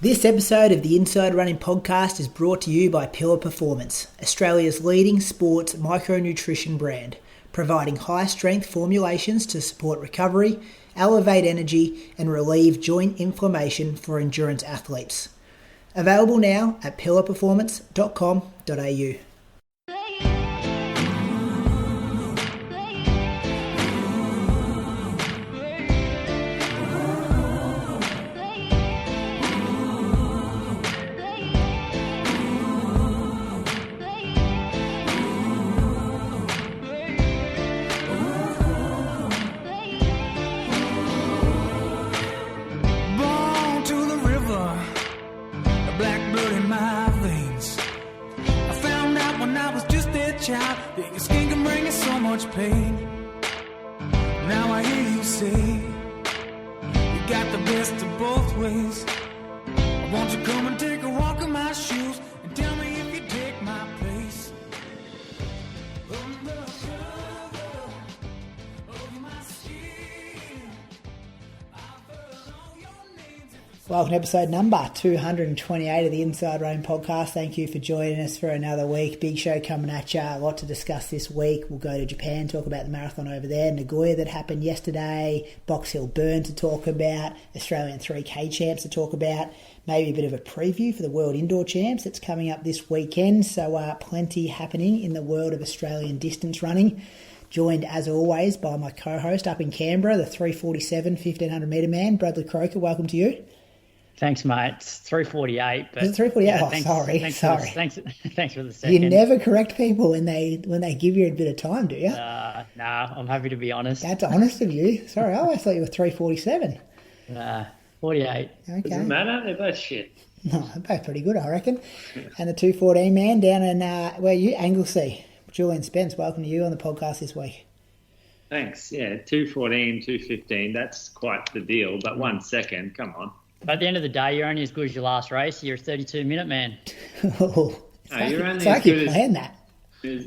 This episode of the Inside Running Podcast is brought to you by Pillar Performance, Australia's leading sports micronutrition brand, providing high-strength formulations to support recovery, elevate energy, and relieve joint inflammation for endurance athletes. Available now at pillarperformance.com.au. Welcome to episode number 228 of the Inside Running Podcast. Thank you for joining us for another week. Big show coming at you. A lot to discuss this week. We'll go to Japan, talk about the marathon over there, Nagoya that happened yesterday, Box Hill Burn to talk about, Australian 3K champs to talk about, maybe a bit of a preview for the World Indoor Champs that's coming up this weekend. So plenty happening in the world of Australian distance running. Joined, as always, by my co-host up in Canberra, the 347 1500 metre man, Bradley Croker. Welcome to you. Thanks, mate. It's 3:48. But is it 3:48? Yeah, oh, sorry. Thanks for the second. You never correct people when they give you a bit of time, do you? Nah, I'm happy to be honest. That's honest of you. Sorry, I always thought you were 3:47. 48. Okay. Doesn't matter. They're both shit. No, they're both pretty good, I reckon. And the 214 man down in where are you, Anglesey? Julian Spence, welcome to you on the podcast this week. Thanks. Yeah, 214, 215. That's quite the deal. But 1 second, come on. But at the end of the day, you're only as good as your last race. You're a 32-minute man. You're only it's like you planned that.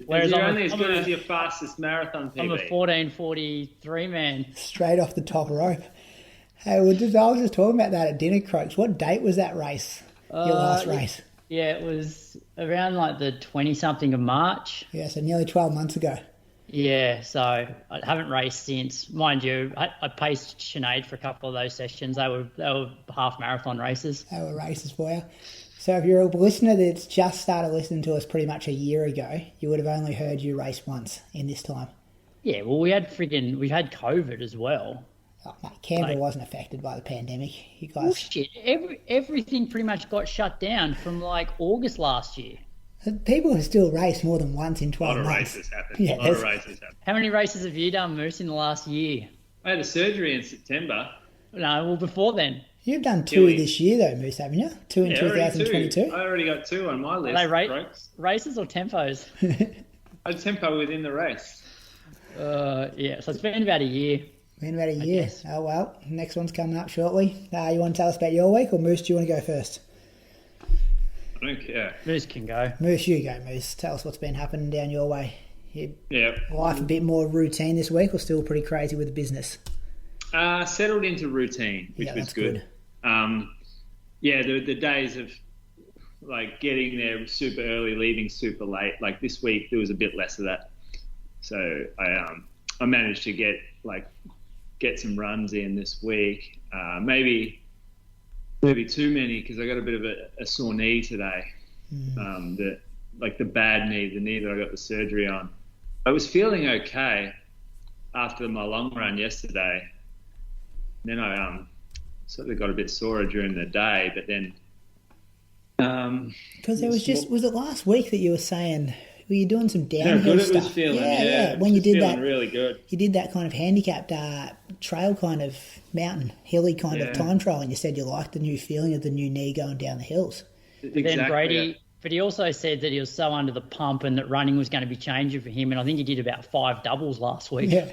Whereas you're only as good as your fastest marathon PB. I'm a 14:43 man. Straight off the top rope. Hey, I was just talking about that at dinner, Croaks. What date was that race? Your last race? Yeah, it was around like the 20-something of March. Yeah, so nearly 12 months ago. Yeah, so I haven't raced since. Mind you, I paced Sinead for a couple of those sessions. They were half marathon races. They were races for you. So if you're a listener that's just started listening to us pretty much a year ago, you would have only heard you race once in this time. Yeah, well, we had COVID as well. Oh, mate, Canberra wasn't affected by the pandemic. You guys. Bullshit. Everything pretty much got shut down from like August last year. People have still raced more than once in 12 months. A lot of races happened. Yeah, a lot of races happened. How many races have you done, Moose, in the last year? I had a surgery in September. No, well, before then. You've done two this year, though, Moose, haven't you? Two in 2022? I already got two on my list. Are they races or tempos? A tempo within the race. Yeah, so it's been about a year. Been about a year. Oh, well, next one's coming up shortly. You want to tell us about your week, or Moose, do you want to go first? I don't care. Moose can go. Moose, you go, Moose. Tell us what's been happening down your way. Yeah. Life a bit more routine this week, or still pretty crazy with the business? Settled into routine, which was good. The days of like getting there super early, leaving super late. Like this week, there was a bit less of that. So I managed to get some runs in this week. Maybe too many because I got a bit of a sore knee today. The bad knee, the knee that I got the surgery on. I was feeling okay after my long run yesterday. Then I sort of got a bit sore during the day, but then because was it last week that you were saying were you doing some downhill stuff? It was feeling, yeah. When you did that, really good. You did that kind of handicapped trail kind of mountain, hilly kind of time trial, and you said you liked the new feeling of the new knee going down the hills. Exactly. Then Brady, but he also said that he was so under the pump and that running was going to be changing for him, and I think he did about 5 doubles last week. Yeah.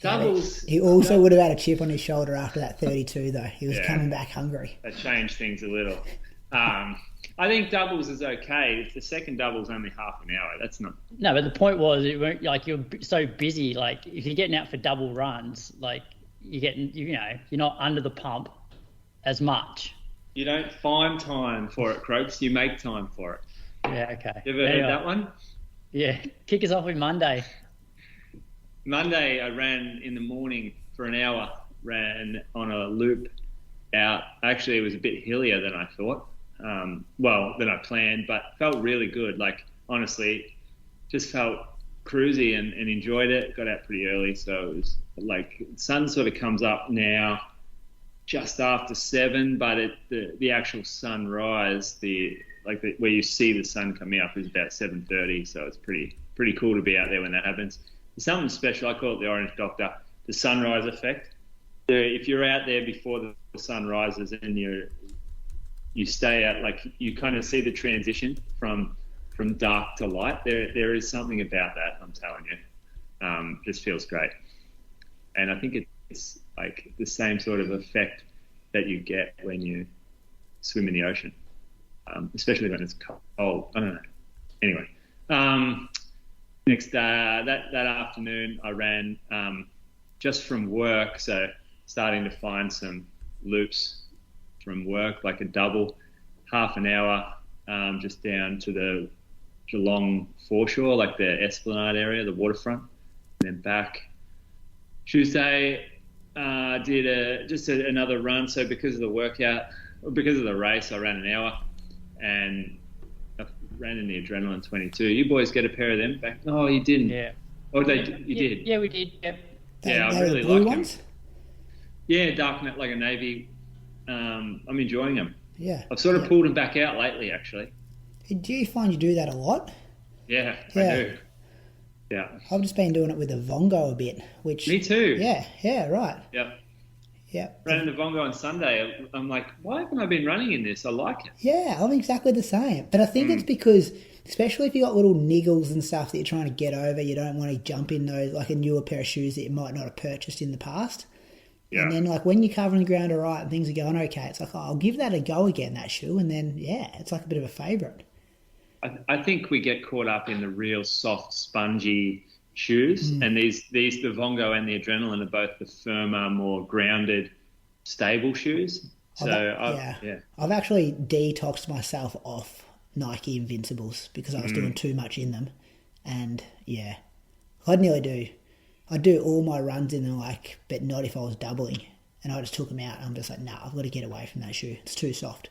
Doubles. He also would have had a chip on his shoulder after that 32, though. He was coming back hungry. That changed things a little. I think doubles is okay. If the second double's only half an hour, that's not. No, but the point was, you're so busy. Like if you're getting out for double runs, like you're not under the pump as much. You don't find time for it, Croaks. You make time for it. Yeah, okay. You ever heard that one? Yeah. Kick us off with Monday. Monday, I ran in the morning for an hour, ran on a loop out. Actually, it was a bit hillier than I thought. Than I planned, but felt really good. Like, honestly, just felt cruisy and enjoyed it. Got out pretty early, so it was like sun sort of comes up now just after 7, but the actual sunrise, where you see the sun coming up, is about 7:30. So it's pretty cool to be out there when that happens. There's something special. I call it the Orange Doctor, the sunrise effect. If you're out there before the sun rises and you stay out, like, you kind of see the transition from dark to light. There is something about that, I'm telling you. Just feels great. And I think it's like the same sort of effect that you get when you swim in the ocean, especially when it's cold. I don't know. Anyway, next that afternoon I ran just from work, so starting to find some loops from work, like a double, half an hour, just down to the Geelong foreshore, like the Esplanade area, the waterfront, and then back. Tuesday, did another run. So because of the race, I ran an hour, and I ran in the Adrenaline 22. You boys get a pair of them back? No, you didn't. Yeah. Oh, you did? Yeah, we did. Yep. Yeah, I really like them. Yeah, dark net, like a navy. I'm enjoying them. Yeah. I've sort of pulled them back out lately, actually. Do you find you do that a lot? Yeah, I do. Yeah. I've just been doing it with the Vongo a bit, which... Me too. Yeah, right. Yep. Ran the Vongo on Sunday. I'm like, why haven't I been running in this? I like it. Yeah, I'm exactly the same. But I think it's because, especially if you got little niggles and stuff that you're trying to get over, you don't want to jump in those, like a newer pair of shoes that you might not have purchased in the past. Yeah. And then, like, when you're covering the ground all right and things are going okay, it's like, oh, I'll give that a go again, that shoe. And then, yeah, it's like a bit of a favourite. I think we get caught up in the real soft, spongy shoes. And the Vongo and the Adrenaline are both the firmer, more grounded, stable shoes. I've actually detoxed myself off Nike Invincibles because I was doing too much in them. And, yeah, I'd do all my runs in them, like, but not if I was doubling. And I just took them out. And I'm just like, nah, I've got to get away from that shoe. It's too soft.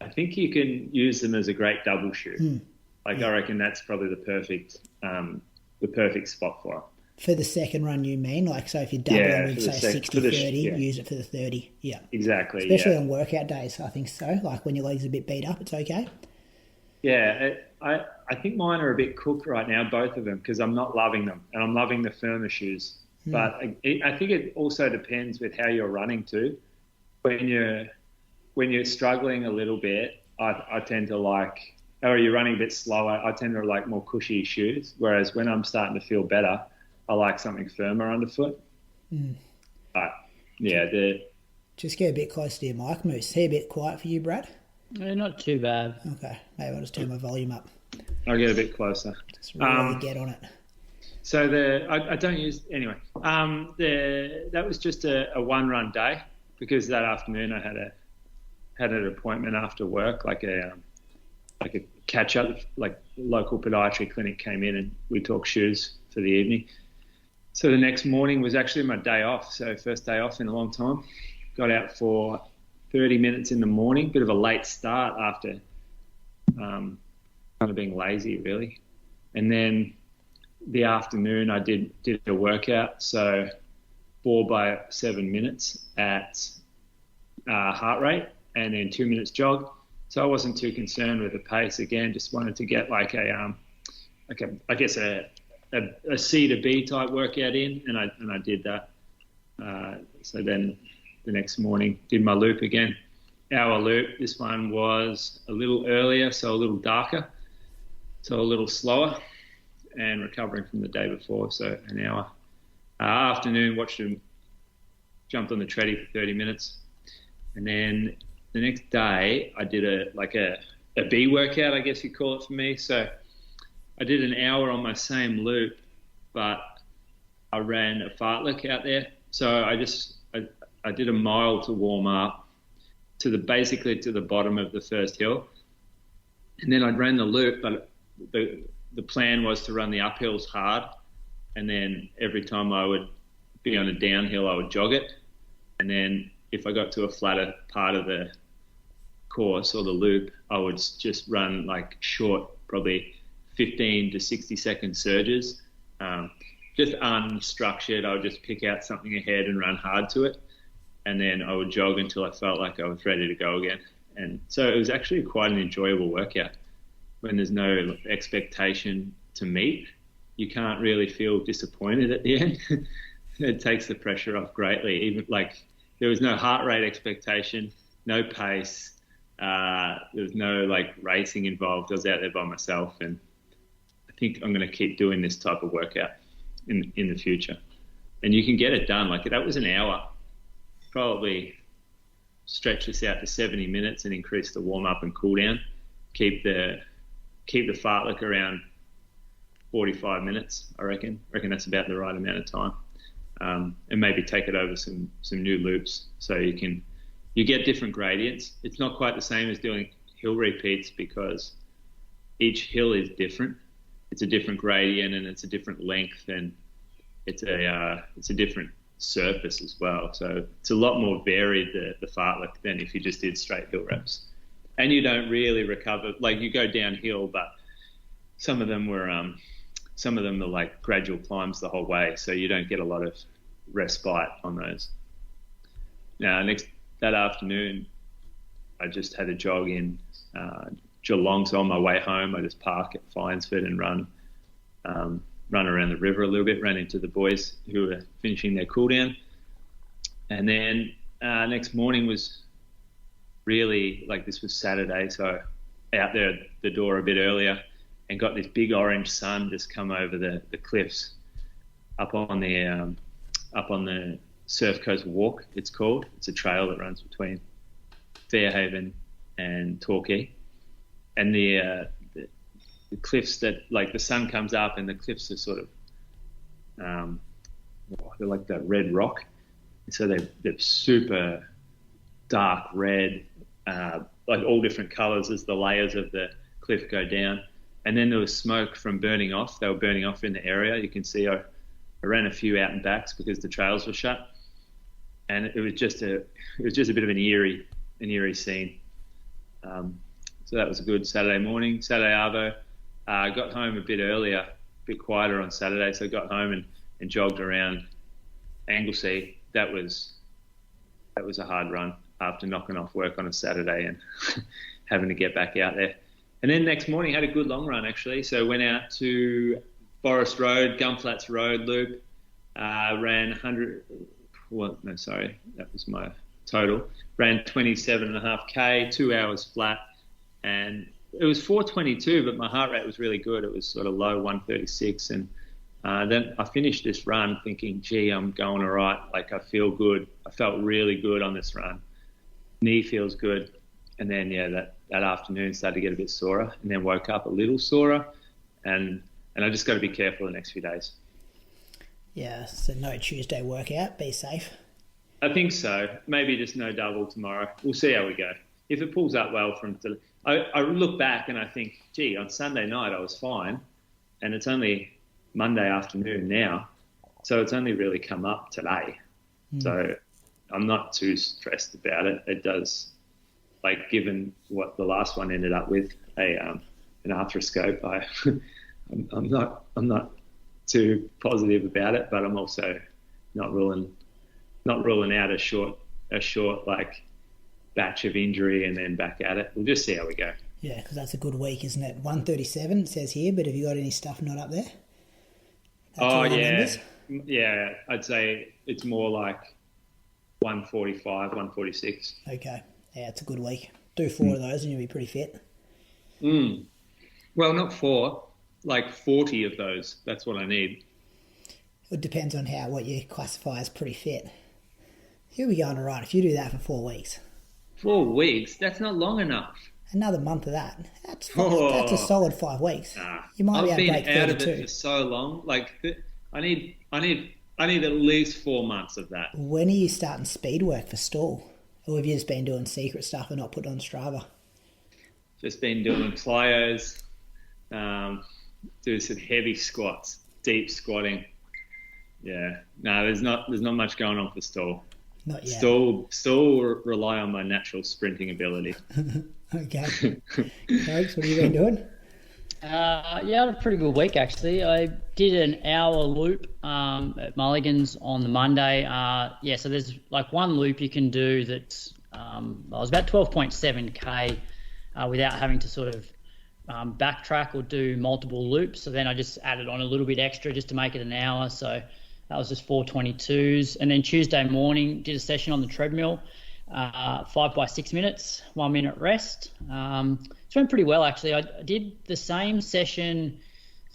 I think you can use them as a great double shoe. I reckon that's probably the perfect spot for it. For the second run, you mean? Like, so if you're doubling with, say, 60-30, use it for the 30. Yeah. Exactly. Especially on workout days, I think so. Like, when your legs are a bit beat up, it's okay. Yeah. I think mine are a bit cooked right now, both of them, because I'm not loving them. And I'm loving the firmer shoes. But I think it also depends with how you're running too. When you're struggling a little bit, I tend to like, or you're running a bit slower, I tend to like more cushy shoes. Whereas when I'm starting to feel better, I like something firmer underfoot. But yeah, just get a bit closer to your mic, Moose. Is he a bit quiet for you, Brad? Yeah, not too bad. Okay, maybe I'll just turn my volume up. I'll get a bit closer. Just really get on it. So I don't use anyway. That was just a one run day because that afternoon I had an appointment after work, like a catch up, like local podiatry clinic came in and we talked shoes for the evening. So the next morning was actually my day off. So first day off in a long time. Got out for 30 minutes in the morning, bit of a late start after kind of being lazy really. And then the afternoon I did a workout. So 4 by 7 minutes at heart rate and then 2 minutes jog. So I wasn't too concerned with the pace again, just wanted to get like a C to B type workout in, and I did that. So then the next morning did my loop again, hour loop. This one was a little earlier, so a little darker, so a little slower, and recovering from the day before, so an hour. Afternoon, watched him, jumped on the treadie for 30 minutes, and then the next day I did a B workout, I guess you call it for me. So I did an hour on my same loop, but I ran a fartlek out there. So I did a mile to warm up, basically to the bottom of the first hill, and then I'd run the loop. But the plan was to run the uphills hard, and then every time I would be on a downhill, I would jog it, and then if I got to a flatter part of the course or the loop, I would just run like short, probably 15 to 60 second surges, just unstructured. I would just pick out something ahead and run hard to it, and then I would jog until I felt like I was ready to go again. And so it was actually quite an enjoyable workout. When there's no expectation to meet, you can't really feel disappointed at the end. It takes the pressure off greatly. Even like there was no heart rate expectation, no pace. There was no like racing involved. I was out there by myself, and I think I'm going to keep doing this type of workout in the future. And you can get it done. Like that was an hour. Probably stretch this out to 70 minutes and increase the warm up and cool down. Keep the fartlek around 45 minutes. I reckon that's about the right amount of time. And maybe take it over some new loops so you get different gradients. It's not quite the same as doing hill repeats because each hill is different. It's a different gradient and it's a different length, and it's a different surface as well. So it's a lot more varied, the fartlek, than if you just did straight hill reps. And you don't really recover. Like you go downhill, but some of them are like gradual climbs the whole way, so you don't get a lot of respite on those. Now, that afternoon, I just had a jog in Geelong. So on my way home, I just park at Finesford and run around the river a little bit, ran into the boys who were finishing their cool down. And then next morning was really, like, this was Saturday, so out there at the door a bit earlier and got this big orange sun just come over the cliffs up on the Surf Coast Walk, it's called. It's a trail that runs between Fairhaven and Torquay. And the cliffs that, like, the sun comes up and the cliffs are sort of, they're like that red rock. So they're super dark red, like all different colours as the layers of the cliff go down. And then there was smoke from burning off. They were burning off in the area. You can see I ran a few out and backs because the trails were shut. And it was just a bit of an eerie scene. So that was a good Saturday morning. Saturday arvo. I got home a bit earlier, a bit quieter on Saturday, so I got home and jogged around Anglesea. That was a hard run after knocking off work on a Saturday and having to get back out there. And then next morning had a good long run actually. So went out to Forest Road, Gunflats Road loop, ran 100. Well, no, sorry, that was my total. Ran 27.5k, 2 hours flat, and it was 4:22, but my heart rate was really good. It was sort of low 136, and then I finished this run thinking, gee, I'm going all right. Like I feel good. I felt really good on this run. Knee feels good. And then, that afternoon started to get a bit sorer, and then woke up a little sorer, and I just got to be careful the next few days. Yeah, so no Tuesday workout. Be safe. I think so. Maybe just no double tomorrow. We'll see how we go. If it pulls up well I look back and I think, gee, on Sunday night I was fine, and it's only Monday afternoon now, so it's only really come up today. So I'm not too stressed about it. It does, like, given what the last one ended up with, an arthroscope, I'm not too positive about it, but I'm also not ruling out a short like batch of injury and then back at it. We'll just see how we go. Yeah, because that's a good week, isn't it? 137 it says here, but have you got any stuff not up there? Yeah, I'd say it's more like 145, 146. Okay, yeah, it's a good week. Do 4 of those and you'll be pretty fit. Well, not 4, like 40 of those. That's what I need. It depends on what you classify as pretty fit. You'll be going all right if you do that for 4 weeks. 4 weeks? That's not long enough. Another month of that. That's a solid 5 weeks. You might I've be able to break 32. been out of it for so long. Like, I need at least 4 months of that. When are you starting speed work for stall? Or have you just been doing secret stuff and not put on Strava? Just been doing plyos, do some heavy squats, deep squatting. Yeah, no, there's not much going on for Stall. Not yet. Stall rely on my natural sprinting ability. Okay. Folks, what have you been doing? I had a pretty good week actually. I did an hour loop at Mulligan's on the Monday. So there's like one loop you can do that's I was about 12.7k without having to sort of backtrack or do multiple loops. So then I just added on a little bit extra just to make it an hour. So that was just 4:22s. And then Tuesday morning did a session on the treadmill, 5 by 6 minutes, 1 minute rest. It's went pretty well actually. I did the same session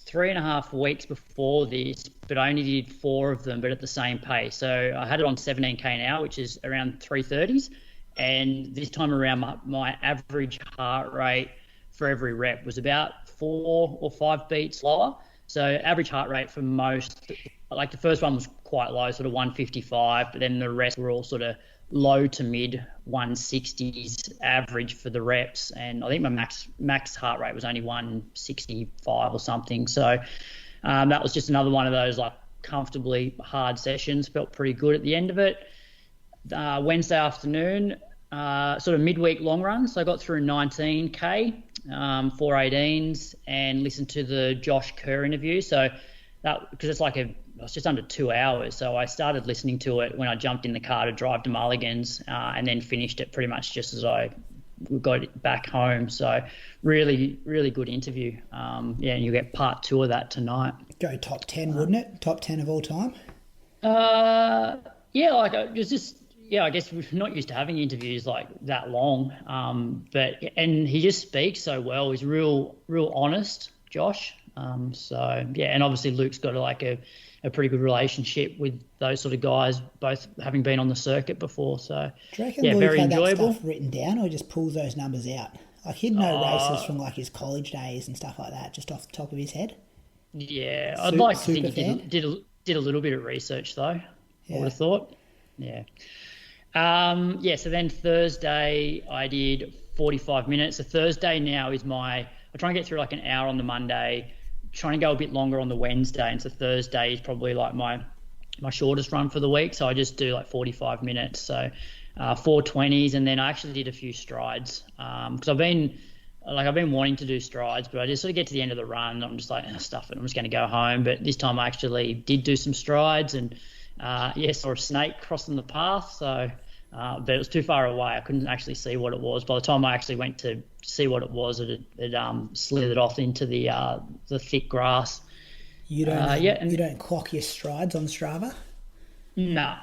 3.5 weeks before this, but I only did 4 of them, but at the same pace. So I had it on 17k an hour, which is around 3:30s. And this time around, my average heart rate for every rep was about 4 or 5 beats lower. So average heart rate for most, like the first one was quite low, sort of 155, but then the rest were all sort of low to mid 160s average for the reps. And I think my max heart rate was only 165 or something. So that was just another one of those like comfortably hard sessions. Felt pretty good at the end of it. Wednesday afternoon, sort of midweek long run. So I got through 19k, 4:18s, and listened to the Josh Kerr interview. So that, because it's just under 2 hours. So I started listening to it when I jumped in the car to drive to Mulligan's, and then finished it pretty much just as I got it back home. So really, really good interview. And you'll get part 2 of that tonight. Go top 10, wouldn't it? Top 10 of all time? I guess we're not used to having interviews like that long. And he just speaks so well. He's real honest, Josh. And obviously Luke's got a pretty good relationship with those sort of guys, both having been on the circuit before. So do you reckon Luke very had enjoyable. That stuff written down, or he just pulls those numbers out? Like he'd know races from like his college days and stuff like that, just off the top of his head. Yeah, I'd like to think he did a little bit of research though. Yeah. I would have thought. Yeah. So then Thursday I did 45 minutes. So Thursday now is I try and get through like an hour on the Monday, trying to go a bit longer on the Wednesday. And so Thursday is probably like my shortest run for the week. So I just do like 45 minutes. So 4:20s, and then I actually did a few strides. Because I've been wanting to do strides, but I just sort of get to the end of the run and I'm just like, stuff it, I'm just going to go home. But this time I actually did do some strides and saw a snake crossing the path. So, but it was too far away. I couldn't actually see what it was. By the time I actually went to see what it was, it slithered off into the thick grass. You don't clock your strides on Strava? No.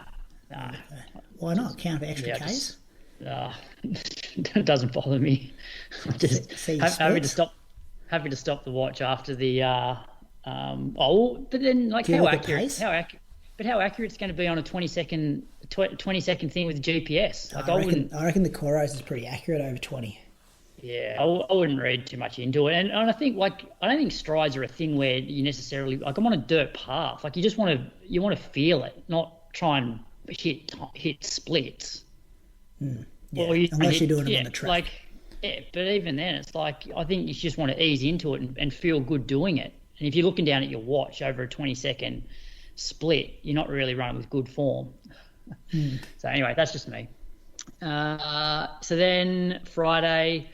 Why not? Count for extra Ks? It doesn't bother me. Just happy to stop the watch after the. But then like how accurate? But how accurate it's going to be on a 20-second thing with GPS? Like I reckon the Coros is pretty accurate over 20. Yeah, I wouldn't read too much into it, and I think I don't think strides are a thing where you necessarily like. I'm on a dirt path, like you just want to feel it, not try and hit splits. Yeah, unless you're doing it on the track. But even then, it's like I think you just want to ease into it and feel good doing it. And if you're looking down at your watch over a 20-second split, you're not really running with good form. So anyway, that's just me. So then Friday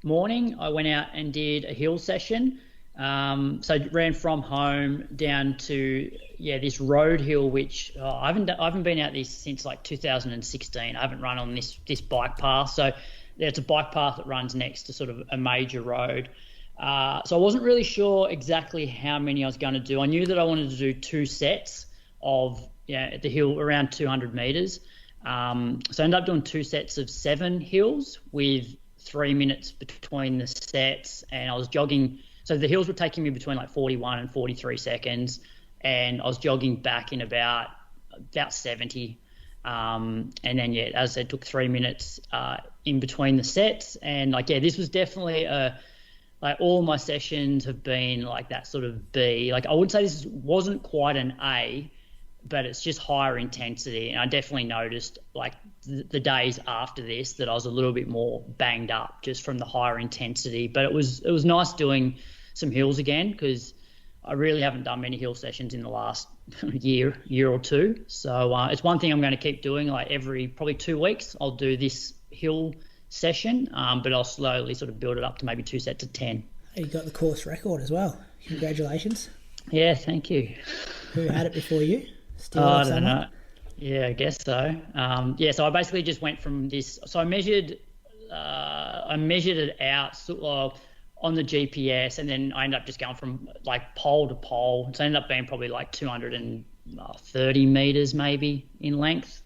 morning I went out and did a hill session. So I ran from home down to this road hill, which I haven't been out this since like 2016. I haven't run on this bike path. So it's a bike path that runs next to sort of a major road. So I wasn't really sure exactly how many I was going to do. I knew that I wanted to do 2 sets of the hill around 200 meters. So I ended up doing 2 sets of 7 hills with 3 minutes between the sets, and I was jogging. So the hills were taking me between like 41 and 43 seconds, and I was jogging back in about 70. And then as I said, took 3 minutes in between the sets, and this was definitely all my sessions have been like that sort of B. Like I would say this wasn't quite an A, but it's just higher intensity. And I definitely noticed like the days after this that I was a little bit more banged up just from the higher intensity. But it was nice doing some hills again, because I really haven't done many hill sessions in the last year or two. So it's one thing I'm going to keep doing. Like every probably 2 weeks, I'll do this hill session, but I'll slowly sort of build it up to maybe 2 sets of 10. You got the course record as well. Congratulations. Yeah, thank you. Who had it before you? Still I don't know. Yeah, I guess so. So I basically just went from this. So I measured it out on the GPS, and then I ended up just going from like pole to pole. So it ended up being probably like 230 meters maybe in length.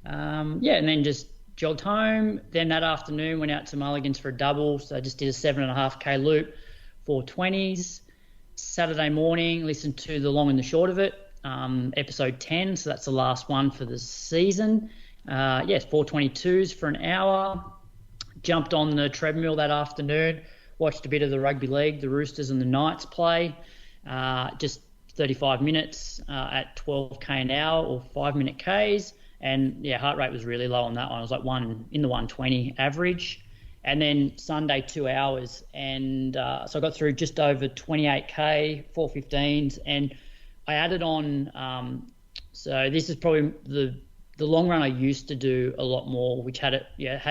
And then just jogged home. Then that afternoon went out to Mulligan's for a double. So I just did a 7.5K loop, 420s. Saturday morning, listened to the long and the short of it, episode 10. So that's the last one for the season. 422s for an hour. Jumped on the treadmill that afternoon. Watched a bit of the rugby league, the Roosters and the Knights play. Just 35 minutes at 12K an hour or 5-minute Ks. And heart rate was really low on that one. I was like in the 120 average. And then Sunday, 2 hours. And so I got through just over 28K, 415s. And I added on, so this is probably the long run I used to do a lot more, which had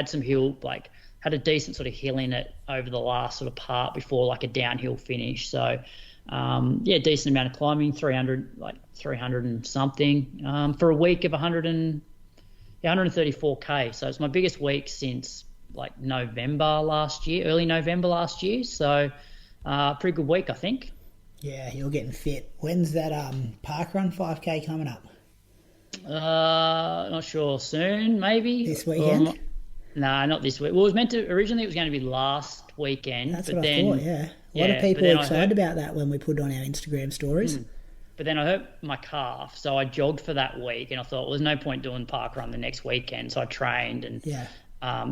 some hill, like had a decent sort of hill in it over the last sort of part before like a downhill finish. So, decent amount of climbing, 300 and something, for a week of 134K. So it's my biggest week since like early November last year. So, pretty good week, I think. Yeah, you're getting fit. When's that parkrun 5K coming up? Not sure. Soon, maybe. This weekend? No, not this week. Well, originally it was going to be last weekend. That's but what then, I thought, yeah. A lot of people were excited about that when we put it on our Instagram stories. But then I hurt my calf, so I jogged for that week, and I thought, well, there's no point doing parkrun the next weekend, so I trained. And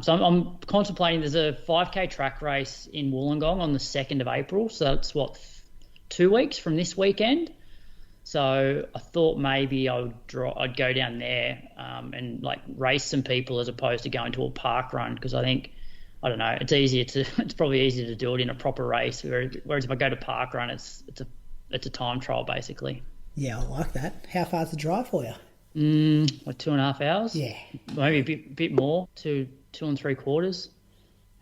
so I'm contemplating, there's a 5K track race in Wollongong on the 2nd of April, so that's 2 weeks from this weekend. So I thought maybe I'd go down there and like race some people as opposed to going to a park run, because I think, I don't know, it's probably easier to do it in a proper race, whereas if I go to park run, it's a time trial basically. Yeah, I like that. How far's the drive for you? Like 2.5 hours. Yeah, maybe a bit more, 2 3/4.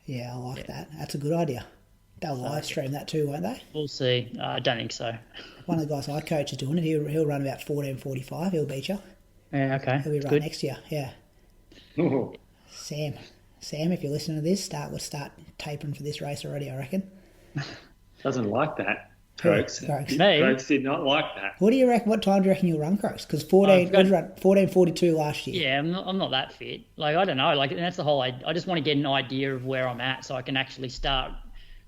Yeah, I like that. That's a good idea. They'll live stream that too, won't they? We'll see. I don't think so. One of the guys I coach is doing it. He'll run about 14:45. He'll beat you. Yeah, okay. He'll be right next to you. Yeah. Ooh. Sam, if you're listening to this, we'll start tapering for this race already, I reckon. Doesn't like that, Croaks. Croaks. Croaks did not like that. What do you reckon? What time do you reckon you'll run, Croaks? Because 14:42 last year. Yeah, I'm not that fit. Like, I don't know. Like, and that's the whole. I just want to get an idea of where I'm at, so I can actually start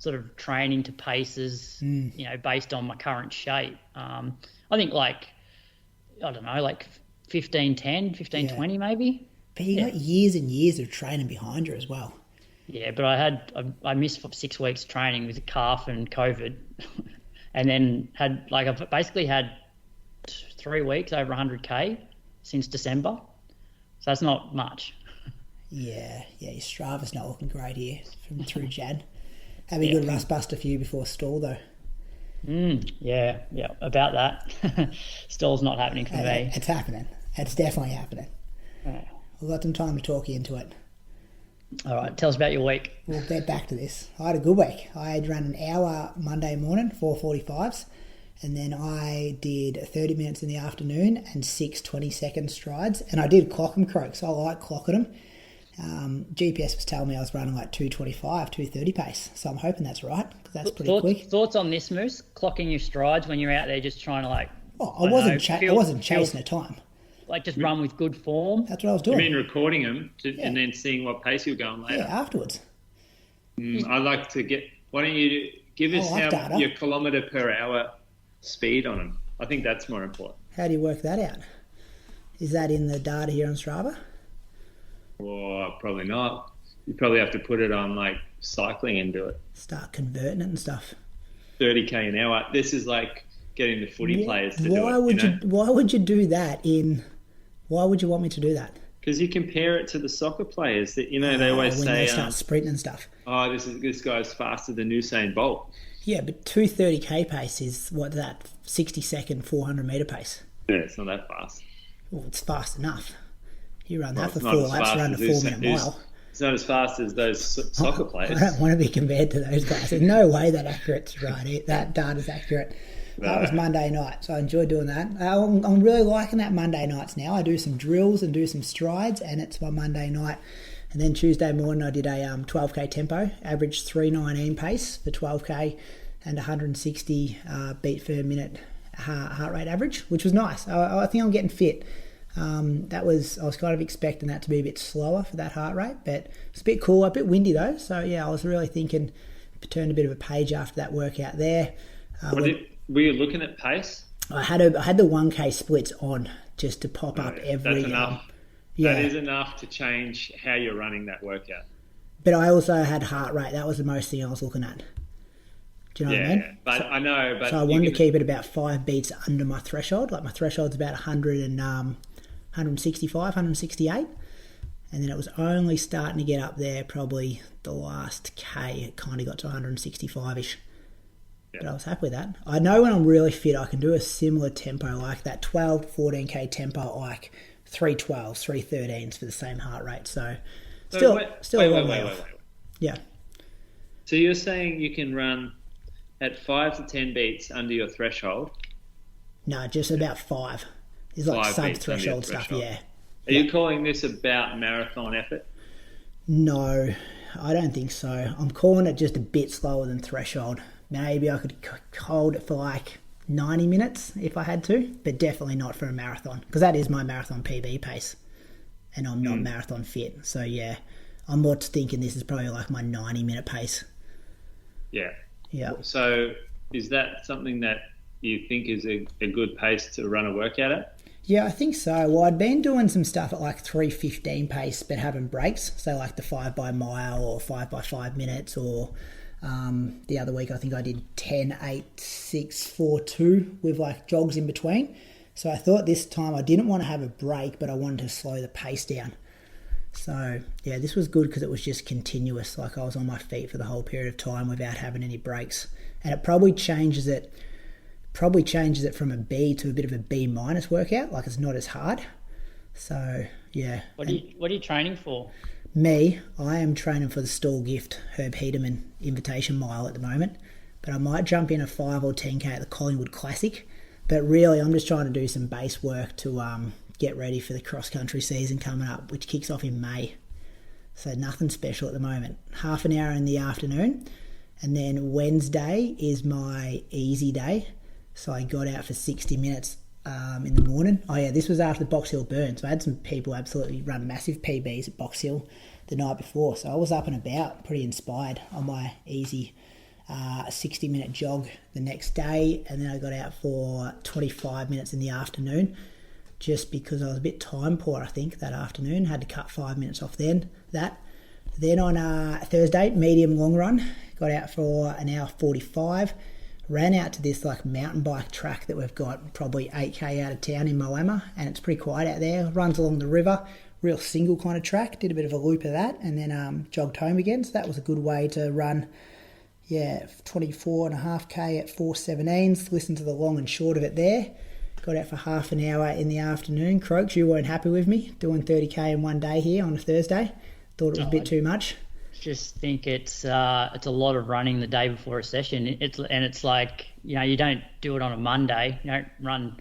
sort of training to paces, based on my current shape. I think like 15:10, 15:20 maybe. But you got years and years of training behind you as well. Yeah, but I missed 6 weeks training with a calf and COVID, and then I've basically had 3 weeks over 100K since December, so that's not much. Yeah, your Strava's not looking great here through Jan. Have a good rust buster for you before stall though. Yeah, about that. Stall's not happening for me. It's happening. It's definitely happening. We've got some time to talk you into it. All right, tell us about your week. We'll get back to this. I had a good week. I had run an hour Monday morning, 4:45s, and then I did 30 minutes in the afternoon and 6 20-second strides, and I did clock them, Croaks. I like clocking them. GPS was telling me I was running like 2:25, 2:30 pace, so I'm hoping that's right, because that's pretty quick. Thoughts on this, Moose? Clocking your strides when you're out there just trying to like... I wasn't chasing a time. Like just run with good form? That's what I was doing. You mean recording them and then seeing what pace you're going later? Yeah, afterwards. I'd like to get... Why don't you give us your kilometre per hour speed on them? I think that's more important. How do you work that out? Is that in the data here on Strava? Well, probably not. You probably have to put it on like cycling and do it. Start converting it and stuff. 30k an hour. This is like getting the footy players to do it. Why would you do that why would you want me to do that? Because you compare it to the soccer players that, they always when say... they start sprinting and stuff. Oh, this guy's faster than Usain Bolt. Yeah, but 2:30k pace is, 60-second 400-metre pace. Yeah, it's not that fast. Well, it's fast enough. You run that for 4 laps, run a 4-minute mile. It's not as fast as those soccer players. I don't want to be compared to those guys. There's no way that accurate's right. That data's accurate. No. That was Monday night, so I enjoyed doing that. I'm really liking that Monday nights now. I do some drills and do some strides, and it's my Monday night. And then Tuesday morning I did a 12k tempo, averaged 3:19 pace for 12k and 160 beat per minute heart rate average, which was nice. I think I'm getting fit. I was kind of expecting that to be a bit slower for that heart rate, but it's a bit cool, a bit windy though. So yeah, I was really thinking, turned a bit of a page after that workout there. Were you looking at pace? I had the 1k splits on just to pop up every. That's enough. That is enough to change how you're running that workout. But I also had heart rate. That was the most thing I was looking at. Do you know what I mean? Yeah, but I know. But so I wanted to keep it about 5 beats under my threshold. Like my threshold's about 165, 168. And then it was only starting to get up there probably the last K. It kind of got to 165-ish. But I was happy with that. I know when I'm really fit, I can do a similar tempo, like that 12 to 14k tempo, like 312s, 313s for the same heart rate. So still a long way off. Yeah. So you're saying you can run at 5 to 10 beats under your threshold? No, just about 5. It's like sub-threshold stuff, yeah. Are you calling this about marathon effort? No, I don't think so. I'm calling it just a bit slower than threshold. Maybe I could hold it for like 90 minutes if I had to, but definitely not for a marathon, because that is my marathon PB pace, and I'm not marathon fit. So yeah, I'm more thinking this is probably like my 90-minute pace. Yeah. Yeah. So is that something that you think is a good pace to run a workout at? Yeah, I think so. Well, I'd been doing some stuff at like 3:15 pace, but having breaks. So like the 5 by mile or 5 by 5 minutes, or the other week I think I did 10, 8, 6, 4, 2 with like jogs in between. So I thought this time I didn't want to have a break, but I wanted to slow the pace down. So yeah, this was good because it was just continuous. Like I was on my feet for the whole period of time without having any breaks. And it probably changes it from a B to a bit of a B minus workout. Like it's not as hard. So yeah. What are you training for? Me, I am training for the Stall Gift Herb Hedeman Invitation Mile at the moment, but I might jump in a 5 or 10k at the Collingwood Classic. But really, I'm just trying to do some base work to get ready for the cross-country season coming up, which kicks off in May. So nothing special at the moment. Half an hour in the afternoon, and then Wednesday is my easy day. So I got out for 60 minutes in the morning. Oh yeah, this was after the Box Hill burn. So I had some people absolutely run massive PBs at Box Hill the night before. So I was up and about, pretty inspired on my easy 60-minute jog the next day. And then I got out for 25 minutes in the afternoon, just because I was a bit time poor, I think, that afternoon. Had to cut 5 minutes off then on Thursday, medium long run. Got out for an hour 45. Ran out to this like mountain bike track that we've got probably 8k out of town in Moama, and it's pretty quiet out there. Runs along the river, real single kind of track. Did a bit of a loop of that, and then jogged home again. So that was a good way to run, 24.5k at 4:17s. Listen to the long and short of it there. Got out for half an hour in the afternoon. Croaks, you weren't happy with me doing 30k in one day here on a Thursday. Thought it was a bit too much. Just think it's a lot of running the day before a session. It's like, you don't do it on a Monday. You don't run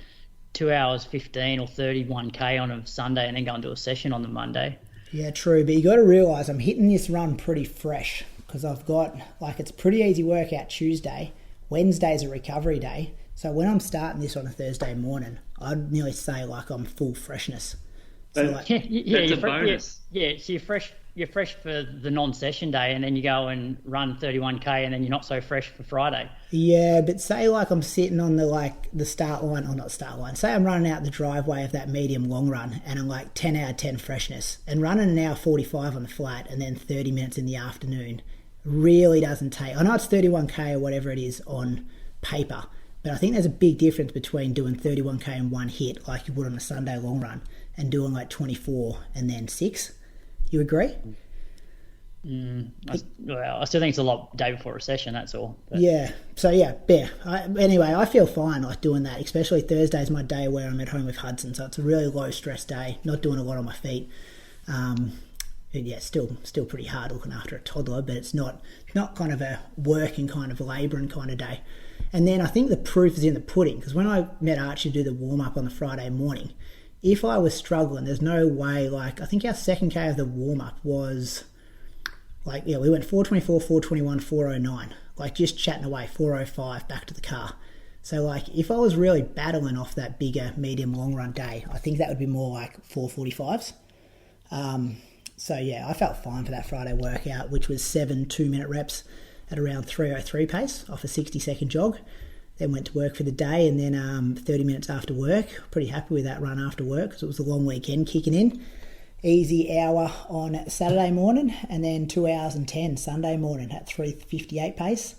2 hours 15 or 31k on a Sunday and then go and do a session on the Monday. Yeah, true. But you got to realise I'm hitting this run pretty fresh, because I've got it's a pretty easy workout Tuesday. Wednesday's a recovery day. So when I'm starting this on a Thursday morning, I'd nearly say like I'm full freshness. So that's a bonus. Yeah, so you're fresh for the non-session day, and then you go and run 31k, and then you're not so fresh for Friday. Yeah, but say like I'm sitting on the start line, or not start line. Say I'm running out the driveway of that medium long run, and I'm like 10 out of 10 freshness, and running an hour 45 on the flat, and then 30 minutes in the afternoon really doesn't take. I know it's 31k or whatever it is on paper, But I think there's a big difference between doing 31k in one hit, like you would on a Sunday long run, and doing like 24 and then 6. You agree? I still think it's a lot day before a session, that's all. But. Yeah. So, yeah. Anyway, I feel fine like doing that, especially Thursday's my day where I'm at home with Hudson, so it's a really low-stress day, not doing a lot on my feet. Still pretty hard looking after a toddler, but it's not kind of a working kind of labouring kind of day. And then I think the proof is in the pudding, because when I met Archie to do the warm-up on the Friday morning, if I was struggling, there's no way, like, I think our second K of the warm-up was, like, yeah, we went 424, 421, 409, like just chatting away, 405 back to the car. So, like, if I was really battling off that bigger medium long run day, I think that would be more like 445s. So, yeah, I felt fine for that Friday workout, which was 7 2-minute reps at around 3:03 pace off a 60-second jog. Then went to work for the day, and then 30 minutes after work. Pretty happy with that run after work because it was a long weekend kicking in. Easy hour on Saturday morning, and then 2 hours and 10 Sunday morning at 3:58 pace.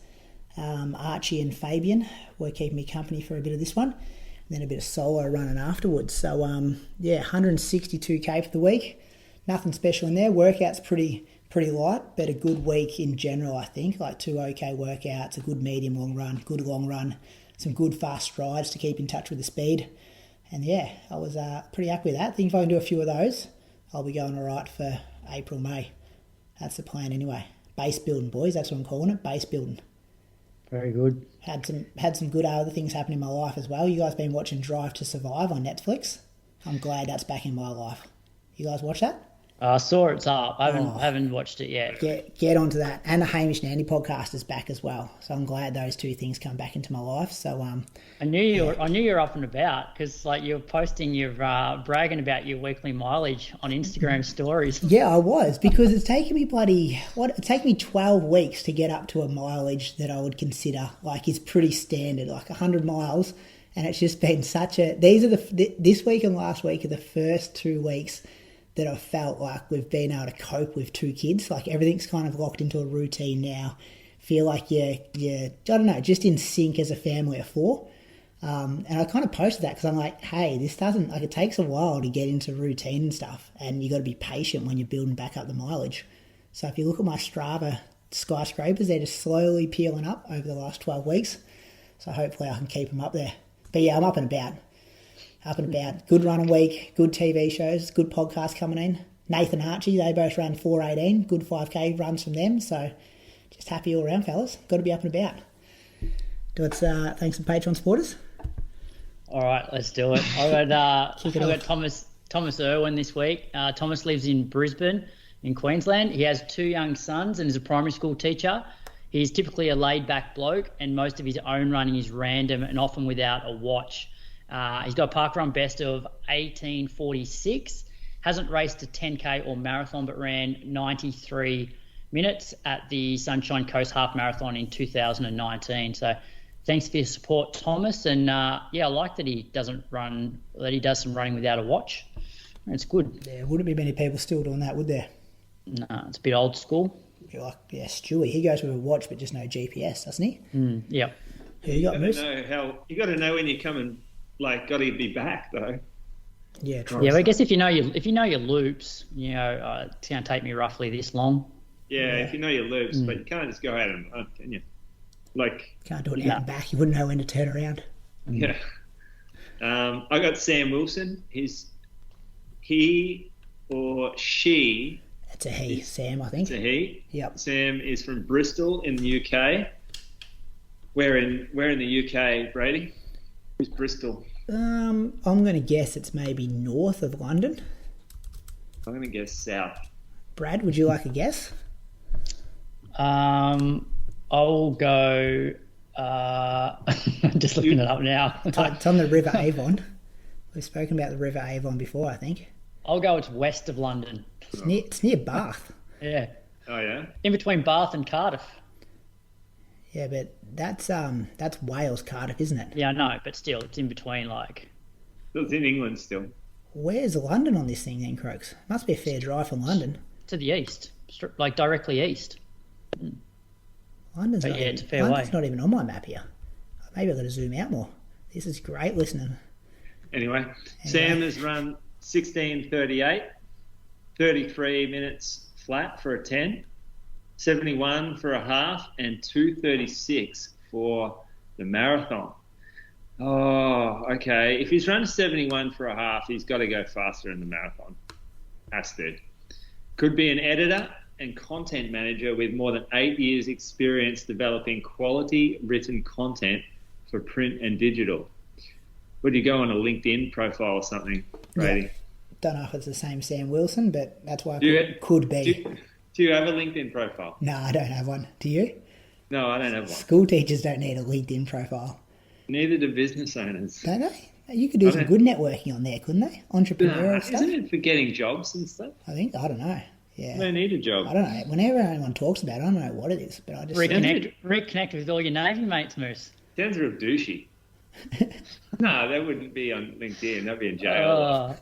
Archie and Fabian were keeping me company for a bit of this one, and then a bit of solo running afterwards. So, 162k for the week. Nothing special in there. Workout's pretty light, but a good week in general, I think. Like 2 okay workouts, a good medium long run, good long run, some good fast strides to keep in touch with the speed. And yeah, I was pretty happy with that. I think if I can do a few of those, I'll be going all right for April, May. That's the plan anyway. Base building, boys. That's what I'm calling it. Base building. Very good. Had some good other things happen in my life as well. You guys been watching Drive to Survive on Netflix? I'm glad that's back in my life. You guys watch that? I saw it's up. I haven't watched it yet. Get onto that. And the Hamish and Andy podcast is back as well. So I'm glad those two things come back into my life. So I knew you were up and about because like you're posting your bragging about your weekly mileage on Instagram stories. Yeah, I was, because it's taken me it's taken me 12 weeks to get up to a mileage that I would consider like is pretty standard, like 100 miles. And it's just been this week and last week are the first 2 weeks that I felt like we've been able to cope with 2 kids. Like everything's kind of locked into a routine now. Feel like you're I don't know, just in sync as a family of 4. And I kind of posted that because I'm like, hey, this doesn't, like, it takes a while to get into routine and stuff. And you got to be patient when you're building back up the mileage. So if you look at my Strava skyscrapers, they're just slowly peeling up over the last 12 weeks. So hopefully I can keep them up there. But yeah, I'm up and about. Good running week, good TV shows, good podcast coming in. Nathan Archie, they both ran 4:18, good 5k runs from them. So just happy all around, fellas. Got to be up and about. Thanks to Patreon supporters. All right, let's do it. I got Thomas Irwin this week. Thomas lives in Brisbane in Queensland. He has 2 young sons and is a primary school teacher. He's typically a laid-back bloke, and most of his own running is random and often without a watch. He's got a parkrun best of 18:46. Hasn't raced a 10k or marathon, but ran 93 minutes at the Sunshine Coast Half Marathon in 2019. So thanks for your support, Thomas. And I like that he does some running without a watch. It's good. There wouldn't be many people still doing that, would there? No, it's a bit old school. You're like, yeah, Stewy. He goes with a watch, but just no GPS, doesn't he? Yep. Who you got, Moose? You got to know when you're coming. Like, got to be back though. Yeah, true. Yeah, but I guess if you know your loops, it's going to take me roughly this long. Yeah, if you know your loops, but you can't just go out and run, can you? Like, can't do it out and back. You wouldn't know when to turn around. Yeah. I got Sam Wilson. He or she. It's a he, Sam, I think. It's a he. Yep. Sam is from Bristol in the UK. Where in the UK, Brady? Who's Bristol? I'm going to guess it's maybe north of London. I'm going to guess south. Brad, would you like a guess? I'll go... just looking it up now. It's on the River Avon. We've spoken about the River Avon before, I think. I'll go it's west of London. It's near Bath. Yeah. Oh, yeah? In between Bath and Cardiff. Yeah, but that's Wales, Cardiff, isn't it? Yeah, I know, but still, it's in between, like... It's in England still. Where's London on this thing then, Croaks? Must be a fair drive from London. To the east. Like, directly east. London's it's a fair way. London's not even on my map here. Maybe I've got to zoom out more. This is great listening. Anyway, Sam has run 16:38, 33 minutes flat for a 10, 71 for a half, and 2:36 for the marathon. Oh, okay. If he's run 71 for a half, he's got to go faster in the marathon. Has to. Could be an editor and content manager with more than 8 years experience developing quality written content for print and digital. Would you go on a LinkedIn profile or something, Brady? Yeah. Don't know if it's the same Sam Wilson, but that's why it could be. Do you have a LinkedIn profile? No, I don't have one. Do you? No, I don't have one. School teachers don't need a LinkedIn profile. Neither do business owners. Don't they? You could do some good networking on there, couldn't they? Entrepreneurial stuff. Isn't it for getting jobs and stuff? I don't know. Yeah. They need a job. I don't know. Whenever anyone talks about it, I don't know what it is, but I just reconnect with all your Navy mates, Moose. Sounds real douchey. No, that wouldn't be on LinkedIn. That'd be in jail.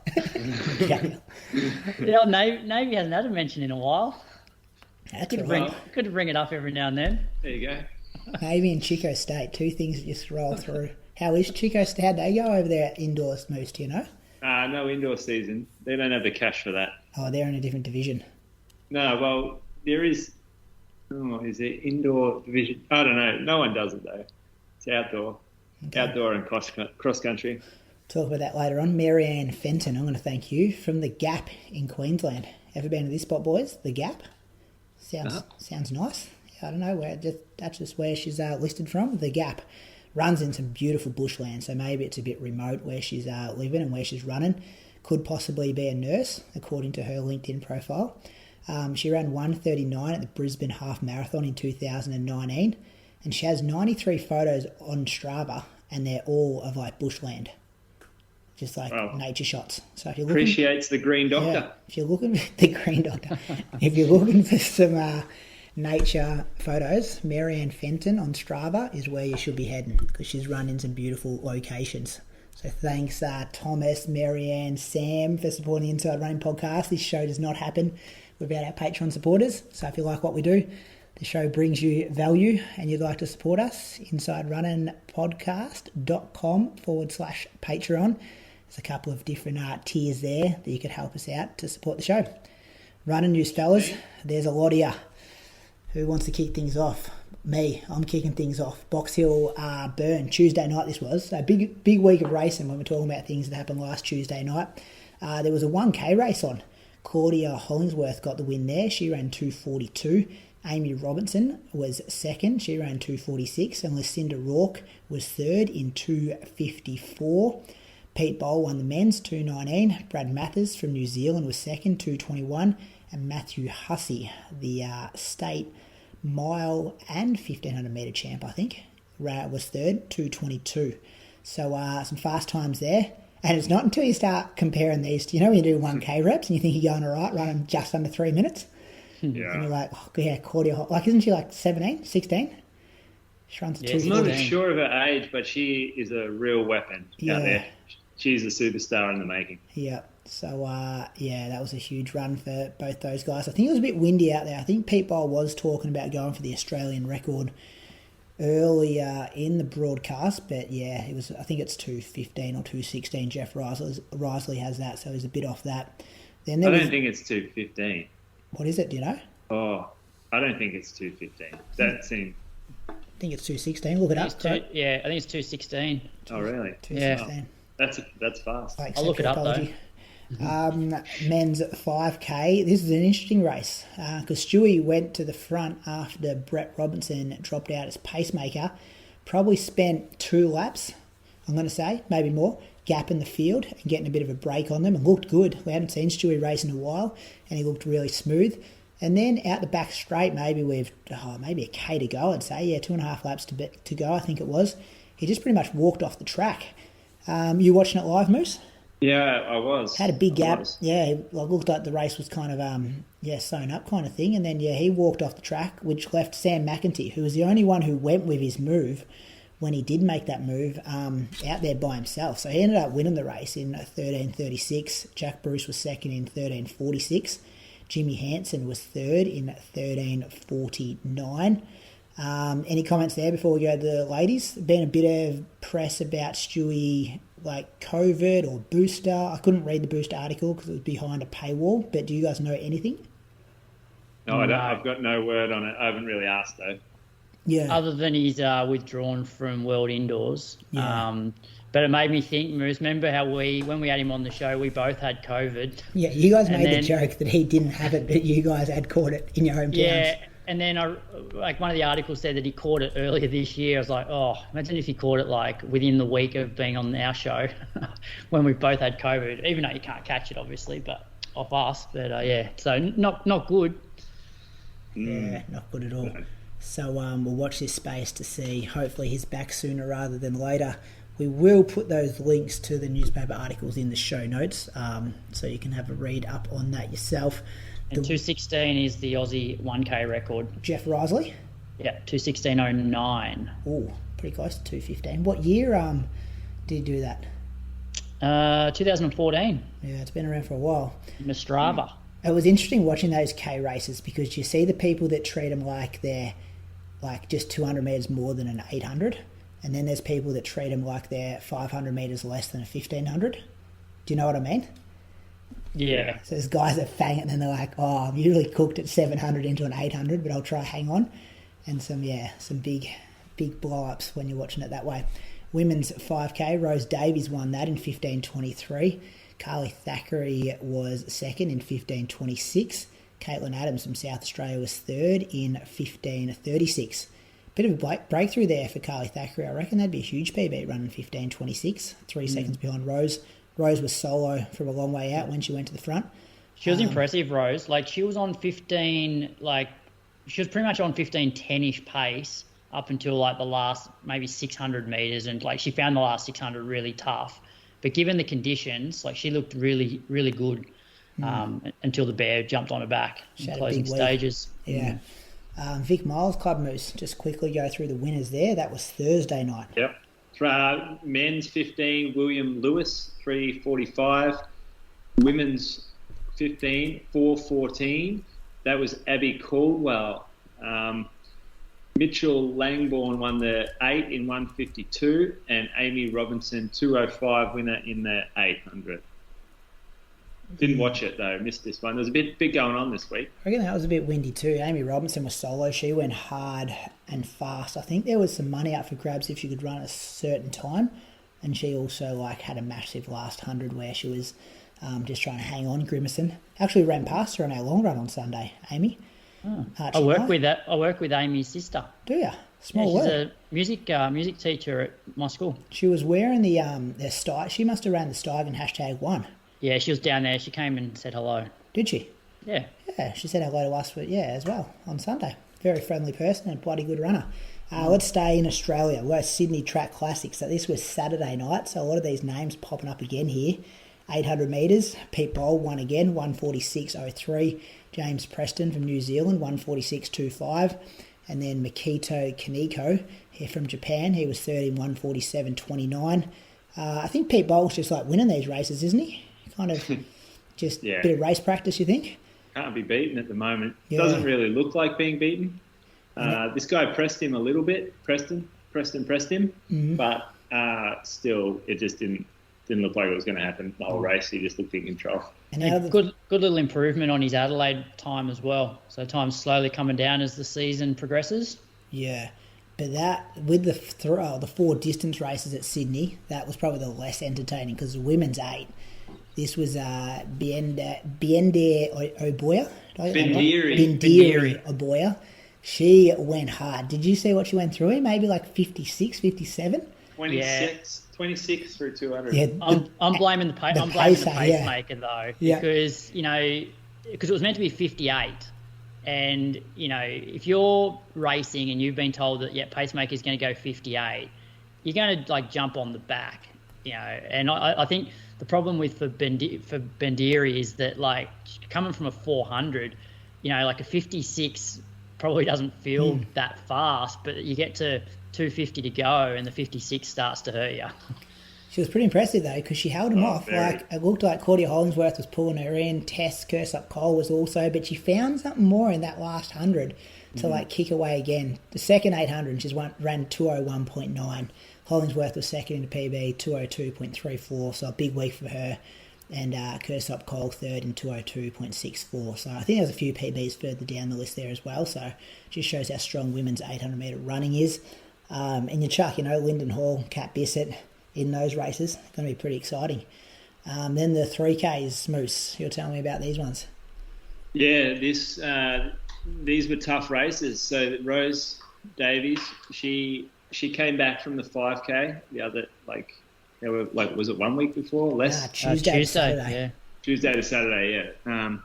Navy hasn't had a mention in a while. Good to bring it up every now and then. There you go. Navy and Chico State, two things that just roll through. How is Chico State? How'd they go over there indoors, Moose? Do you know? No indoor season. They don't have the cash for that. Oh, they're in a different division. No, well, there is... Oh, is there indoor division? I don't know. No one does it, though. It's outdoor. Okay. Outdoor and cross-country. Talk about that later on. Marianne Fenton, I'm going to thank you, from The Gap in Queensland. Ever been to this spot, boys? The Gap? Sounds nice. I don't know, that's just where she's listed from. The Gap runs in some beautiful bushland, so maybe it's a bit remote where she's living and where she's running. Could possibly be a nurse, according to her LinkedIn profile. She ran 1:39 at the Brisbane Half Marathon in 2019, and she has 93 photos on Strava, and they're all of like bushland, just like nature shots. So if you're looking, appreciates the Green Doctor. Yeah, if you're looking for the Green Doctor, if you're looking for some nature photos, Marianne Fenton on Strava is where you should be heading, because she's run in some beautiful locations. So thanks Thomas, Marianne, Sam for supporting the Inside Running podcast. This show does not happen without our Patreon supporters. So if you like what we do, the show brings you value and you'd like to support us, insiderunningpodcast.com/Patreon. There's a couple of different tiers there that you could help us out to support the show. Running news, fellas. There's a lot of you. Who wants to kick things off? Me. I'm kicking things off. Box Hill Burn. Tuesday night this was. A big week of racing when we're talking about things that happened last Tuesday night. There was a 1K race on. Claudia Hollingsworth got the win there. She ran 2:42. Amy Robinson was second. She ran 2:46. And Lucinda Rourke was third in 2:54. Pete Bowl won the men's 2:19. Brad Mathers from New Zealand was second, 2:21. And Matthew Hussey, the state mile and 1500 metre champ, I think, was third, 2:22. So some fast times there. And it's not until you start comparing these, when you do 1K reps and you think you're going all right, running just under 3 minutes. Yeah. And you're like, Claudia, isn't she like 17, 16? She runs 2:14. I'm not sure of her age, but she is a real weapon out there. She's a superstar in the making. Yeah. So, that was a huge run for both those guys. I think it was a bit windy out there. I think Pete Bowl was talking about going for the Australian record earlier in the broadcast, but it was. I think it's 2:15 or 2:16. Jeff Risley has that, so he's a bit off that. Then I don't think it's 2:15. What is it? Do you know? Oh, I don't think it's 2:15. That seems. I think it's 2:16. Look it up. I think it's 2:16. Oh, really? 2:16. That's fast. I'll look it up though. Men's 5K. This is an interesting race because Stewy went to the front after Brett Robinson dropped out as pacemaker. Probably spent 2 laps, I'm going to say, maybe more, gap in the field and getting a bit of a break on them, and looked good. We hadn't seen Stewy race in a while, and he looked really smooth. And then out the back straight, maybe with maybe a K to go, I'd say. 2.5 laps to go, I think it was. He just pretty much walked off the track. You watching it live, Moose? Yeah, I was. Had a big gap. It looked like the race was kind of sewn up kind of thing. And then he walked off the track, which left Sam McEntee, who was the only one who went with his move when he did make that move, out there by himself. So he ended up winning the race in 13:36. Jack Bruce was second in 13:46. Jimmy Hansen was third in 13:49. Any comments there before we go to the ladies? Been a bit of press about Stewy, like COVID or booster. I couldn't read the booster article because it was behind a paywall, but do you guys know anything? No, I don't. I've got no word on it. I haven't really asked though. Yeah. Other than he's withdrawn from World Indoors. Yeah. But it made me think, Moose, remember how when we had him on the show, we both had COVID. Yeah, you guys made the joke that he didn't have it, but you guys had caught it in your hometowns. Yeah, and then one of the articles said that he caught it earlier this year. I was like, oh, imagine if he caught it like within the week of being on our show when we both had COVID, even though you can't catch it, obviously, but off us. But yeah, so not good. Yeah, not good at all. So we'll watch this space to see. Hopefully he's back sooner rather than later. We will put those links to the newspaper articles in the show notes, so you can have a read up on that yourself. And 2:16 is the Aussie 1K record. Jeff Risley? Yeah, 2:16.09. Oh, pretty close to 2:15. What year did he do that? 2014. Yeah, it's been around for a while. Mistrava. It was interesting watching those K races because you see the people that treat them like they're like just 200 metres more than an 800. And then there's people that treat them like they're 500 metres less than a 1500. Do you know what I mean? Yeah. So there's guys that fang it and then they're like, oh, I'm usually cooked at 700 into an 800, but I'll try hang on. And some big blow-ups when you're watching it that way. Women's 5K, Rose Davies won that in 15:23. Calli Thackery was second in 15:26. Caitlin Adams from South Australia was third in 15:36. Bit of a breakthrough there for Calli Thackery. I reckon that'd be a huge PB running 15:26, 3 seconds behind Rose. Rose was solo from a long way out when she went to the front. She was impressive, Rose. Like she was on 15, like she was pretty much on 15:10-ish pace up until like the last maybe 600 metres, and like she found the last 600 really tough. But given the conditions, like she looked really, really good until the bear jumped on her back in closing stages. Yeah. Vic Milers Club, Moose, just quickly go through the winners there. That was Thursday night. Yep. Men's 15, William Lewis, 3:45. Women's 15, 4:14. That was Abby Caldwell. Mitchel Langborne won the 8 in 1:52, and Amy Robinson, 2:05 winner in the 800. Didn't watch it though, missed this one. There's a bit going on this week. I reckon that was a bit windy too. Amy Robinson was solo. She went hard and fast. I think there was some money up for grabs if she could run at a certain time. And she also like had a massive last 100 where she was just trying to hang on, grimacing. Actually ran past her on our long run on Sunday, Amy. I work with Amy's sister. Do you? Small world. She's a music teacher at my school. She was wearing the she must have ran the Stuyven #1. Yeah, she was down there. She came and said hello. Did she? Yeah. Yeah, she said hello to us, as well, on Sunday. Very friendly person and bloody good runner. Let's stay in Australia. We're at Sydney Track Classics. So this was Saturday night, so a lot of these names popping up again here. 800 metres, Pete Bowl won again, 1:46.03. James Preston from New Zealand, 1:46.25. And then Makito Kaneko here from Japan. He was third in 1:47.29. I think Pete Bowl's just like winning these races, isn't he? Kind of just a bit of race practice, you think? Can't be beaten at the moment. Yeah. Doesn't really look like being beaten. This guy pressed him a little bit. Preston pressed him. Mm-hmm. But still, it just didn't look like it was going to happen the whole race. He just looked in control. And good little improvement on his Adelaide time as well. So time's slowly coming down as the season progresses. Yeah. But that, with the 4 distance races at Sydney, that was probably the less entertaining because the women's 8, this was Biende Oboya. Bendiri Oboya. She went hard. Did you see what she went through in? Maybe like 56, 57? 26 through 200. Yeah, I'm blaming the pacemaker though, because because it was meant to be 58. And, if you're racing and you've been told that, pacemaker is going to go 58, you're going to, jump on the back, And I think the problem with for Bendiri is that, coming from a 400, a 56 probably doesn't feel that fast, but you get to 250 to go and the 56 starts to hurt you. She was pretty impressive, though, because she held him off. Very. It looked like Claudia Hollingsworth was pulling her in. Tess Kersop Cole was also, but she found something more in that last 100 to like kick away again. The second 800, she's ran 201.9. Hollingsworth was second in the PB, 202.34, so a big week for her. And Kersop Cole third in 202.64. So I think there's a few PBs further down the list there as well. So just shows how strong women's 800 metre running is. And you chuck, Lyndon Hall, Kat Bissett in those races. Going to be pretty exciting. Then the 3Ks, Moose. You'll tell me about these ones. Yeah, these were tough races. So Rose Davies, she came back from the 5K. The other, was it 1 week before? Less? Tuesday to Saturday. Yeah. Tuesday to Saturday, yeah.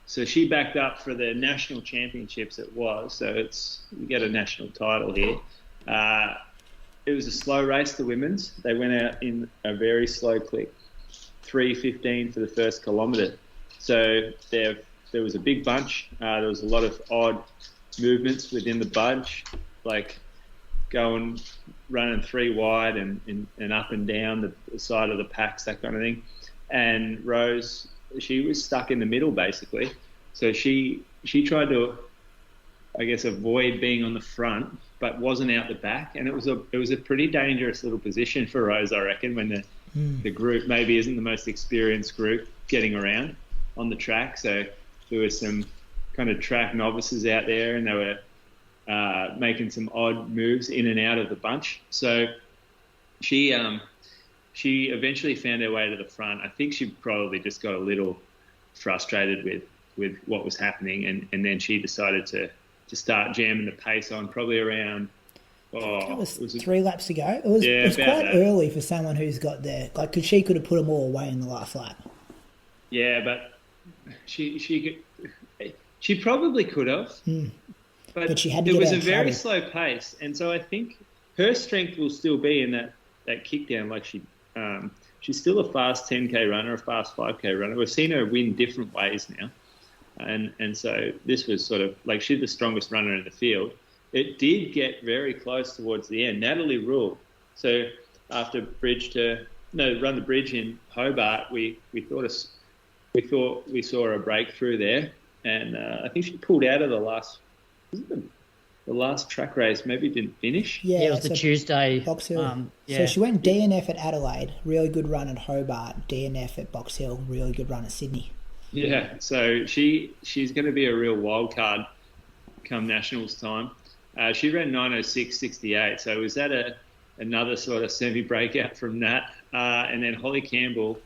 So she backed up for the national championships. It was, so you get a national title here. It was a slow race, the women's. They went out in a very slow click, 3:15 for the first kilometre. So there was a big bunch. There was a lot of odd movements within the bunch, like running 3 wide and up and down the side of the packs, that kind of thing. And Rose, she was stuck in the middle basically. So she tried to, I guess, avoid being on the front, but wasn't out the back. And it was a pretty dangerous little position for Rose, I reckon, when the group maybe isn't the most experienced group getting around on the track. So there were some kind of track novices out there, and they were making some odd moves in and out of the bunch. So she eventually found her way to the front. I think she probably just got a little frustrated with what was happening, and then she decided to start jamming the pace on probably around. It was 3 laps to go. It was quite early for someone who's got there. Like, she could have put them all away in the last lap. Yeah, but she probably could have. But she had to. It was a very slow pace, and so I think her strength will still be in that kick down. Like she's still a fast 10K runner, a fast 5K runner. We've seen her win different ways now, and so this was sort of like she's the strongest runner in the field. It did get very close towards the end. Nat Rule. So after run the bridge in Hobart, we thought we saw a breakthrough there, and I think she pulled out of the last track race. Maybe didn't finish. Yeah, it was the Tuesday. Box Hill. So she went DNF at Adelaide, really good run at Hobart, DNF at Box Hill, really good run at Sydney. Yeah, so she's going to be a real wild card come Nationals time. She ran 9:06.68, so was that another sort of semi-breakout from Nat? And then Holly Campbell,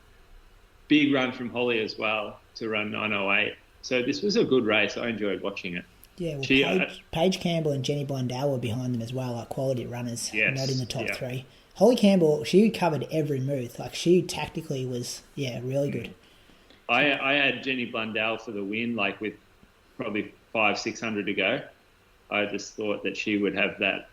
big run from Holly as well to run 9:08. So this was a good race. I enjoyed watching it. Yeah, well, Paige Campbell and Jenny Blundell were behind them as well, like quality runners, not in the top 3. Holly Campbell, she covered every move. Like, she tactically was, really good. I had Jenny Blundell for the win, like with probably 500-600 to go. I just thought that she would have that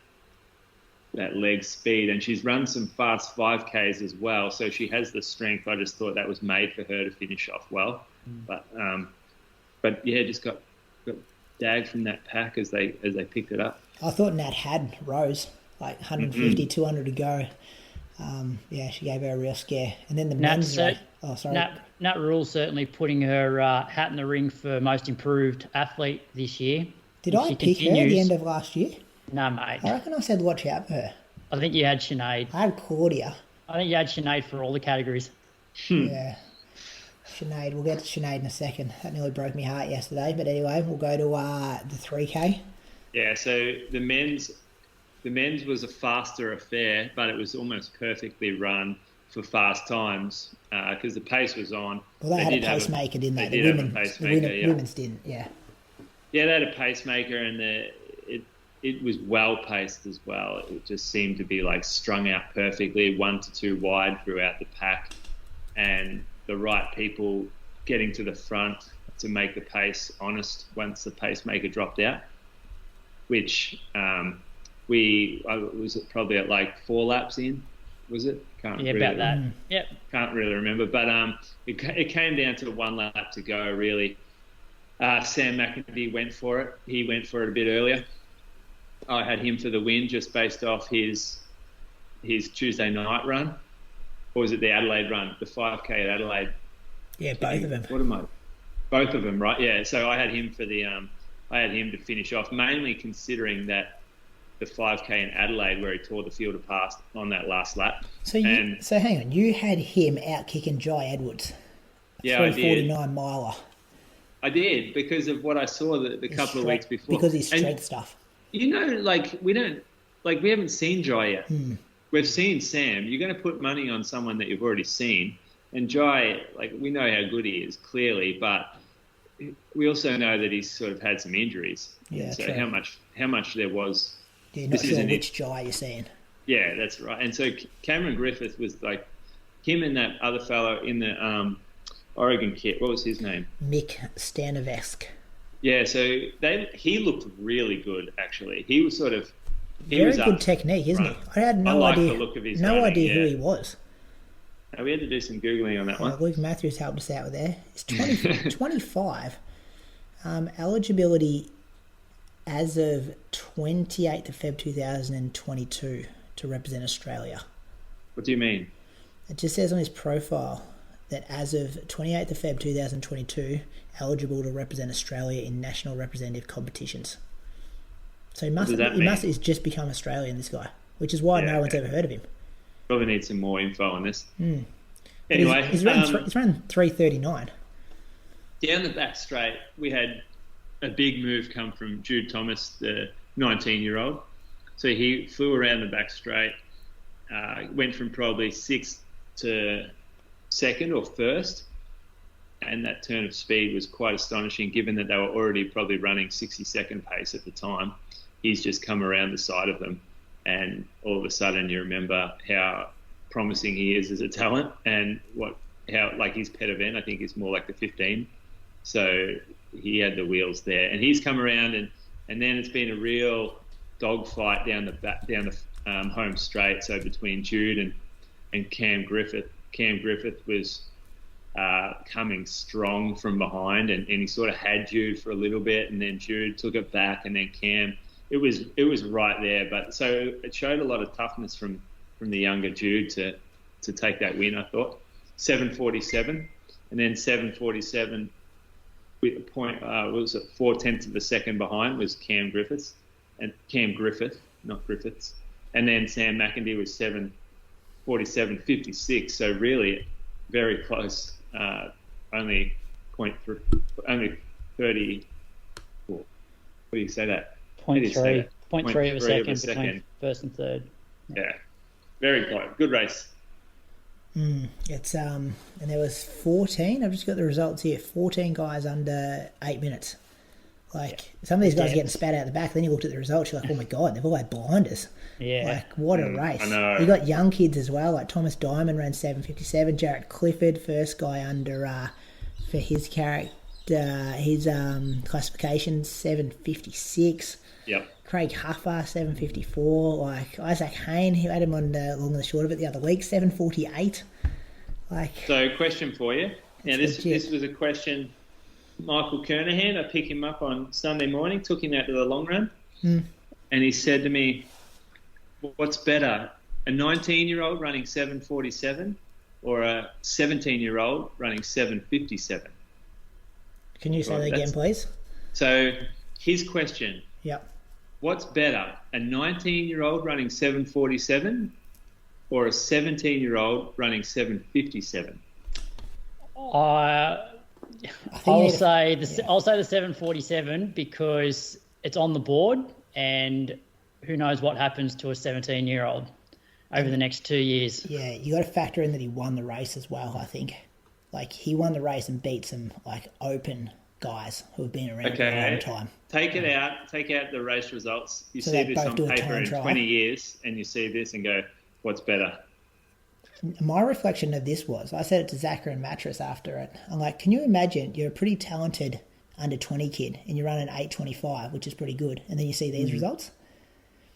leg speed, and she's run some fast 5Ks as well, so she has the strength. I just thought that was made for her to finish off well. But yeah, just got dagged from that pack as they picked it up. I thought Nat had Rose, like 150, 200 to go. She gave her a real scare. And then the men's race. Oh, sorry. Nat Rule certainly putting her hat in the ring for most improved athlete this year. Did I pick her at the end of last year? No, mate. I reckon I said watch out for her. I think you had Sinead. I had Claudia. I think you had Sinead for all the categories. Yeah. Sinead. We'll get to Sinead in a second. That nearly broke my heart yesterday. But anyway, we'll go to the 3K. Yeah, so the men's was a faster affair, but it was almost perfectly run for fast times because the pace was on. Well, they had a pacemaker, didn't they? They did have a pacemaker, women's didn't, yeah. Yeah, they had a pacemaker, and it was well paced as well. It just seemed to be like strung out perfectly, 1 to 2 wide throughout the pack, and the right people getting to the front to make the pace honest once the pacemaker dropped out, which was probably at like 4 laps in, was it? About that. Yep. Can't really remember, but it came down to 1 lap to go really. Sam McEntee went for it. He went for it a bit earlier. I had him for the win just based off his Tuesday night run. Or was it the Adelaide run, the 5K at Adelaide? Yeah, both of them. What am I? Both of them, right? Yeah. So I had him for the I had him to finish off, mainly considering that the 5K in Adelaide where he tore the field apart on that last lap. So hang on, you had him out kicking Jai Edwards. Yeah, I did. 349 miler. I did, because of what I saw the couple of weeks before. Because his strength stuff. We haven't seen Jai yet. We've seen Sam. You're going to put money on someone that you've already seen. And Jai, we know how good he is, clearly, but we also know that he's sort of had some injuries. Yeah, so true. how much there was. Yeah, not sure which Jai you're seeing. Yeah, that's right. And so Cameron Griffith was him and that other fellow in the Oregon kit. What was his name? Mick Stanovesk. Yeah, so he looked really good, actually. He was sort of... Very good technique, isn't he? I had no idea. The look of his no running, idea who he was. We had to do some Googling on that one. Luke Matthews helped us out with there. It's 25. Eligibility as of 28th of Feb 2022 to represent Australia. What do you mean? It just says on his profile that as of 28th of Feb 2022, eligible to represent Australia in national representative competitions. So he must have just become Australian, this guy, which is why no one's ever heard of him. Probably need some more info on this. Anyway, he's around 339. Down the back straight, we had a big move come from Jude Thomas, the 19-year-old. So he flew around the back straight, went from probably 6th to 2nd or 1st, and that turn of speed was quite astonishing, given that they were already probably running 60-second pace at the time. He's just come around the side of them, and all of a sudden you remember how promising he is as a talent, and how his pet event, I think, is more like the 15. So he had the wheels there, and he's come around, and then it's been a real dogfight down the home straight. So between Jude and Cam Griffith. Cam Griffith was coming strong from behind, and he sort of had Jude for a little bit, and then Jude took it back, and then Cam. It was right there, but so it showed a lot of toughness from the younger Jude to take that win. I thought 7:47, and then 7:47 with a point was at 0.4 of a second behind was Cam Griffith, not Griffiths, and then Sam McEntee was 7:47.56. So really very close. Only 30. What do you say that? 0.3 of a second between first and third. Yeah, very close. Good race. It's and there was 14. I've just got the results here. 14 guys under 8 minutes. Some of these guys are getting spat out the back. Then you looked at the results. You're like, oh my god, they've all had blinders. Yeah. What a race. I know. You got young kids as well. Like Thomas Diamond ran 7:57. Jarrett Clifford, first guy under for his character, his classification 7:56. Yep. Craig Huffer 7:54. Isaac Hayne, who had him on the long and the short of it the other week, 7:48. So, question for you. Now, this was a question. Michael Kernahan, I picked him up on Sunday morning, took him out to the long run, and he said to me, "What's better, a 19-year-old running 7:47 or a 17-year-old running 7:57?" Can you say that again, please? So, his question. Yep. What's better, a 19-year-old running 7:47 or a 17-year-old running 7:57? I'll say the 7:47 because it's on the board, and who knows what happens to a 17-year-old over the next 2 years. Yeah, you got to factor in that he won the race as well. I think, he won the race and beat some open guys who have been around for a long time. Take out the race results. You see this on paper in 20 years, and you see this and go, "What's better?" My reflection of this was, I said it to Zachary and Mattress after it. I'm like, can you imagine you're a pretty talented under 20 kid and you're running 8:25, which is pretty good, and then you see these results?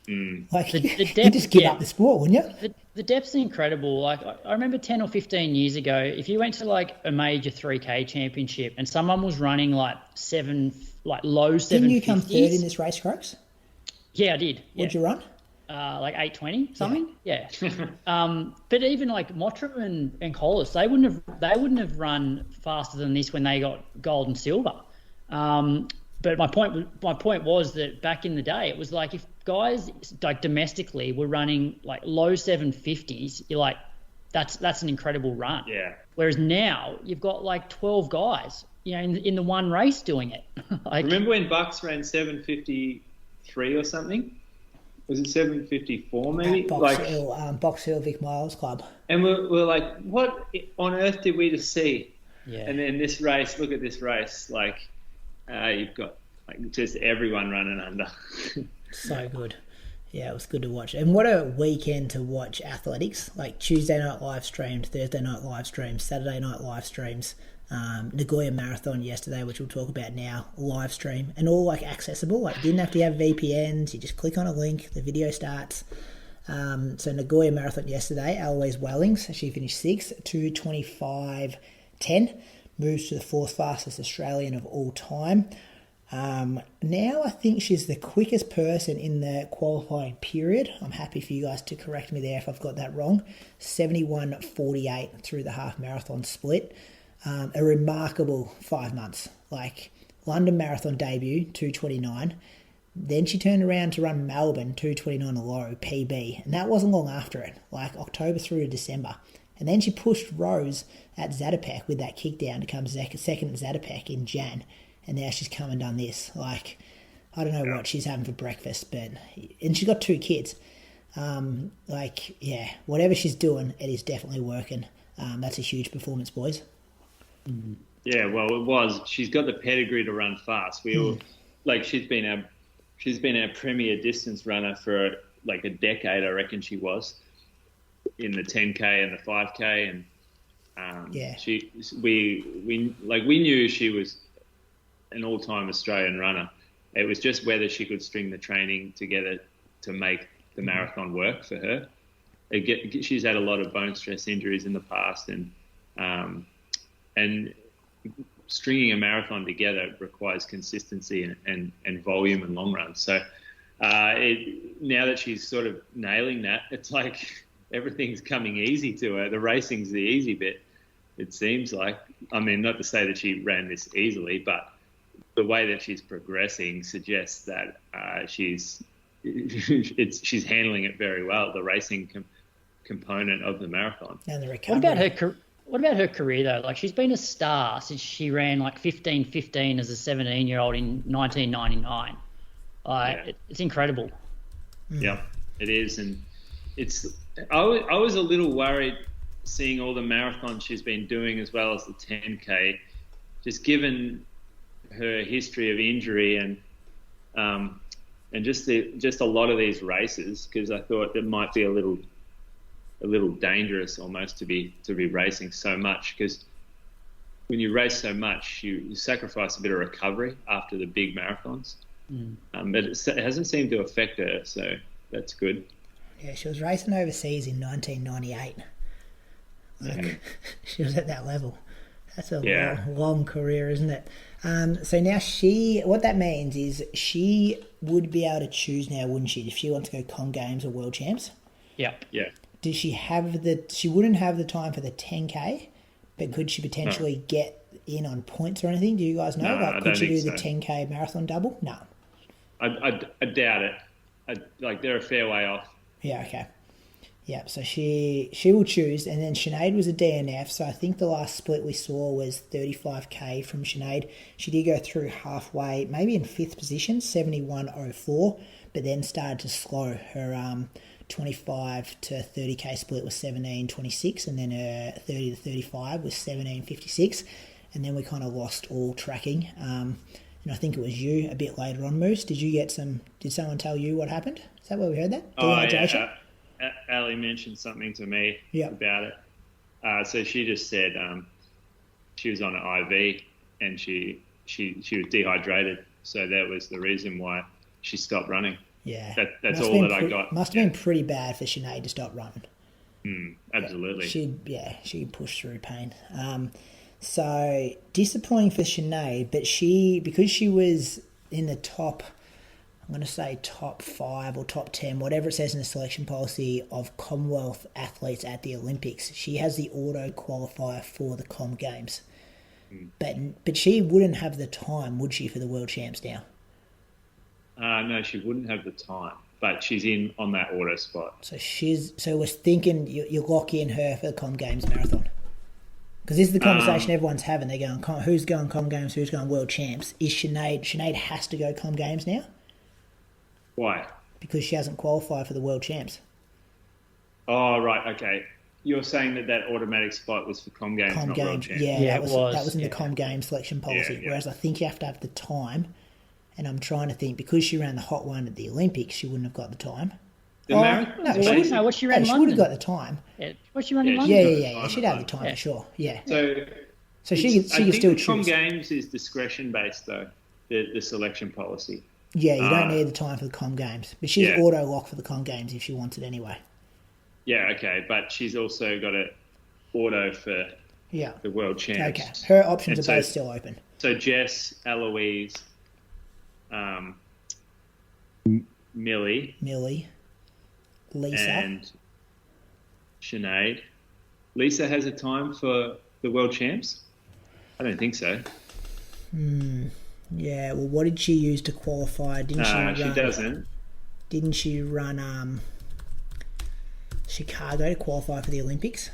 The depth, you just give up the sport, wouldn't you? The depth's incredible. I remember 10 or 15 years ago, if you went to a major 3K championship and someone was running low 750s. Didn't you come third in this race, Crooks? Yeah, I did. What'd you run? 8:20 something. Yeah. But even Mottram and Collis, they wouldn't have run faster than this when they got gold and silver. But my point was that back in the day, it was like if guys like domestically were running like low 750s, you're like, that's an incredible run. Yeah. Whereas now you've got like 12 guys, in the one race doing it. Like, remember when Bucks ran 753 or something? Was it 754 maybe? Box Hill Vic Milers Club. And we're like, what on earth did we just see? Yeah. And then this race, look at this race, like you've got like just everyone running under. So good. Yeah, it was good to watch. And what a weekend to watch athletics. Like Tuesday night live streamed, Thursday night live streams, Saturday night live streams, Nagoya Marathon yesterday, which we'll talk about now, live stream, and all like accessible. Like didn't have to have VPNs. You just click on a link, the video starts. So Nagoya Marathon yesterday, Eloise Wellings, she finished 6th, 2:25.10, moves to the 4th fastest Australian of all time. Now I think she's the quickest person in the qualifying period. I'm happy for you guys to correct me there if I've got that wrong. 71:48 through the half marathon split. A remarkable 5 months. Like London Marathon debut, 2:29. Then she turned around to run Melbourne, 2:29 low, PB. And that wasn't long after it, like October through to December. And then she pushed Rose at Zatopek with that kick down to come second at Zatopek in Jan. And now she's come and done this. Like, I don't know what she's having for breakfast, and she's got 2 kids. Whatever she's doing, it is definitely working. That's a huge performance, boys. Yeah, well, it was. She's got the pedigree to run fast. She's been our premier distance runner for like a decade, I reckon she was, in the 10K and the 5K, and we knew she was an all-time Australian runner. It was just whether she could string the training together to make the marathon work for her. She's had a lot of bone stress injuries in the past, and stringing a marathon together requires consistency and volume and long runs. So now that she's sort of nailing that, it's like everything's coming easy to her. The racing's the easy bit, it seems like. I mean, not to say that she ran this easily, but the way that she's progressing suggests that she's handling it very well, the racing component of the marathon. And the recovery. What about her career though? Like she's been a star since she ran like 15:15 as a 17-year-old in 1999. It's incredible. Yeah, it is, and I was a little worried seeing all the marathons she's been doing as well as the 10K, just given her history of injury and just a lot of these races, because I thought it might be a little dangerous almost to be racing so much, because when you race so much, you sacrifice a bit of recovery after the big marathons. But it hasn't seemed to affect her, so that's good. Yeah, she was racing overseas in 1998. She was at that level. That's a long career, isn't it? So now what that means is she would be able to choose now, wouldn't she, if she wants to go Com Games or World Champs? Yep. Yeah. Does she she wouldn't have the time for the 10K, but could she potentially get in on points or anything? Do you guys know? No, could she do the 10K marathon double? No. I doubt it. They're a fair way off. Yeah, okay. Yeah, so she will choose, and then Sinead was a DNF, so I think the last split we saw was 35K from Sinead. She did go through halfway, maybe in 5th position, 71.04, but then started to slow. Her 25 to 30K split was 17.26, and then her 30 to 35 was 17.56, and then we kind of lost all tracking. And I think it was you a bit later on, Moose. Did someone tell you what happened? Is that where we heard that? Dehydration? Yeah. Ali mentioned something to me about it. So she just said she was on an IV and she was dehydrated. So that was the reason why she stopped running. Yeah. That's all that I got. Must have been pretty bad for Sinead to stop running. Absolutely. She pushed through pain. So disappointing for Sinead, but because she was in the top, I'm going to say top 5 or top 10, whatever it says in the selection policy of Commonwealth athletes at the Olympics, she has the auto qualifier for the Com Games. But she wouldn't have the time, would she, for the world champs now? No, she wouldn't have the time, but she's in on that auto spot. So we're thinking you lock in her for the Com Games marathon. Because this is the conversation everyone's having. They're going, who's going Com Games, who's going World Champs? Is Sinead? Sinead has to go Com Games now? Why? Because she hasn't qualified for the World Champs. Oh, right, okay. You're saying that automatic spot was for Com Games, not World Champs. Yeah, that was in the Com Games selection policy. Yeah. Whereas I think you have to have the time. And I'm trying to think, because she ran the hot one at the Olympics, she wouldn't have got the time. The marathon? No, she wouldn't know what she ran in London. She would have got the time. Yeah. What she ran in London? Yeah. She'd have the time for sure. Yeah. So she can still choose. Com Games is discretion based though, the selection policy. Yeah, you don't need the time for the Com Games, but she's auto lock for the Com Games if she wants it anyway. Yeah, okay, but she's also got an auto for the World Champs. Okay, her options are both still open. So Jess, Eloise, Millie, Lisa, and Sinead. Lisa has a time for the World Champs? I don't think so. Yeah, well, what did she use to qualify? She doesn't. Didn't she run Chicago to qualify for the Olympics?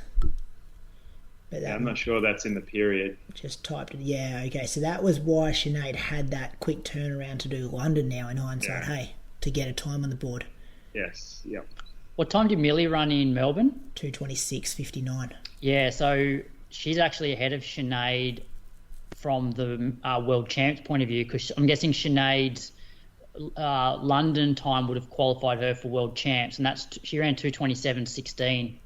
But I'm not sure that's in the period. Just typed it. Yeah, okay. So that was why Sinead had that quick turnaround to do London now in hindsight, to get a time on the board. Yes, yep. What time did Millie run in Melbourne? 2:26:59. Yeah, so she's actually ahead of Sinead from the World Champs point of view, because I'm guessing Sinead's London time would have qualified her for World Champs, and she ran 2:27:16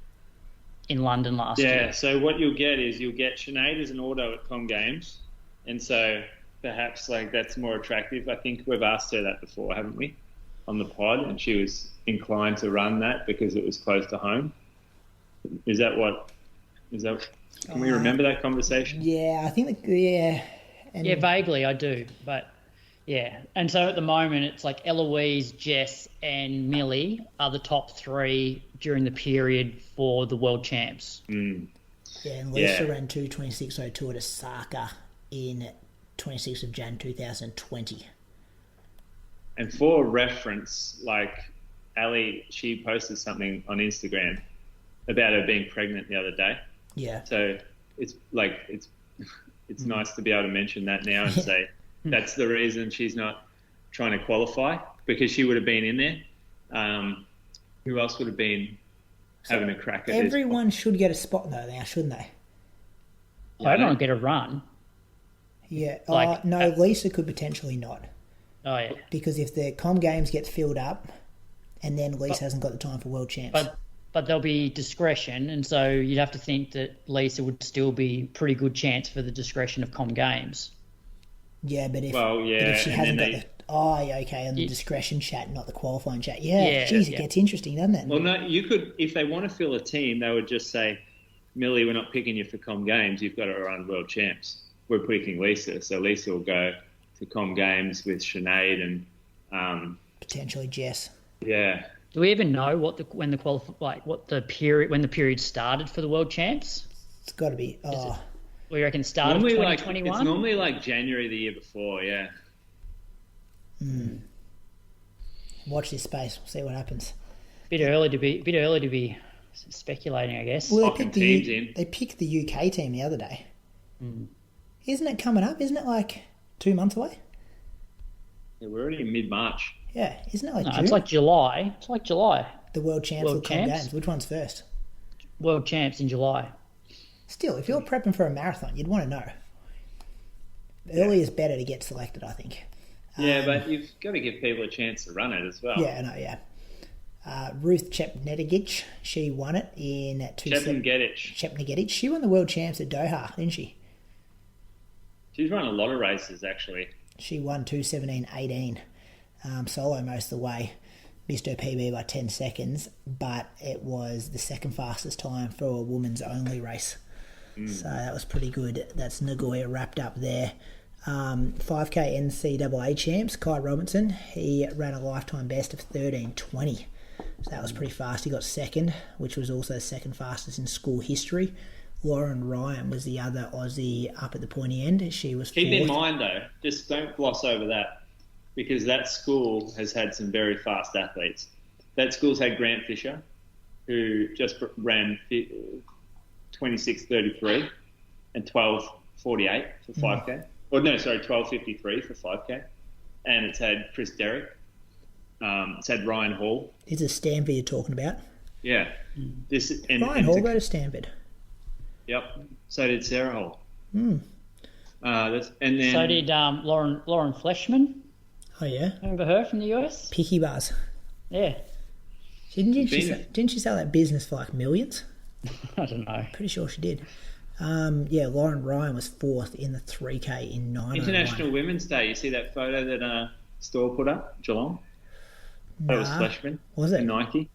in London last year. Yeah, so what you'll get Sinead as an auto at Com Games, and so perhaps that's more attractive. I think we've asked her that before, haven't we, on the pod, and she was inclined to run that because it was close to home. Can we remember that conversation? Yeah, I think vaguely I do, but yeah. And so at the moment it's like Eloise, Jess and Millie are the top three during the period for the World Champs. Yeah, and Lisa ran 2:26:02 at Osaka in 26th of Jan 2020. And for reference, Ali, she posted something on Instagram about her being pregnant the other day. Yeah. So it's nice to be able to mention that now and say that's the reason she's not trying to qualify, because she would have been in there. Who else would have been having a crack at everyone should get a spot though now, shouldn't they? I don't get a run. Yeah. No, Lisa could potentially not. Oh, yeah. Because if the Com Games gets filled up and then Lisa hasn't got the time for World Champs. But there'll be discretion, and so you'd have to think that Lisa would still be pretty good chance for the discretion of Com Games. Yeah, but if she hasn't got on the discretion chat, not the qualifying chat. It gets interesting, doesn't it? Well, no, you could, if they want to fill a team, they would just say, Millie, we're not picking you for Com Games, you've got to run World Champs. We're picking Lisa, so Lisa will go to Com Games with Sinead and potentially Jess. Yeah. Do we even know when the period started for the World Champs? It's got to be. We reckon start of 2021. It's normally January the year before. Yeah. Watch this space. We'll see what happens. Bit early to be speculating, I guess. Well, they picked the UK team the other day. Isn't it coming up? Isn't it 2 months away? Yeah, we're already in mid-March. Yeah, isn't it June? It's like July. It's like July. The World Champs or Com Games? Which one's first? World Champs in July. Still, if you're prepping for a marathon, you'd want to know. Early is better to get selected, I think. Yeah, but you've got to give people a chance to run it as well. Yeah, I know, yeah. Ruth Chepngetich, she won it in... Chepngetich. She won the World Champs at Doha, didn't she? She's run a lot of races, actually. She won 2:17:18. Solo most of the way, missed her PB by 10 seconds, but it was the second fastest time for a women's only race. So that was pretty good. That's Nagoya wrapped up there. 5K NCAA champs, Kai Robinson, he ran a lifetime best of 13:20. So that was pretty fast. He got second, which was also second fastest in school history. Lauren Ryan was the other Aussie up at the pointy end. She was Keep in fourth. mind, though, just don't gloss over that, because that school has had some very fast athletes. That school's had Grant Fisher, who just ran 26:33 and 12:48 for 5K. Or no, sorry, 12:53 for 5K. And it's had Chris Derrick. It's had Ryan Hall. Is it Stanford you're talking about? Yeah. Ryan Hall go to Stanford. Yep. So did Sarah Hall. Mm. And then So did Lauren Fleshman. Oh, yeah? Remember her from the US? Picky Bars. Yeah. Didn't she sell that business for like millions? I don't know. Pretty sure she did. Lauren Ryan was fourth in the 3K in 9:01. International Women's Day. You see that photo that Store put up, Geelong? That was Fleshman. Was it? Nike.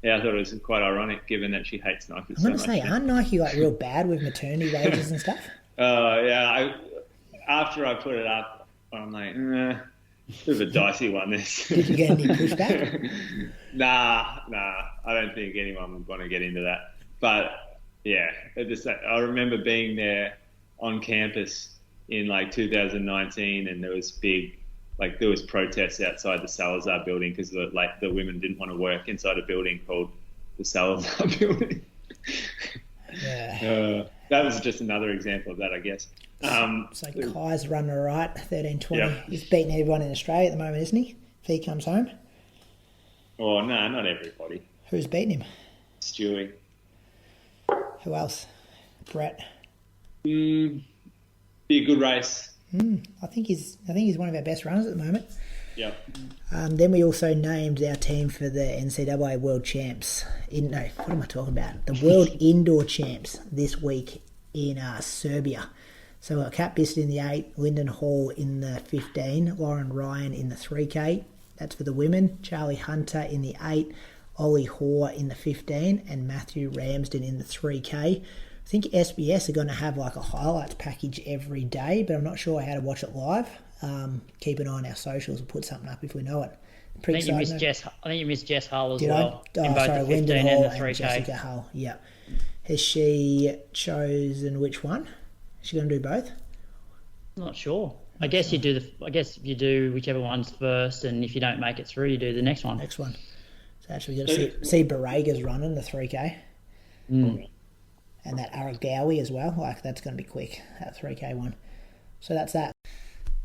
Yeah, I thought it was quite ironic given that she hates Nike I'm going to say, aren't Nike like real bad with maternity wages and stuff? After I put it up, I'm like, bit of a dicey one, this. Did you get any pushback? Nah. I don't think anyone would want to get into that. But, yeah, I remember being there on campus in, 2019, and there was protests outside the Salazar building because the women didn't want to work inside a building called the Salazar building. Yeah. That was just another example of that, I guess. So Kai's running all right, 13:20. Yep. He's beating everyone in Australia at the moment, isn't he? If he comes home. Oh, no, not everybody. Who's beating him? Stewy. Who else? Brett. Be a good race. I think he's one of our best runners at the moment. Yep. Then we also named our team for the NCAA World Champs. What am I talking about? The World Indoor Champs this week in Serbia. So we've got Kat Bissett in the 8, Lyndon Hall in the 15, Lauren Ryan in the 3K. That's for the women. Charlie Hunter in the 8, Ollie Hoare in the 15, and Matthew Ramsden in the 3K. I think SBS are going to have a highlights package every day, but I'm not sure how to watch it live. Keep an eye on our socials. We'll put something up if we know it. I think you missed Jess Hull as well. In both sorry, the 15 Lyndon and Hall the 3K. and Jessica Hull. Yeah. Has she chosen which one? Is she going to do both? I'm not sure. I guess you do whichever one's first, and if you don't make it through, you do the next one. Next one. So actually, we've got to see Barega's running the 3K. And that Aragawi as well. That's going to be quick, that 3K one. So that's that.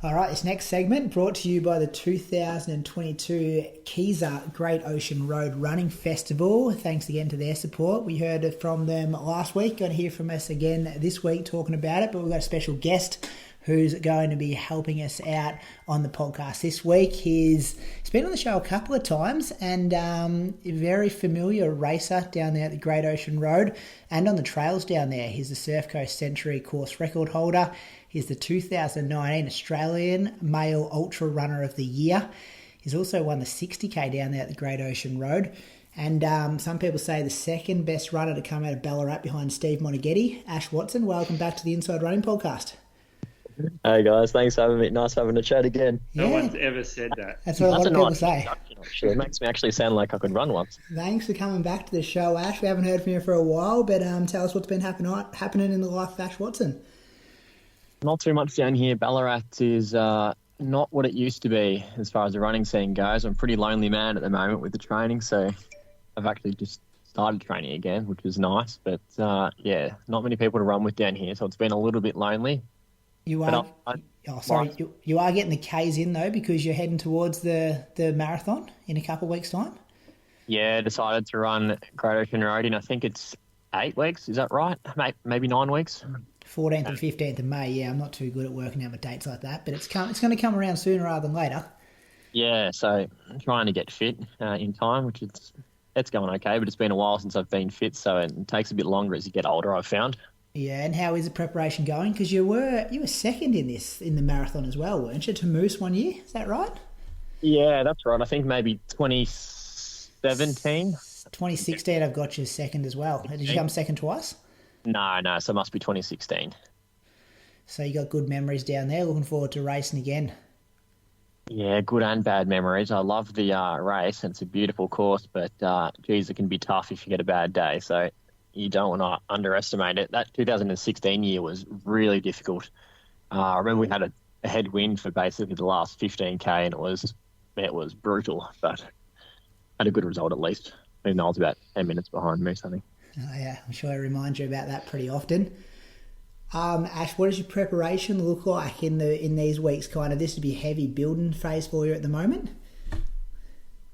All right, this next segment brought to you by the 2022 Keyser Great Ocean Road Running Festival. Thanks again to their support. We heard from them last week. Going to hear from us again this week talking about it, but we've got a special guest who's going to be helping us out on the podcast this week. He's been on the show a couple of times and a very familiar racer down there at the Great Ocean Road and on the trails down there. He's the Surf Coast Century course record holder. He's the 2019 Australian Male Ultra Runner of the Year. He's also won the 60K down there at the Great Ocean Road. And some people say the second best runner to come out of Ballarat behind Steve Monaghetti. Ash Watson, welcome back to the Inside Running Podcast. Hey guys, thanks for having me. Nice having a chat again. No one's ever said that. That's what a lot of people say. It makes me actually sound like I could run once. Thanks for coming back to the show, Ash. We haven't heard from you for a while, but tell us what's been happening in the life of Ash Watson. Not too much down here. Ballarat is not what it used to be as far as the running scene goes. I'm a pretty lonely man at the moment with the training, so I've actually just started training again, which is nice. But not many people to run with down here, so it's been a little bit lonely. You are getting the Ks in though, because you're heading towards the marathon in a couple of weeks' time. Yeah, decided to run Great Ocean Road in, I think it's 8 weeks. Is that right? Maybe 9 weeks. 14th and 15th of May. Yeah, I'm not too good at working out my dates like that, but it's going to come around sooner rather than later. Yeah, so I'm trying to get fit in time, which it's going okay, but it's been a while since I've been fit, so it takes a bit longer as you get older, I've found. Yeah, and how is the preparation going? Because you were second in the marathon as well, weren't you, to Moose one year? Is that right? Yeah, that's right. I think maybe 2017. 2016, I've got you second as well. Did you come second twice? No, so it must be 2016. So you got good memories down there. Looking forward to racing again. Yeah, good and bad memories. I love the race, and it's a beautiful course, but geez, it can be tough if you get a bad day. So you don't want to underestimate it. That 2016 year was really difficult. I remember we had a headwind for basically the last 15K, and it was brutal, but had a good result at least. Even though I was about 10 minutes behind Moose, I think. Oh, yeah, I'm sure I remind you about that pretty often. Ash, what does your preparation look like in these weeks? Kind of, this would be a heavy building phase for you at the moment.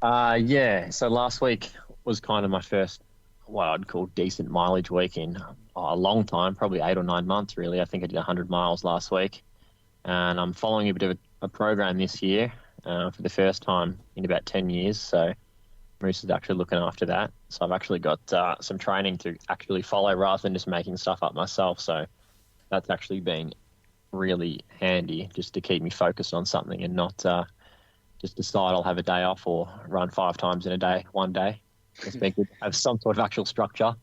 Yeah. So last week was kind of my first, what I'd call decent mileage week in a long time, probably 8 or 9 months really. I think I did 100 miles last week, and I'm following a bit of a program this year for the first time in about 10 years. So Moose is actually looking after that. So I've actually got some training to actually follow rather than just making stuff up myself. So that's actually been really handy just to keep me focused on something and not just decide I'll have a day off or run 5 times in a day, one day. It's been good to have some sort of actual structure.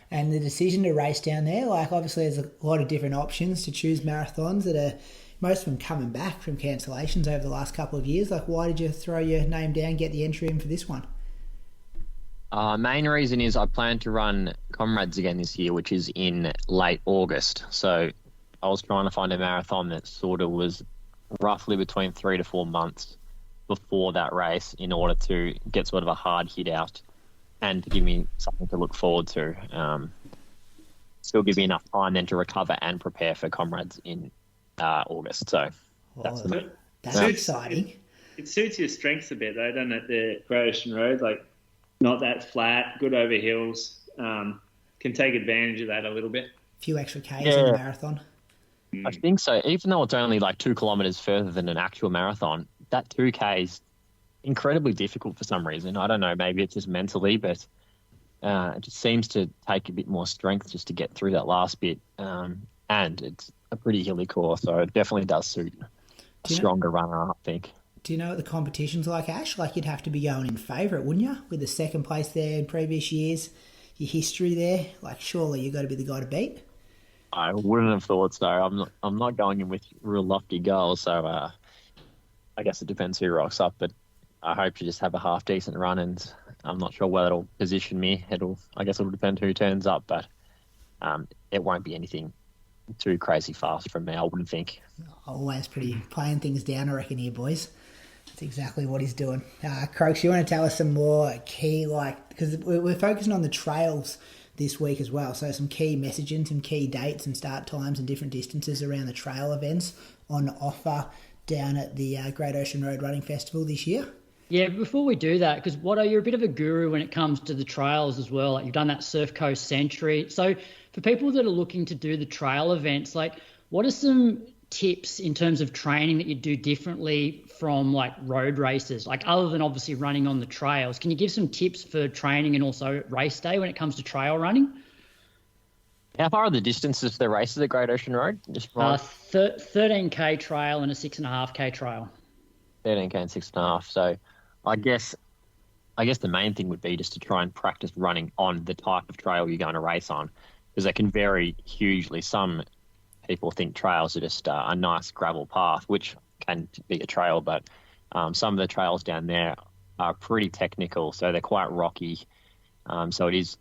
And the decision to race down there, like obviously there's a lot of different options to choose marathons that are most of them coming back from cancellations over the last couple of years. Like, why did you throw your name down, get the entry in for this one? Main reason is I plan to run Comrades again this year, which is in late August. So I was trying to find a marathon that sort of was roughly between 3 to 4 months before that race in order to get sort of a hard hit out and to give me something to look forward to. Still give me enough time then to recover and prepare for Comrades in August. So that's exciting. It suits your strengths a bit though, doesn't it? The Great Ocean Road, like not that flat, good over hills, can take advantage of that a little bit. A few extra Ks in the marathon. I think so. Even though it's only like 2 kilometres further than an actual marathon, that 2K is incredibly difficult for some reason. I don't know, maybe it's just mentally, but it just seems to take a bit more strength just to get through that last bit. And it's a pretty hilly course, so it definitely does suit a stronger runner, I think. Do you know what the competition's like, Ash? Like, you'd have to be going in favourite, wouldn't you? With the second place there in previous years, your history there. Like, surely you've got to be the guy to beat. I wouldn't have thought so. I'm not going in with real lofty goals, so I guess it depends who rocks up. But I hope to just have a half decent run, and I'm not sure where it'll position me. I guess it'll depend who turns up, but it won't be anything too crazy fast from me, I wouldn't think. Always pretty playing things down, I reckon, here, boys. That's exactly what he's doing. Croaks, you want to tell us some more key, because we're focusing on the trails this week as well, so some key messaging, some key dates and start times and different distances around the trail events on offer down at the Great Ocean Road Running Festival this year. Yeah, before we do that, because Watto, you're a bit of a guru when it comes to the trails as well. Like, you've done that Surf Coast Century. So for people that are looking to do the trail events, like, what are some tips in terms of training that you do differently from like road races, like other than obviously running on the trails? Can you give some tips for training and also race day when it comes to trail running? How far are the distances for the races at Great Ocean Road? 13K trail and a 6.5K trail. 13K and 6.5. So I guess the main thing would be just to try and practice running on the type of trail you're going to race on, because they can vary hugely. Some people think trails are just a nice gravel path, which can be a trail, but some of the trails down there are pretty technical, so they're quite rocky. So it's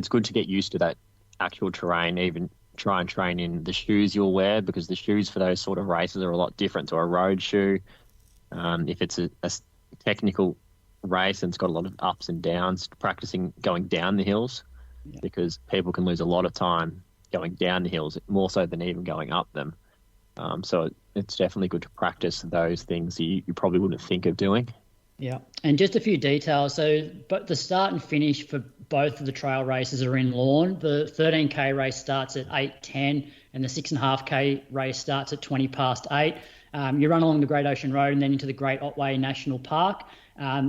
good to get used to that actual terrain, even try and train in the shoes you'll wear, because the shoes for those sort of races are a lot different to a road shoe. If it's a technical race and it's got a lot of ups and downs, practicing going down the hills, because people can lose a lot of time going down the hills, more so than even going up them. So it's definitely good to practice those things you probably wouldn't think of doing. Yeah, and just a few details. So, but the start and finish for both of the trail races are in Lorne. The 13K race starts at 8:10 and the 6.5K race starts at 8:20. You run along the Great Ocean Road and then into the Great Otway National Park.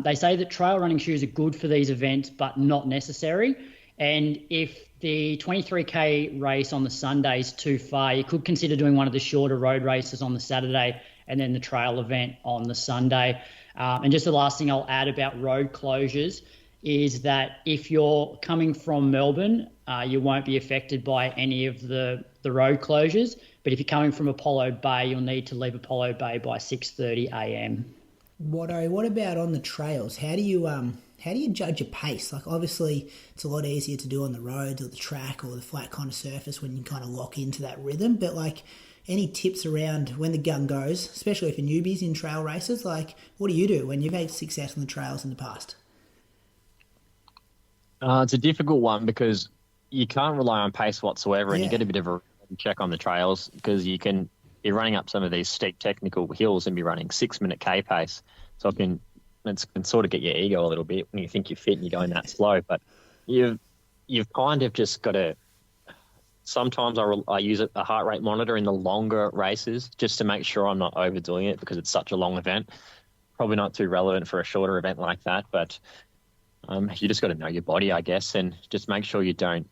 They say that trail running shoes are good for these events, but not necessary. And if the 23K race on the Sunday is too far, you could consider doing one of the shorter road races on the Saturday and then the trail event on the Sunday. And just the last thing I'll add about road closures is that if you're coming from Melbourne, you won't be affected by any of the road closures. But if you're coming from Apollo Bay, you'll need to leave Apollo Bay by 6:30 a.m. What about on the trails? How do you judge your pace? Like, obviously, it's a lot easier to do on the roads or the track or the flat kind of surface when you kind of lock into that rhythm. But, like, any tips around when the gun goes, especially for newbies in trail races? Like, what do you do when you've had success on the trails in the past? It's a difficult one because you can't rely on pace whatsoever, and you get a bit of a check on the trails because you're running up some of these steep technical hills and be running 6-minute K pace. So it can sort of get your ego a little bit when you think you're fit and you're going that slow. But you've kind of just got to. Sometimes I use a heart rate monitor in the longer races just to make sure I'm not overdoing it because it's such a long event. Probably not too relevant for a shorter event like that, but you just got to know your body, I guess, and just make sure you don't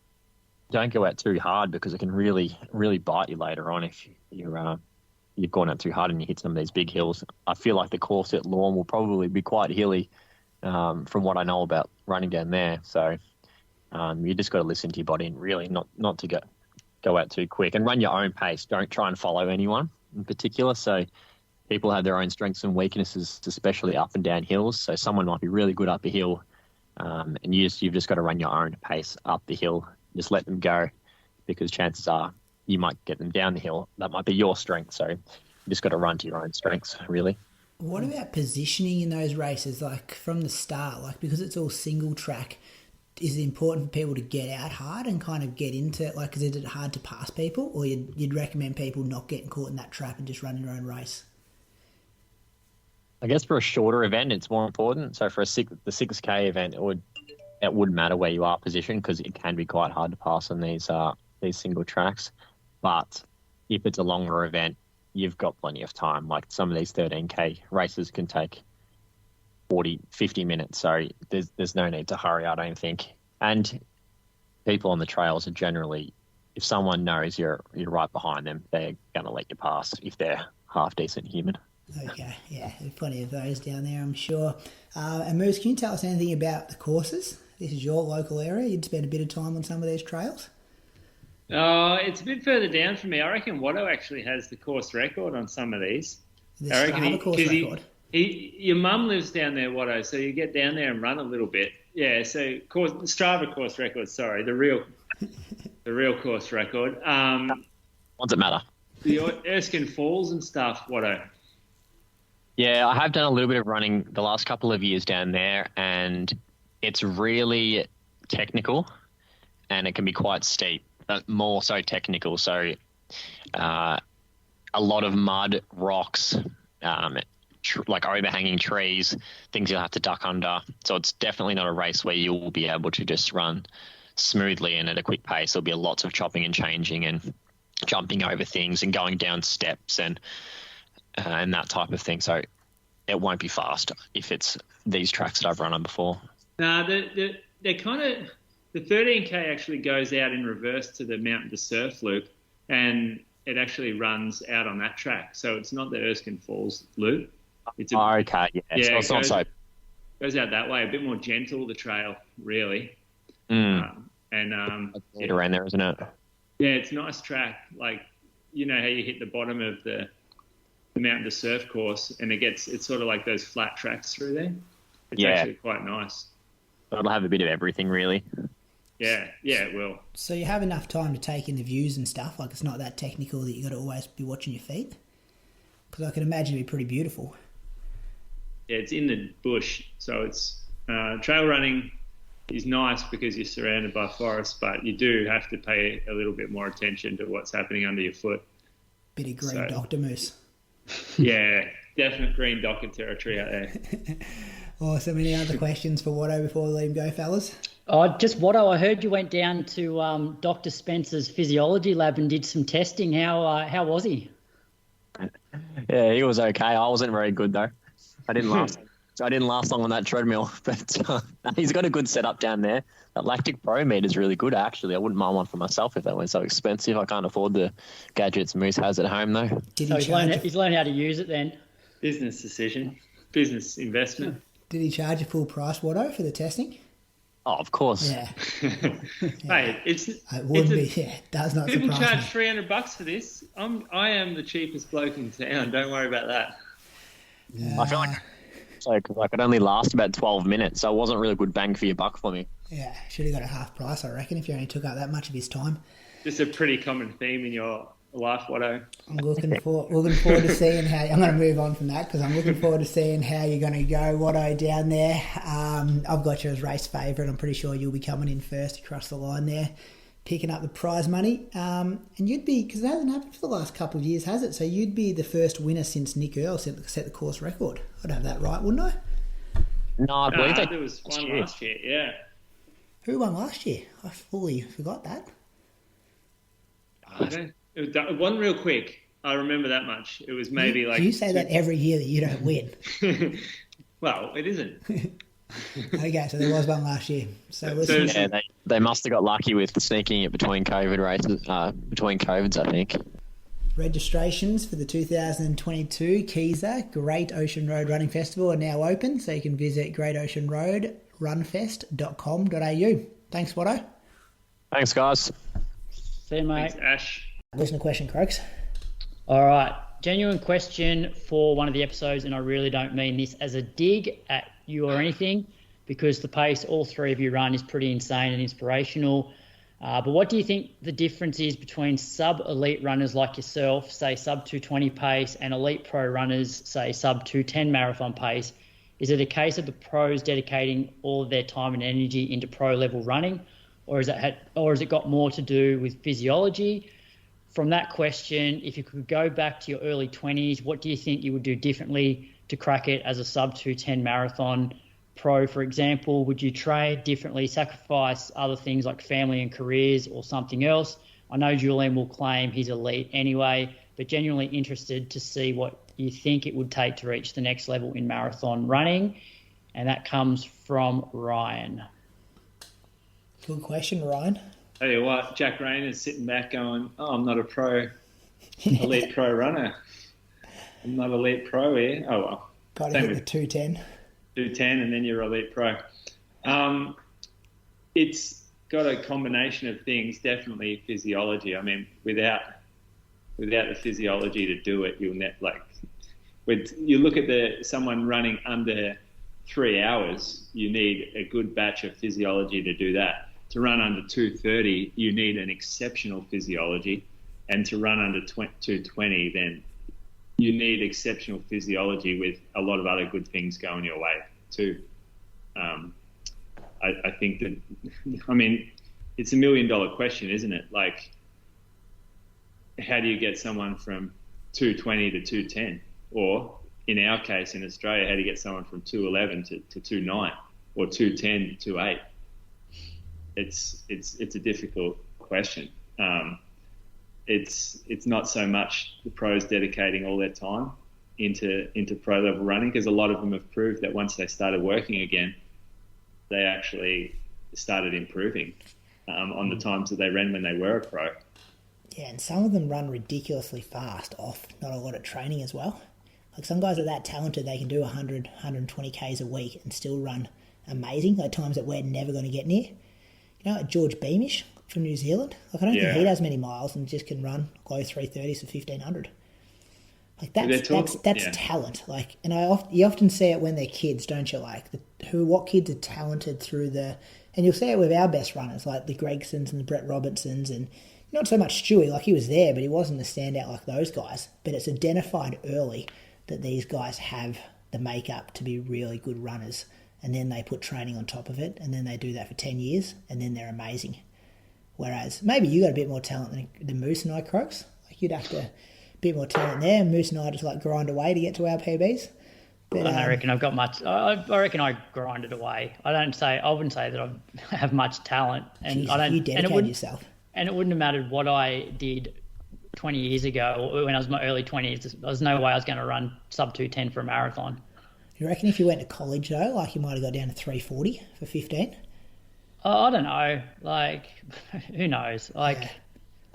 go out too hard because it can really, really bite you later on if you've gone out too hard and you hit some of these big hills. I feel like the course at Lorne will probably be quite hilly from what I know about running down there. So you just got to listen to your body and really not to go out too quick and run your own pace. Don't try and follow anyone in particular. So people have their own strengths and weaknesses, especially up and down hills. So someone might be really good up a hill and you've just got to run your own pace up the hill. Just let them go because chances are you might get them down the hill. That might be your strength. So you just got to run to your own strengths, really. What about positioning in those races, like from the start? Like, because it's all single track, is it important for people to get out hard and kind of get into it? Like, is it hard to pass people, or you'd recommend people not getting caught in that trap and just running their own race? I guess for a shorter event, it's more important. So for the 6K event, it wouldn't matter where you are positioned because it can be quite hard to pass on these single tracks. But if it's a longer event, you've got plenty of time. Like some of these 13K races can take 40, 50 minutes. So there's no need to hurry, I don't think. And people on the trails are generally, if someone knows you're right behind them, they're going to let you pass if they're half decent human. Okay, yeah, there's plenty of those down there, I'm sure. And Moose, can you tell us anything about the courses? This is your local area. You'd spend a bit of time on some of these trails? It's a bit further down for me. I reckon Watto actually has the course record on some of these. I reckon course record. Your mum lives down there, Watto, so you get down there and run a little bit. Yeah, so Strava course record, sorry, the real course record. What's it matter? The Erskine Falls and stuff, Watto. Yeah, I have done a little bit of running the last couple of years down there, and it's really technical, and it can be quite steep, but more so technical. So a lot of mud, rocks, like overhanging trees, things you'll have to duck under. So it's definitely not a race where you'll be able to just run smoothly and at a quick pace. There'll be lots of chopping and changing and jumping over things and going down steps and that type of thing. So it won't be fast if it's these tracks that I've run on before. No, they're kind of, the 13K actually goes out in reverse to the Mountain to Surf loop, and it actually runs out on that track. So it's not the Erskine Falls loop. It's okay, yeah. So it's not so. Goes out that way, a bit more gentle, the trail, really. It's around there, isn't it? Yeah, it's a nice track. Like, you know how you hit the bottom of the Mountain to Surf course, and it's sort of like those flat tracks through there. It's actually quite nice. It'll have a bit of everything, really. Yeah, it will. So you have enough time to take in the views and stuff. Like, it's not that technical that you got to always be watching your feet. Because I can imagine it'd be pretty beautiful. Yeah, it's in the bush, so it's trail running is nice because you're surrounded by forest, but you do have to pay a little bit more attention to what's happening under your foot. Bit of green Dr. Moose. Yeah, definite green Docker territory out there. Awesome. Any other questions for Watto before we let him go, fellas? Just Watto, I heard you went down to Dr. Spencer's physiology lab and did some testing. How was he? Yeah, he was okay. I wasn't very good though. I didn't last long on that treadmill, but he's got a good setup down there. That lactic meter is really good, actually. I wouldn't mind one for myself if that went so expensive. I can't afford the gadgets Moose has at home, though. He's learned how to use it then. Business decision, business investment. Did he charge a full price, Watto, for the testing? Oh, of course. Yeah. Hey, it does not people surprise charge me. $300 for this. I am the cheapest bloke in town. Don't worry about that. I feel like So, because I could only last about 12 minutes, so it wasn't really good bang for your buck for me. Yeah, should have got a half price, I reckon, if you only took up that much of his time. Just a pretty common theme in your life, Watto. I'm looking forward to seeing how. I'm going to move on from that because I'm looking forward to seeing how you're going to go, Watto, down there. I've got you as race favourite. I'm pretty sure you'll be coming in first across the line there, picking up the prize money. And you'd be, because it hasn't happened for the last couple of years, has it? So you'd be the first winner since Nick Earl set the course record. I'd have that right, wouldn't I? No, I believe there was one last year, yeah. Who won last year? I fully forgot that. One real quick. I remember that much. It was maybe like... You say that every year that you don't win. Well, it isn't. Okay, so there was one last year. So yeah, they must have got lucky with sneaking it between COVID races, between COVIDs, I think. Registrations for the 2022 Keezer Great Ocean Road Running Festival are now open, so you can visit greatoceanroadrunfest.com.au. Thanks, Watto. Thanks, guys. See you, mate. Thanks, Ash. Listener question, Croaks. All right. Genuine question for one of the episodes, and I really don't mean this as a dig at you or anything, because the pace all three of you run is pretty insane and inspirational. But what do you think the difference is between sub-elite runners like yourself, say sub-220 pace, and elite pro runners, say sub-210 marathon pace? Is it a case of the pros dedicating all of their time and energy into pro-level running, or has it got more to do with physiology? From that question, if you could go back to your early 20s, what do you think you would do differently to crack it as a sub-210 marathon pro, for example? Would you trade differently, sacrifice other things like family and careers or something else? I know Julian will claim he's elite anyway, but genuinely interested to see what you think it would take to reach the next level in marathon running. And that comes from Ryan. Good question, Ryan. Tell you what, Jack Rayner's sitting back going, I'm not a elite pro runner. I'm not elite pro here. Oh, well. Got to hit the 210. 210 and then you're elite pro. It's got a combination of things, definitely physiology. I mean, without the physiology to do it, you look at someone running under 3 hours, you need a good batch of physiology to do that. To run under 230, you need an exceptional physiology, and to run under 220, then you need exceptional physiology with a lot of other good things going your way too. I think that, I mean, it's $1 million question, isn't it? Like, how do you get someone from 220 to 210? Or in our case in Australia, how do you get someone from 211 to 29 or 210 to 28? It's a difficult question. It's not so much the pros dedicating all their time into pro level running, because a lot of them have proved that once they started working again, they actually started improving on the times that they ran when they were a pro. Yeah, and some of them run ridiculously fast off not a lot of training as well. Like, some guys are that talented, they can do 100, 120 Ks a week and still run amazing, like times that we're never going to get near. You know, like George Beamish from New Zealand. Like, I don't think he does many miles and just can run low 330s to 1500. Like, that's talent. Like, and you often see it when they're kids, don't you? Like, what kids are talented through and you'll see it with our best runners, like the Gregsons and the Brett Robinsons, and not so much Stewy. Like, he was there, but he wasn't a standout like those guys. But it's identified early that these guys have the makeup to be really good runners. And then they put training on top of it, and then they do that for 10 years, and then they're amazing. Whereas maybe you got a bit more talent than Moose and I, Croaks. Like, you'd have to a bit more talent there. Moose and I just like grind away to get to our PBs. But, I don't reckon I've got much. I reckon I grinded away. I wouldn't say that I have much talent, and geez, I don't. You dedicate yourself. And it wouldn't have mattered what I did 20 years ago, or when I was in my early 20s. There's no way I was going to run sub 210 for a marathon. You reckon if you went to college, though, like, you might have got down to 340 for 15? I don't know. Like, who knows? Like,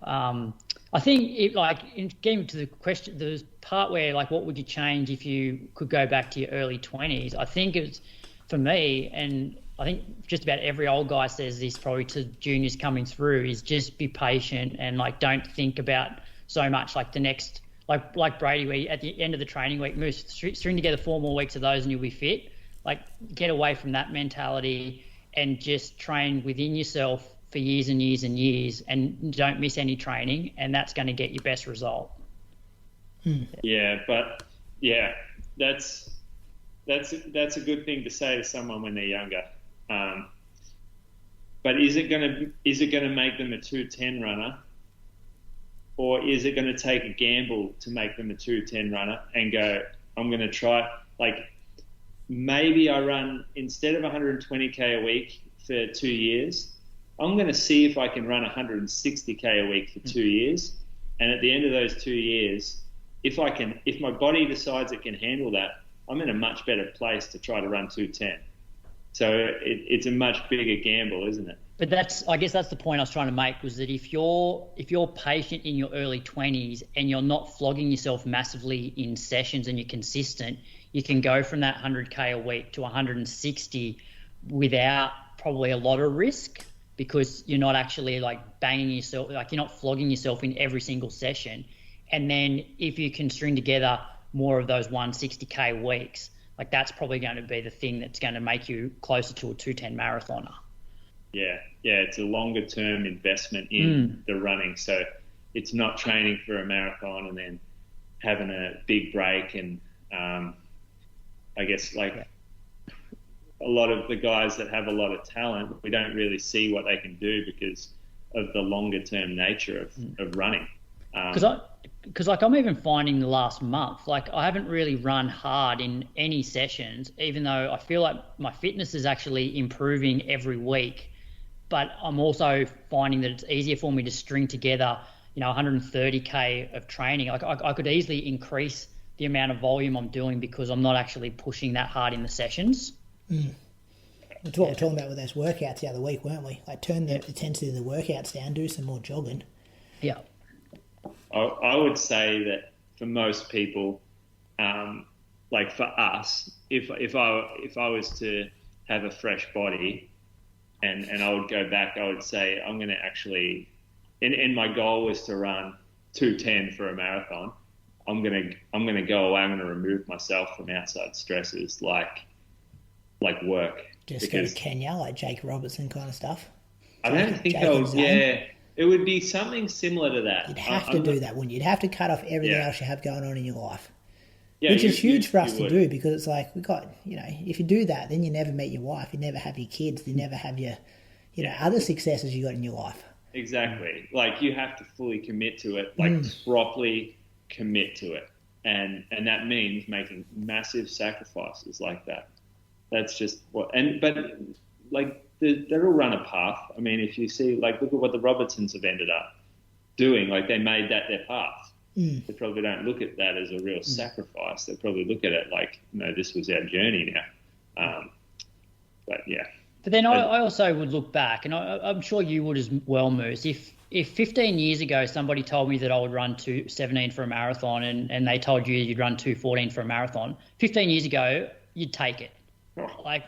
I think in getting to the question, there's part where, like, what would you change if you could go back to your early 20s? I think it's, for me, and I think just about every old guy says this probably to juniors coming through, is just be patient and, like, don't think about so much like the next like Brady, where at the end of the training week, string together 4 more weeks of those and you'll be fit. Like, get away from that mentality and just train within yourself for years and years and years, and don't miss any training, and that's going to get your best result. Yeah, but yeah, that's a good thing to say to someone when they're younger. But is it gonna make them a 2:10 runner, or is it going to take a gamble to make them a 2:10 runner and go, I'm going to try, like, maybe I run, instead of 120k a week for 2 years, I'm going to see if I can run 160k a week for 2 years. And at the end of those 2 years, if my body decides it can handle that, I'm in a much better place to try to run 2:10. So it's a much bigger gamble, isn't it? But I guess that's the point I was trying to make, was that if you're patient in your early 20s and you're not flogging yourself massively in sessions and you're consistent, you can go from that 100k a week to 160 without probably a lot of risk, because you're not actually like banging yourself, like you're not flogging yourself in every single session. And then if you can string together more of those 160k weeks, like that's probably going to be the thing that's going to make you closer to a 2:10 marathoner. Yeah, it's a longer term investment in the running. So it's not training for a marathon and then having a big break. And I guess like a lot of the guys that have a lot of talent, we don't really see what they can do because of the longer term nature of running. Because like I'm even finding the last month, like I haven't really run hard in any sessions, even though I feel like my fitness is actually improving every week. But I'm also finding that it's easier for me to string together, 130k of training. Like I could easily increase the amount of volume I'm doing because I'm not actually pushing that hard in the sessions. That's what we're talking about with those workouts the other week, weren't we? Like turn the intensity of the workouts down, do some more jogging. Yeah. I would say that for most people, like for us, if I was to have a fresh body, and I would go back, I would say I'm going to actually, and my goal was to run 2:10 for a marathon. I'm going to go away. I'm going to remove myself from outside stresses like work. Just go to Kenya, like Jake Robinson kind of stuff. I don't think I would. Yeah, it would be something similar to that. You'd have to do that, wouldn't you? You'd have to cut off everything else you have going on in your life. Yeah, which is huge for us to do, because it's like, we got, if you do that, then you never meet your wife, you never have your kids, you never have your, other successes you got in your life. Exactly. Like you have to fully commit to it, like properly commit to it. And that means making massive sacrifices like that. That's just but like they'll run a path. I mean, if you see, like, look at what the Robinsons have ended up doing, like they made that their path. They probably don't look at that as a real sacrifice. They probably look at it like, this was our journey now. But yeah. But then I also would look back, and I'm sure you would as well, Moose. If 15 years ago somebody told me that I would run 2:17 for a marathon, and they told you you'd run 2:14 for a marathon, 15 years ago you'd take it.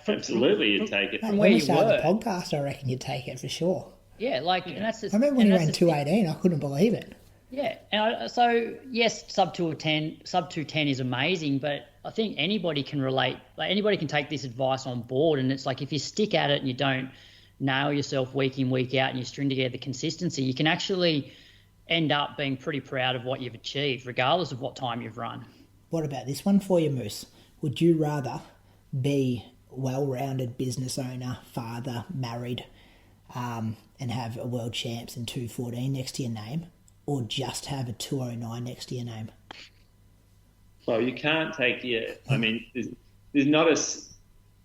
Absolutely, you'd take it. When you started the podcast, I reckon you'd take it for sure. Yeah, and that's just, I remember when you ran 2:18, I couldn't believe it. Yeah, and so yes, sub 2:10 is amazing, but I think anybody can relate. Like anybody can take this advice on board, and it's like if you stick at it and you don't nail yourself week in, week out, and you string together the consistency, you can actually end up being pretty proud of what you've achieved, regardless of what time you've run. What about this one for you, Moose? Would you rather be a well-rounded business owner, father, married, and have a world champs in 2:14 next to your name, or just have a 2:09 next to your name? Well, you can't take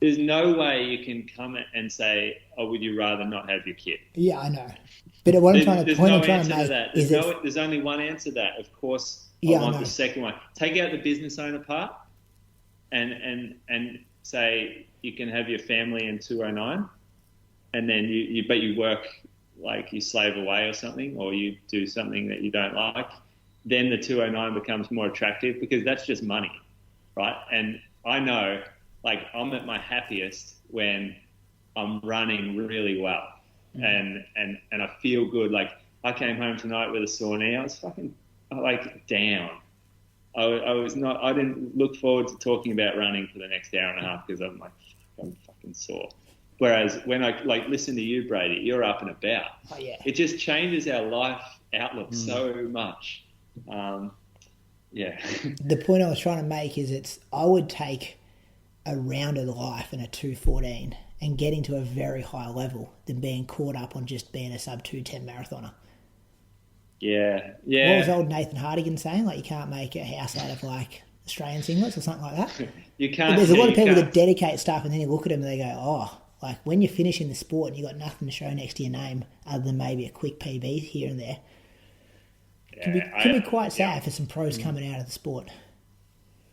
there's no way you can come and say, would you rather not have your kid? Yeah, I know. But what I'm trying to make is there's only one answer to that. Of course, I want the second one. Take out the business owner part and say you can have your family in 2:09, and then you work, like you slave away or something, or you do something that you don't like, then the 2:09 becomes more attractive, because that's just money, right? And I know, like, I'm at my happiest when I'm running really well and I feel good. Like I came home tonight with a sore knee. I was fucking like down. I didn't look forward to talking about running for the next hour and a half because I'm fucking sore. Whereas when I listen to you, Brady, you're up and about. Oh, yeah. It just changes our life outlook so much. The point I was trying to make is I would take a rounded life in a 2:14 and getting to a very high level than being caught up on just being a sub 2:10 marathoner. Yeah. What was old Nathan Hardigan saying? Like, you can't make a house out of Australian singlets or something like that. You can't. There's a lot of people that dedicate stuff and then you look at them and they go, oh, when you're finishing the sport and you've got nothing to show next to your name other than maybe a quick PB here and there, can be quite sad for some pros coming out of the sport.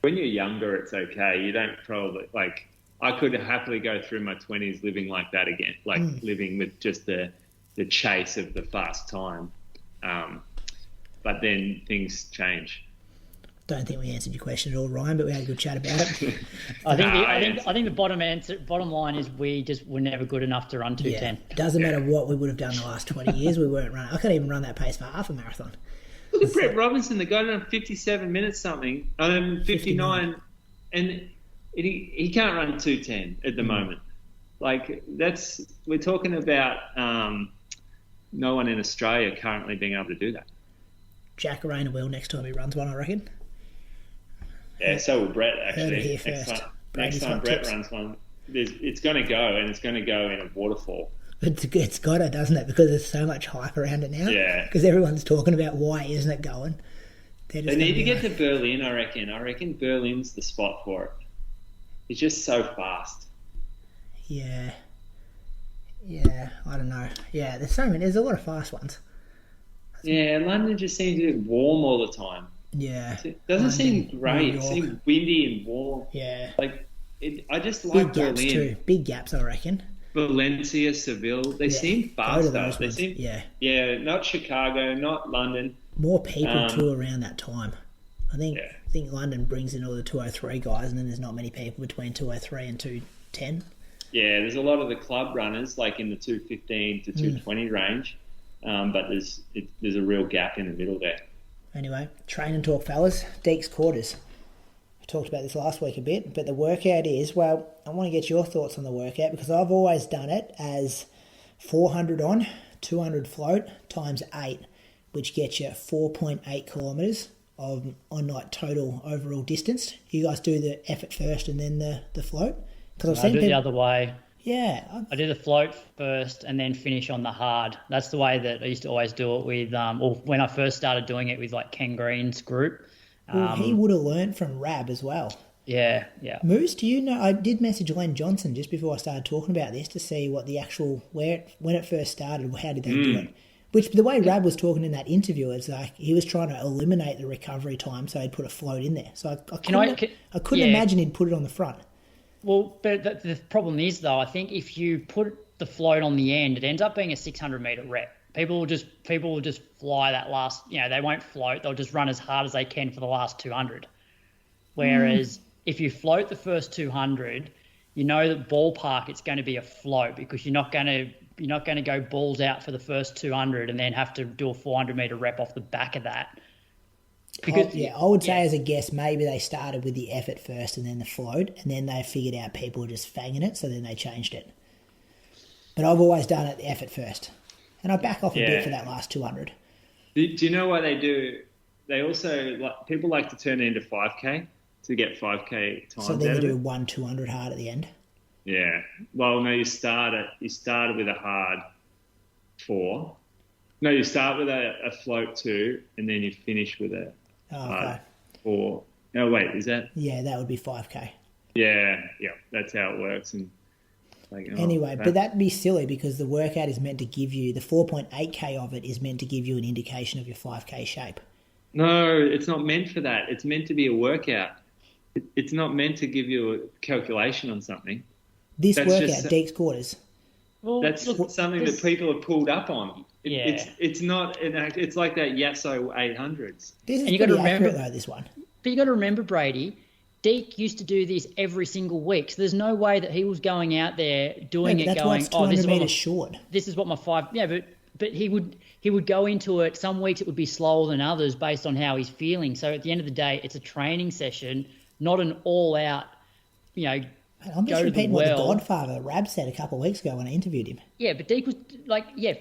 When you're younger, it's okay. You don't probably I could happily go through my 20s living like that again, living with just the chase of the fast time. But then things change. Don't think we answered your question at all, Ryan, but we had a good chat about it. I think the bottom line is we just were never good enough to run 2:10. Yeah. Doesn't matter what we would have done the last 20 years, we weren't running. I couldn't even run that pace for half a marathon. Look at Brett Robinson, the guy done 57 minutes something, 59, and he can't run 2:10 at the moment. We're talking about no one in Australia currently being able to do that. Jack Arena will next time he runs one, I reckon. Yeah, so will Brett, actually. Heard it here first. Next time Brett runs one, it's going to go, and it's going to go in a waterfall. It's got to, doesn't it? Because there's so much hype around it now. Yeah. Because everyone's talking about why isn't it going. They need to get to Berlin, I reckon. I reckon Berlin's the spot for it. It's just so fast. Yeah, I don't know. Yeah, there's a lot of fast ones. Yeah, London just seems a bit warm all the time. Yeah. It doesn't seem great. It seems windy and warm. Yeah. I just like Big gaps Berlin. too. Big gaps, I reckon. Valencia, Seville, they seem fast though. They seem, not Chicago, not London. More people too around that time. I think London brings in all the 203 guys, and then there's not many people between 203 and 210. Yeah, there's a lot of the club runners in the 215 to 220 range, but there's a real gap in the middle there. Anyway, train and talk, fellas. Deeks quarters. I talked about this last week a bit, but the workout is, I want to get your thoughts on the workout because I've always done it as 400 on, 200 float times 8, which gets you 4.8 kilometres on total overall distance. You guys do the effort first and then the float? Because I do it the other way. Yeah. I do the float first and then finish on the hard. That's the way that I used to always do it with, or when I first started doing it with Ken Green's group. Well, he would have learned from Rab as well. Yeah. Moose, do you know, I did message Len Johnson just before I started talking about this to see what the actual, when it first started, how did they do it? Which, the way Rab was talking in that interview, it's he was trying to eliminate the recovery time, so he'd put a float in there. So I couldn't imagine he'd put it on the front. Well, but the problem is, though, I think if you put the float on the end, it ends up being a 600-metre rep. People will just fly that last, they won't float. They'll just run as hard as they can for the last 200. Whereas if you float the first 200, you know that ballpark it's going to be a float because you're not going to go balls out for the first 200 and then have to do a 400-metre rep off the back of that. Because, I would say as a guess, maybe they started with the effort first and then the float, and then they figured out people were just fanging it, so then they changed it. But I've always done it the effort first. And I back off a bit for that last 200. Do you know what they do? They also, people like to turn it into 5K to get 5K times. So then you do 1-200 hard at the end? Yeah. Well, no, you start with a hard 4. No, you start with a float 2, and then you finish with a hard 4. No, wait, is that? Yeah, that would be 5K. Yeah, that's how it works. And anyway, but that'd be silly because the workout is meant to give you, the 4.8K of it is meant to give you an indication of your 5K shape. No, it's not meant for that. It's meant to be a workout. It's not meant to give you a calculation on something. This workout, Deeks quarters. Well, that's something that people have pulled up on. It's not. It's like that Yasso 800s. This is pretty accurate though. This one. But you got to remember, Brady. Deke used to do this every single week, so there's no way that he was going out there doing it. That's going, why it's 200 metres short. This is what my 5. Yeah, but but he would go into it. Some weeks it would be slower than others based on how he's feeling. So at the end of the day, it's a training session, not an all-out, I'm just repeating what the Godfather Rab said a couple of weeks ago when I interviewed him. Yeah, but Deke was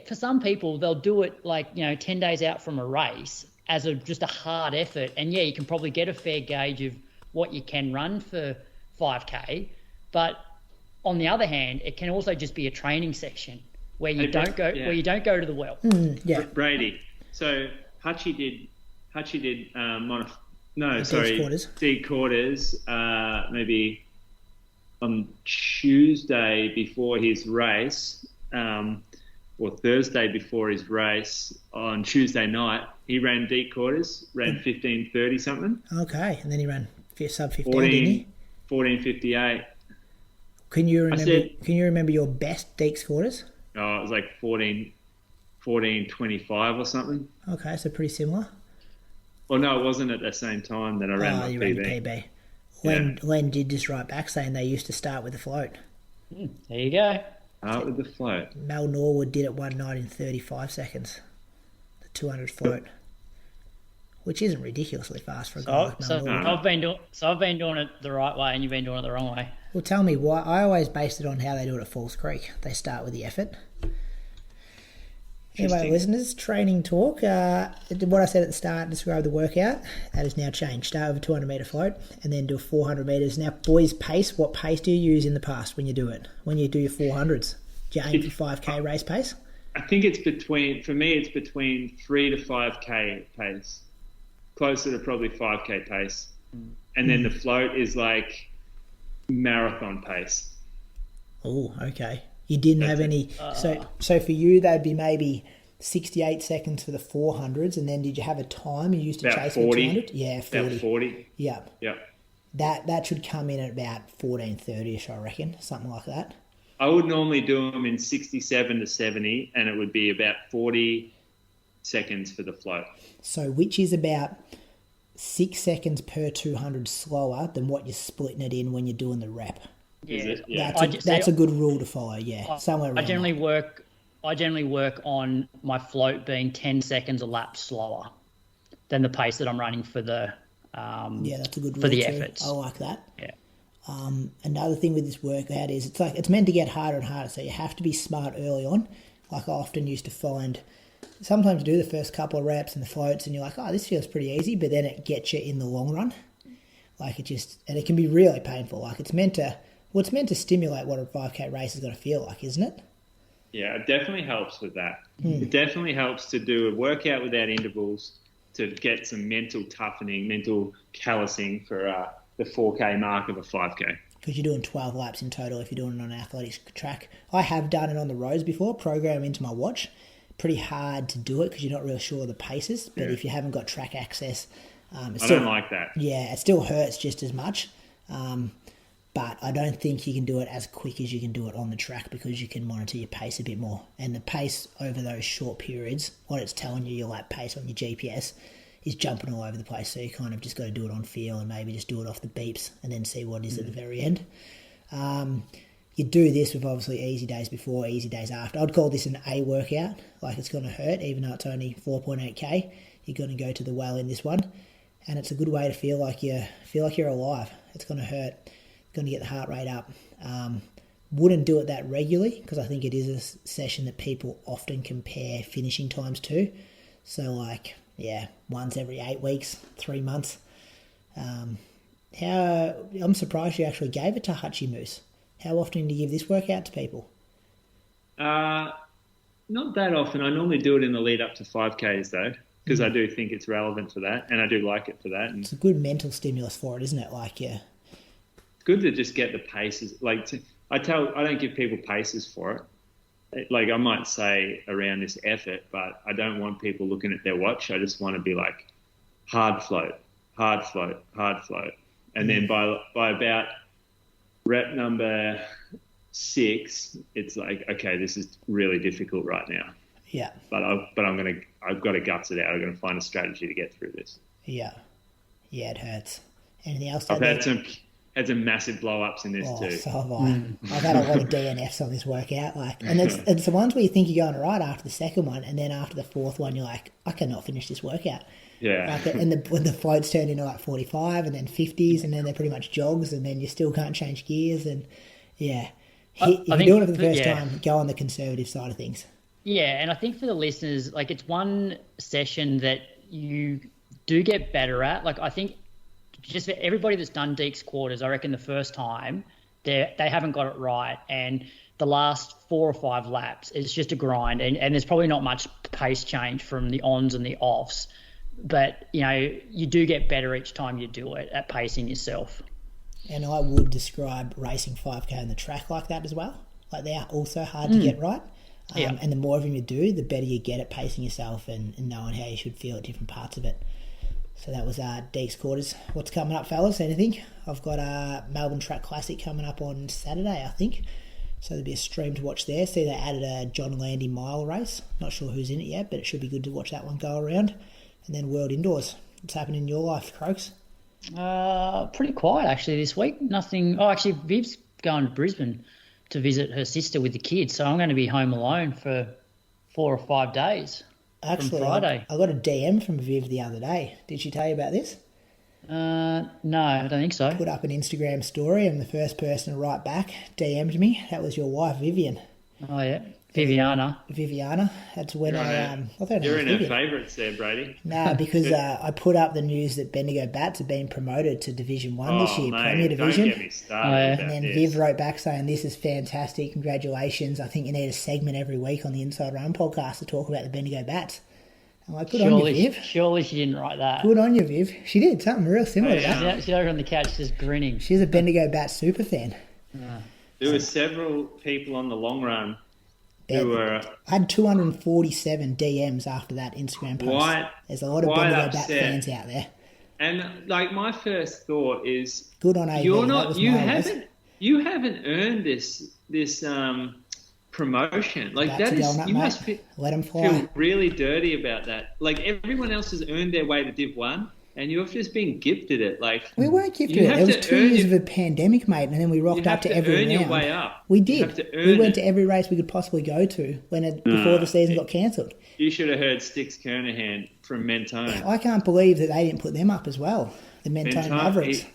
for some people, they'll do it 10 days out from a race as just a hard effort. And you can probably get a fair gauge of what you can run for 5K. But on the other hand, it can also just be a training session where you don't go to the well. Brady. So Hutchie did deep quarters, maybe on Tuesday before his race, or Thursday before his race. On Tuesday night, he ran deep quarters, ran 15:30 something. Okay, and then he ran sub 15, didn't he? 14:58. Can you remember your best deep quarters? Oh, it was like 14:25 or something. Okay, so pretty similar. Well, no, it wasn't at the same time that I ran my PB. Ran PB. Len did just write back saying they used to start with the float. There you go. Start with the float. Mel Norwood did it one night in 35 seconds. The 200 float. Which isn't ridiculously fast for a guy like Mel Norwood. I've been doing it the right way and you've been doing it the wrong way. Well, tell me why. I always based it on how they do it at Falls Creek. They start with the effort. Anyway, listeners, training talk. What I said at the start, describe the workout. That has now changed. Start with a 200-metre float and then do a 400 metres. Now, boys, pace. What pace do you use in the past when you do it? When you do your 400s? Do you aim for 5K race pace? I think it's between 3 to 5K pace. Closer to probably 5K pace. And then the float is like marathon pace. Oh, okay. You didn't have any... So for you, that'd be maybe 68 seconds for the 400s, and then did you have a time you used to about chase 40, for 200? Yeah, 40. About 40. Yeah. Yeah. That should come in at about 14:30ish, I reckon, something like that. I would normally do them in 67 to 70, and it would be about 40 seconds for the float. So which is about 6 seconds per 200 slower than what you're splitting it in when you're doing the rep. Yeah. That's a good rule to follow, yeah. Somewhere around I generally work on my float being 10 seconds a lap slower than the pace that I'm running for the that's a good rule for the too. efforts. I like that. Yeah. Another thing with this workout is it's meant to get harder and harder, so you have to be smart early on. Like I often used to find, sometimes you do the first couple of reps and the floats and you're like, oh, this feels pretty easy, but then it gets you in the long run. Like and it can be really painful. Like it's meant to stimulate what a 5K race is going to feel like, isn't it? Yeah, it definitely helps with that. It definitely helps to do a workout without intervals to get some mental toughening, mental callousing for the 4K mark of a 5K. Because you're doing 12 laps in total if you're doing it on an athletics track. I have done it on the roads before, program into my watch. Pretty hard to do it because you're not really sure of the paces, but if you haven't got track access... I don't like that. Yeah, it still hurts just as much. But I don't think you can do it as quick as you can do it on the track because you can monitor your pace a bit more. And the pace over those short periods, what it's telling you, your lap pace on your GPS, is jumping all over the place. So you kind of just got to do it on feel and maybe just do it off the beeps and then see what it is at the very end. You do this with obviously easy days before, easy days after. I'd call this an A workout. Like it's going to hurt, even though it's only 4.8K. You're going to go to the well in this one. And it's a good way to feel like you're alive. It's going to hurt. Going to get the heart rate up. Wouldn't do it that regularly because I think it is a session that people often compare finishing times to. So once every 8 weeks, 3 months. I'm surprised you actually gave it to Hutchie Moose. How often do you give this workout to people? Not that often. I normally do it in the lead up to 5Ks though, because I do think it's relevant for that, and I do like it for that. And it's a good mental stimulus for it, isn't it? Good to just get the paces. I don't give people paces for it. Like I might say around this effort, but I don't want people looking at their watch. I just want to be like hard float, hard float, hard float. And then by about rep number 6, it's like, okay, this is really difficult right now. Yeah. But I've got to guts it out. I'm going to find a strategy to get through this. Yeah. Yeah, it hurts. Anything else? had some massive blow-ups in this too. So have I. I've had a lot of DNFs on this workout. And it's the ones where you think you're going right after the second one, and then after the fourth one, you're like, I cannot finish this workout. Yeah. When the floats turn into 45 and then 50s, and then they're pretty much jogs, and then you still can't change gears. And if you're doing it for the first time, go on the conservative side of things. Yeah, and I think for the listeners, it's one session that you do get better at. I think just for everybody that's done Deeks quarters, I reckon the first time they haven't got it right, and the last 4 or 5 laps, it's just a grind, and there's probably not much pace change from the ons and the offs. But, you do get better each time you do it at pacing yourself. And I would describe racing 5K on the track like that as well. They are also hard to get right. And the more of them you do, the better you get at pacing yourself and knowing how you should feel at different parts of it. So that was Deeks quarters. What's coming up, fellas? Anything? I've got a Melbourne Track Classic coming up on Saturday, I think. So there'll be a stream to watch there. See, they added a John Landy mile race. Not sure who's in it yet, but it should be good to watch that one go around. And then World Indoors. What's happening in your life, Croaks? Pretty quiet, actually, this week. Nothing. Oh, actually, Viv's going to Brisbane to visit her sister with the kids, so I'm going to be home alone for 4 or 5 days. Actually, from Friday. I got a DM from Viv the other day. Did she tell you about this? No, I don't think so. Put up an Instagram story, and the first person to write back DM'd me. That was your wife, Vivian. Oh, yeah. Viviana. That's when I thought you're in her favourites there, Brady. No, because I put up the news that Bendigo Bats have been promoted to Division 1 this year, Premier Division. Don't get me started and then Viv wrote back saying, this is fantastic, congratulations. I think you need a segment every week on the Inside Run podcast to talk about the Bendigo Bats. I'm like, good on you, Viv. Surely she didn't write that. Good on you, Viv. She did, something real similar to that. She's over on the couch just grinning. She's a Bendigo Bats super fan. There were several people on the long run I had 247 DMs after that Instagram post. There's a lot of Bendigo Bat fans out there. And my first thought is, good on AV. You haven't earned this promotion. You must let them fly. Feel really dirty about that. Everyone else has earned their way to Div 1. And you've just been gifted it. We weren't gifted it. It was 2 years of a pandemic, mate, and then we rocked up to every round. You have to earn your way up. We did. We went to every race we could possibly go to before the season got cancelled. You should have heard Styx Kernahan from Mentone. I can't believe that they didn't put them up as well. The Mentone Mavericks.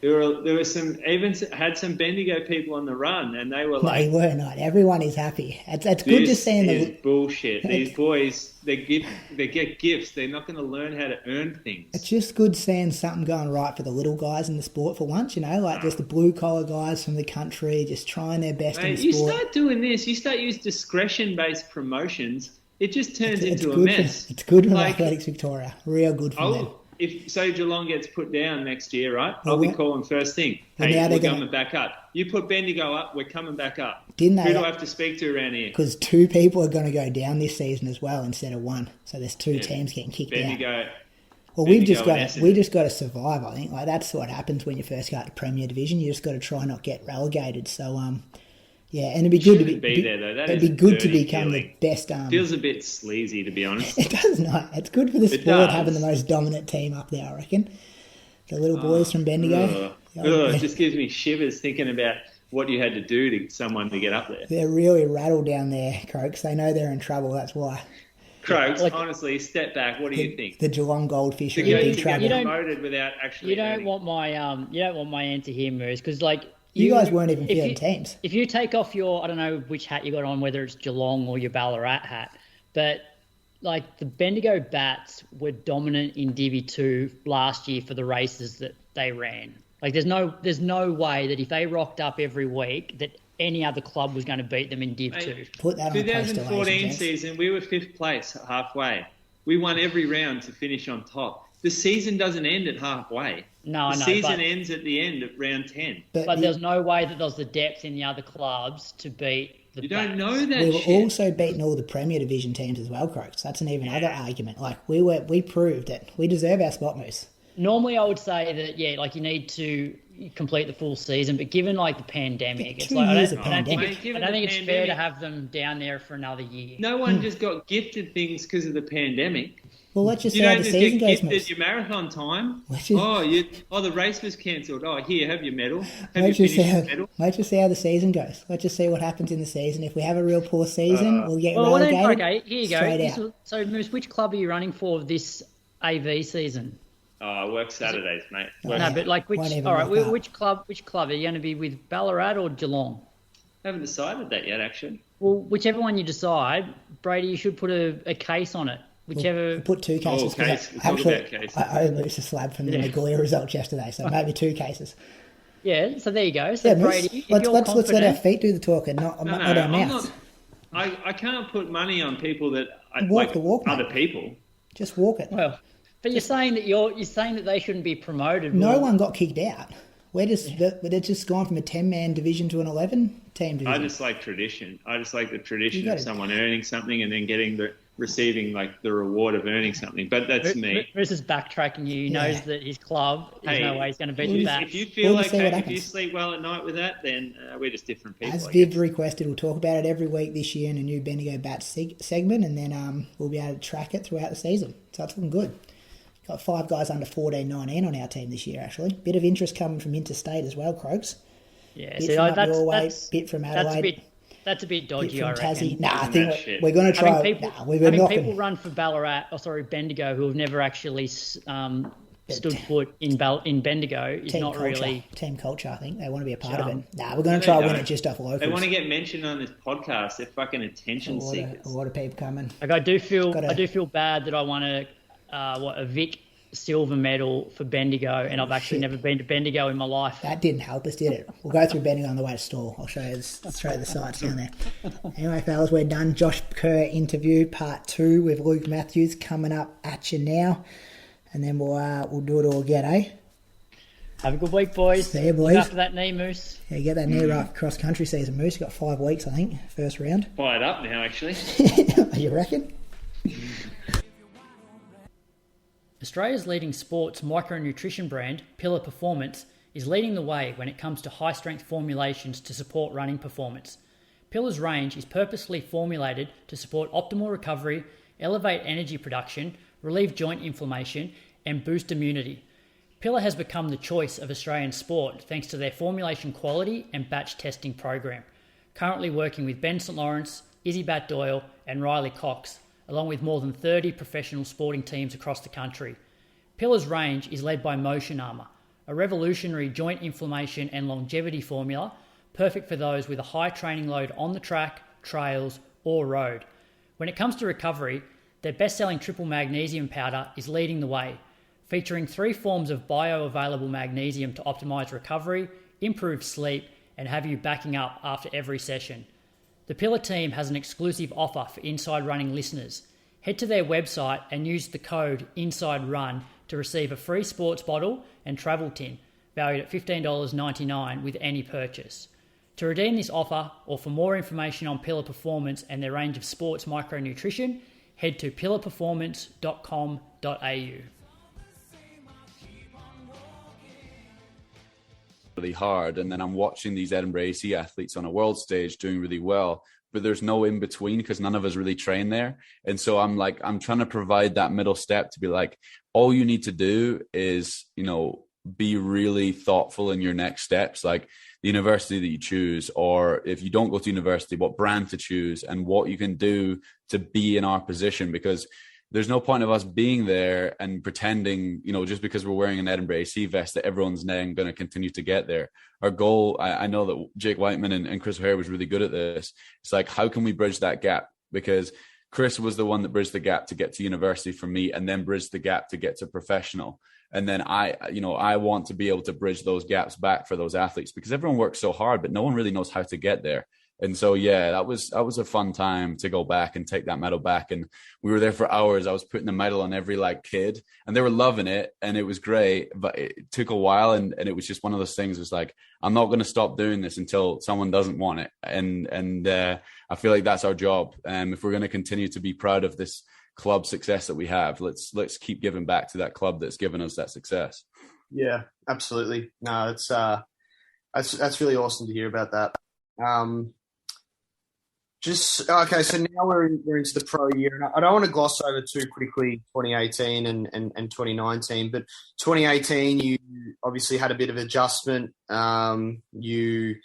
There were some, even had some Bendigo people on the run, and they were they were not. Everyone is happy. It's good just seeing this is bullshit. These boys, they get gifts. They're not going to learn how to earn things. It's just good seeing something going right for the little guys in the sport for once. Just the blue collar guys from the country, just trying their best in the sport. You start doing this. You start using discretion-based promotions. It just turns into a mess. It's good for Athletics Victoria. Real good for them. If, say, Geelong gets put down next year, right, I'll be calling first thing. Hey, we're coming back up. You put Bendigo up, we're coming back up. Who do I have to speak to around here? Because 2 people are going to go down this season as well instead of 1. So there's 2 teams getting kicked out. Well, we just got to survive, I think. That's what happens when you first go to Premier Division. You just got to try not get relegated. So, and it'd be good to be there, though. It'd be good to become the best. Feels a bit sleazy, to be honest. It does not. It's good for the sport having the most dominant team up there, I reckon. The little boys from Bendigo. It just gives me shivers thinking about what you had to do to someone to get up there. They're really rattled down there, Croaks. They know they're in trouble. That's why. Croaks, honestly, step back. What do you think? The Geelong Goldfish are in big trouble. You don't promoted without actually. You don't want my answer here, Moose, because you guys weren't even fielding teams. If you take off your, I don't know which hat you got on, whether it's Geelong or your Ballarat hat, but the Bendigo Bats were dominant in Divi 2 last year for the races that they ran. There's no way that if they rocked up every week that any other club was going to beat them in Div 2. Put that on 2014 season, we were 5th place halfway. We won every round to finish on top. The season doesn't end at halfway. No, the season ends at the end at round 10. But there's no way that there's the depth in the other clubs to beat the Bats. Don't know that We were also beating all the Premier Division teams as well, Croaks. That's an even other argument. We proved it. We deserve our spot, Moose. Normally I would say that, you need to complete the full season, but given, the pandemic, I don't think it's fair to have them down there for another year. No one just got gifted things because of the pandemic. Well, let's just see You how don't the just season get goes, gifted Moose. your marathon time. Let's just- The race was cancelled. Oh, here, have your medal. Have Let's you just, finished your medal? let's just see how the season goes. Let's just see what happens in the season. If we have a real poor season, we'll get relegated. Okay, here you straight go. out. So, Moose, which club are you running for this AV season? Oh, I work Saturdays, mate. No, No, but like Won't even all right, rock up. which club are you going to be with, Ballarat or Geelong? Haven't decided that yet, actually. Well, whichever one you decide, Brady, you should put a case on it. Whichever. We'll put 2 cases. 'cause case. We'll talk about case. I owe Moose a slab from the Nagoya results yesterday, so maybe 2 cases. Yeah, so there you go. So Yeah, Brady, Moose, if let's you're let our confident, feet do the talking, not No, our I'm mouths. not. I can't put money on people that Walk the walk, mate. other people. Just walk it. well, but you're saying that they shouldn't be promoted. No Well, one got kicked out. They're just gone from a 10-man division to an 11-team division. I just like tradition. I just like the tradition You of gotta- someone earning something and then receiving like the reward of earning something. But that's me. Moose is backtracking you. He knows that his club, there's Hey, no way he's going to beat the Bats. If you feel We'll just see okay, what if you happens. sleep well at night with that, then we're just different people. As I Viv guess. requested, we'll talk about it every week this year in a new Bendigo Bats segment, and then we'll be able to track it throughout the season. So it's looking good. Got 5 guys under 14-19 on our team this year, actually. Bit of interest coming from interstate as well, Croaks. Yeah, Bit see, from up that's your way, bit from Adelaide, that's a bit bit dodgy, from I reckon. Tassie. Nah, I Isn't think that shit? we're going to try. Having people, We've been having people knocking. run for Bendigo who have never actually stood foot in Bendigo is Team not culture. really. Team culture, I think. They want to be a part of Sure. it. Nah, we're going to No, try they to win don't. it just off locals. They want to get mentioned on this podcast. They're fucking a attention lot, seekers. of, a lot of people coming. Like I do feel Gotta- bad that I won a Vic silver medal for Bendigo, and I've actually never been to Bendigo in my life. That didn't help us, did it? We'll go through Bendigo on the way to store. I'll show you the sites down there. Anyway, fellas, we're done. Josh Kerr interview part 2 with Luke Matthews coming up at you now, and then we'll do it all again, eh? Have a good week, boys. See you, boys. Look after that knee, Moose. Yeah, get that knee right for cross country season, Moose. You got 5 weeks, I think, first round. Fired up now, actually. You reckon? Australia's leading sports micronutrition brand, Pillar Performance, is leading the way when it comes to high-strength formulations to support running performance. Pillar's range is purposely formulated to support optimal recovery, elevate energy production, relieve joint inflammation, and boost immunity. Pillar has become the choice of Australian sport thanks to their formulation quality and batch testing program. Currently working with Ben St Lawrence, Izzy Bat Doyle, and Riley Cox, along with more than 30 professional sporting teams across the country. Pillar's range is led by Motion Armour, a revolutionary joint inflammation and longevity formula, perfect for those with a high training load on the track, trails, or road. When it comes to recovery, their best-selling triple magnesium powder is leading the way, featuring 3 forms of bioavailable magnesium to optimise recovery, improve sleep, and have you backing up after every session. The Pillar team has an exclusive offer for Inside Running listeners. Head to their website and use the code INSIDERUN to receive a free sports bottle and travel tin, valued at $15.99 with any purchase. To redeem this offer, or for more information on Pillar Performance and their range of sports micronutrition, head to pillarperformance.com.au. Really hard, and then I'm watching these Edinburgh AC athletes on a world stage doing really well, but there's no in between because none of us really train there. And so I'm trying to provide that middle step to be like, all you need to do is, be really thoughtful in your next steps, like the university that you choose, or if you don't go to university, what brand to choose and what you can do to be in our position, because there's no point of us being there and pretending, just because we're wearing an Edinburgh AC vest, that everyone's then going to continue to get there. Our goal, I know that Jake Whiteman and Chris O'Hare was really good at this. It's like, how can we bridge that gap? Because Chris was the one that bridged the gap to get to university for me, and then bridged the gap to get to professional. And then I want to be able to bridge those gaps back for those athletes, because everyone works so hard, but no one really knows how to get there. And so, yeah, that was a fun time to go back and take that medal back. And we were there for hours. I was putting the medal on every kid, and they were loving it, and it was great, but it took a while. And it was just one of those things. It was like, I'm not going to stop doing this until someone doesn't want it. And I feel like that's our job. If we're going to continue to be proud of this club success that we have, let's keep giving back to that club that's given us that success. Yeah, absolutely. No, it's that's really awesome to hear about that. Just okay. So now we're into the pro year, and I don't want to gloss over too quickly 2018 and 2019, but 2018 you obviously had a bit of adjustment. You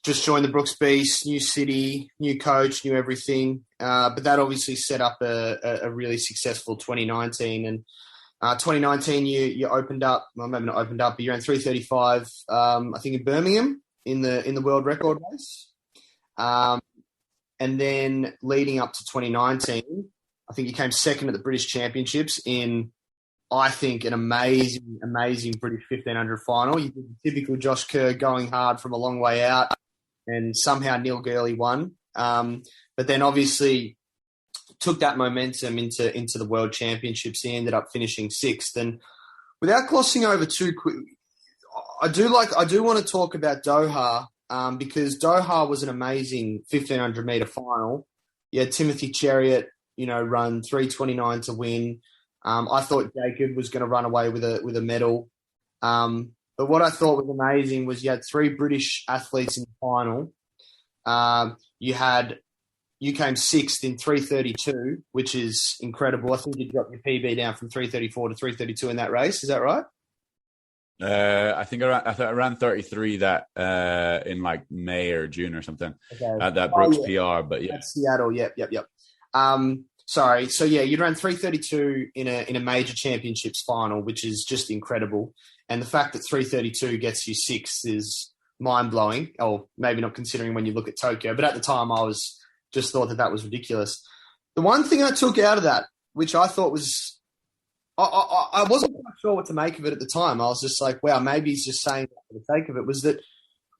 just joined the Brooks Beast, new city, new coach, new everything. But that obviously set up a really successful 2019. And 2019 you opened up, well, maybe not opened up, but you ran 3:35. I think in Birmingham in the world record race. And then leading up to 2019, I think you came second at the British Championships in, I think, an amazing British 1500 final. You did the typical Josh Kerr going hard from a long way out, and somehow Neil Gurley won. But then obviously took that momentum into the World Championships. He ended up finishing sixth. And without glossing over too quick, I do want to talk about Doha. Because Doha was an amazing 1,500 metre final. You had Timothy Chariot, run 3:29 to win. I thought Jacob was going to run away with a medal. But what I thought was amazing was you had three British athletes in the final. You came sixth in 3:32, which is incredible. I think you dropped your PB down from 3:34 to 3:32 in that race. Is that right? I think I ran 33 that in like May or June or something at that Brooks PR. But yeah, that's Seattle. Yep. Sorry. So yeah, you ran 3:32 in a major championships final, which is just incredible. And the fact that 3:32 gets you sixth is mind blowing. Oh, maybe not considering when you look at Tokyo, but at the time I was just thought that was ridiculous. The one thing I took out of that, which I thought was, I wasn't quite sure what to make of it at the time. I was just like, wow, maybe he's just saying that for the sake of it, was that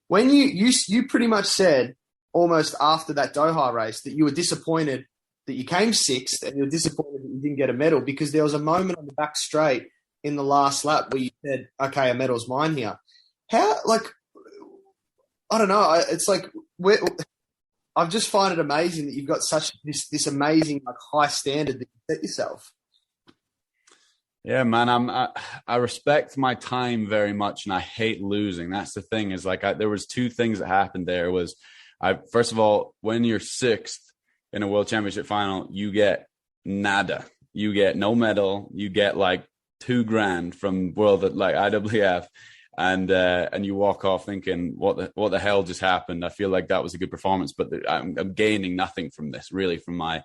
when you pretty much said almost after that Doha race that you were disappointed that you came sixth and you were disappointed that you didn't get a medal, because there was a moment on the back straight in the last lap where you said, okay, a medal's mine here. How, I don't know. It's like, I just find it amazing that you've got such this amazing high standard that you set yourself. Yeah, man, I respect my time very much, and I hate losing. That's the thing. Is there was two things that happened there. First of all, when you're sixth in a World Championship final, you get nada. You get no medal. You get like $2,000 from World IWF, and you walk off thinking, what the hell just happened? I feel like that was a good performance, but I'm gaining nothing from this, really, from my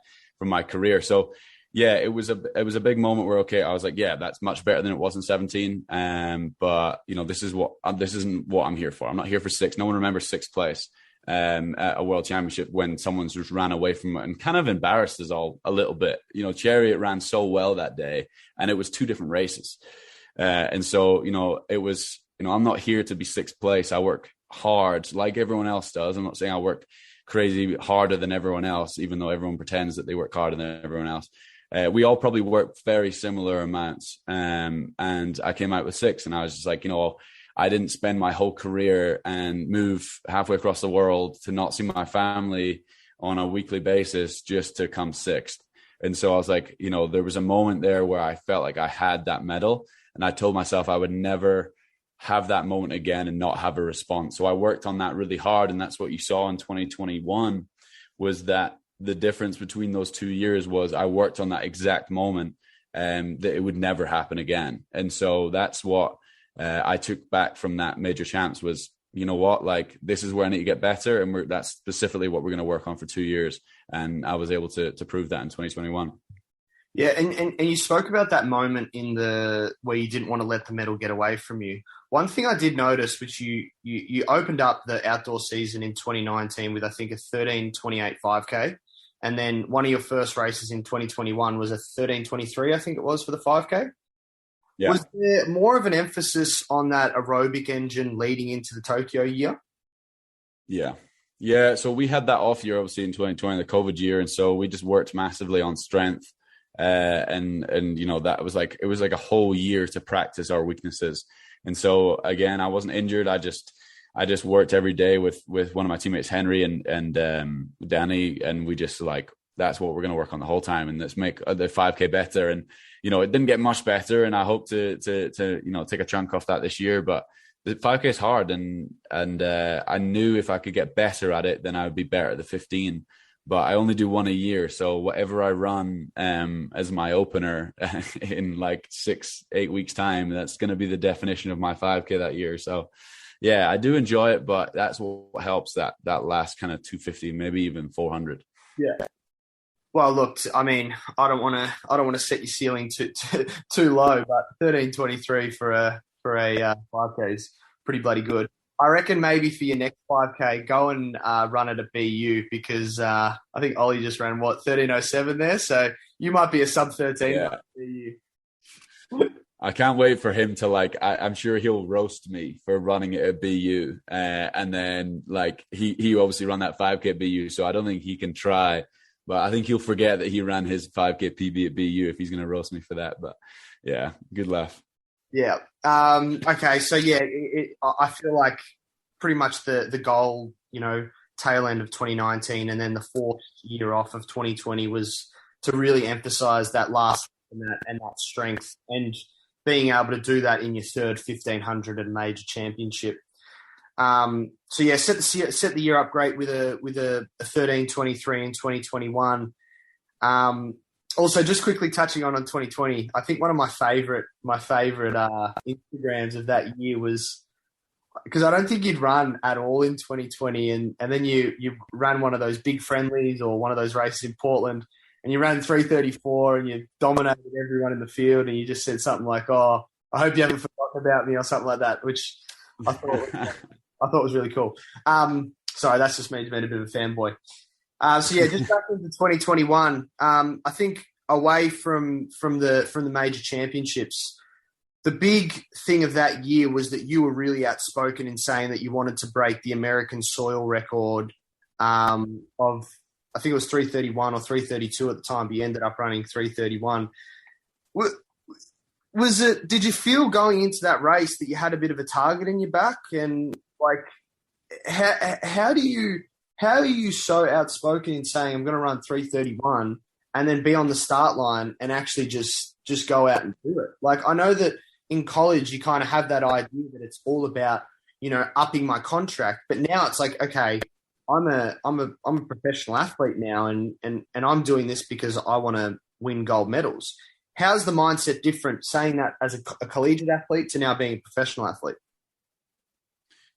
career. So. Yeah, it was a big moment where, okay, I was like, yeah, that's much better than it was in 17. But this isn't what I'm here for. I'm not here for sixth. No one remembers sixth place at a world championship when someone's just ran away from it and kind of embarrassed us all a little bit. Chariot ran so well that day, and it was two different races. And so, it was, I'm not here to be sixth place. I work hard like everyone else does. I'm not saying I work crazy harder than everyone else, even though everyone pretends that they work harder than everyone else. We all probably work very similar amounts. And I came out with six, and I was just like, I didn't spend my whole career and move halfway across the world to not see my family on a weekly basis just to come sixth. And so I was like, there was a moment there where I felt like I had that medal, and I told myself I would never have that moment again and not have a response. So I worked on that really hard. And that's what you saw in 2021 was that the difference between those 2 years was I worked on that exact moment that it would never happen again. And so that's what I took back from that major champs was, this is where I need to get better. And that's specifically what we're going to work on for 2 years. And I was able to prove that in 2021. Yeah. And you spoke about that moment where you didn't want to let the medal get away from you. One thing I did notice, which you opened up the outdoor season in 2019 with, I think, a 13:28 5K. And then one of your first races in 2021 was a 13:23, I think it was, for the 5K. Yeah. Was there more of an emphasis on that aerobic engine leading into the Tokyo year? Yeah. Yeah. So we had that off year, obviously, in 2020, the COVID year. And so we just worked massively on strength. And that was it was like a whole year to practice our weaknesses. And so, again, I wasn't injured. I just worked every day with one of my teammates, Henry and Danny, and we just that's what we're going to work on the whole time, and let's make the 5K better. And it didn't get much better, and I hope to take a chunk off that this year. But the 5K is hard, and I knew if I could get better at it, then I would be better at the 15. but I only do one a year. So whatever I run as my opener in like 6-8 weeks time, that's going to be the definition of my 5K that year. So yeah, I do enjoy it, but that's what helps that last kind of 250, maybe even 400. Yeah. Well, look, I mean, I don't want to set your ceiling too low, but 13:23 for a 5K is pretty bloody good. I reckon maybe for your next 5K, go and run at a BU, because I think Ollie just ran 13:07 there, so you might be a sub 13 yeah. BU. I can't wait for him to I'm sure he'll roast me for running it at BU, and then he obviously ran that 5K BU, so I don't think he can try. But I think he'll forget that he ran his 5K PB at BU if he's going to roast me for that. But yeah, good laugh. Yeah. Okay. So yeah, I feel like pretty much the goal, tail end of 2019 and then the fourth year off of 2020 was to really emphasize that last and that strength, and being able to do that in your third 1500 at a major championship. So yeah, set the year up great with a 13:23 in 2021. Also, just quickly touching on 2020, I think one of my favorite Instagrams of that year was, because I don't think you'd run at all in 2020, and then you ran one of those big friendlies or one of those races in Portland, and you ran 3:34 and you dominated everyone in the field, and you just said something like, "Oh, I hope you haven't forgotten about me," or something like that, which I thought was really cool. Sorry, that's just me being a bit of a fanboy. So yeah, just back into 2021. I think away from the major championships, the big thing of that year was that you were really outspoken in saying that you wanted to break the American soil record of, I think it was 3:31 or 3:32 at the time, but you ended up running 3:31. Did you feel going into that race that you had a bit of a target in your back? And how are you so outspoken in saying I'm going to run 3:31 and then be on the start line and actually just go out and do it? I know that in college you kind of have that idea that it's all about, upping my contract, but now it's like, okay, I'm a professional athlete now, and I'm doing this because I want to win gold medals. How's the mindset different saying that as a collegiate athlete to now being a professional athlete?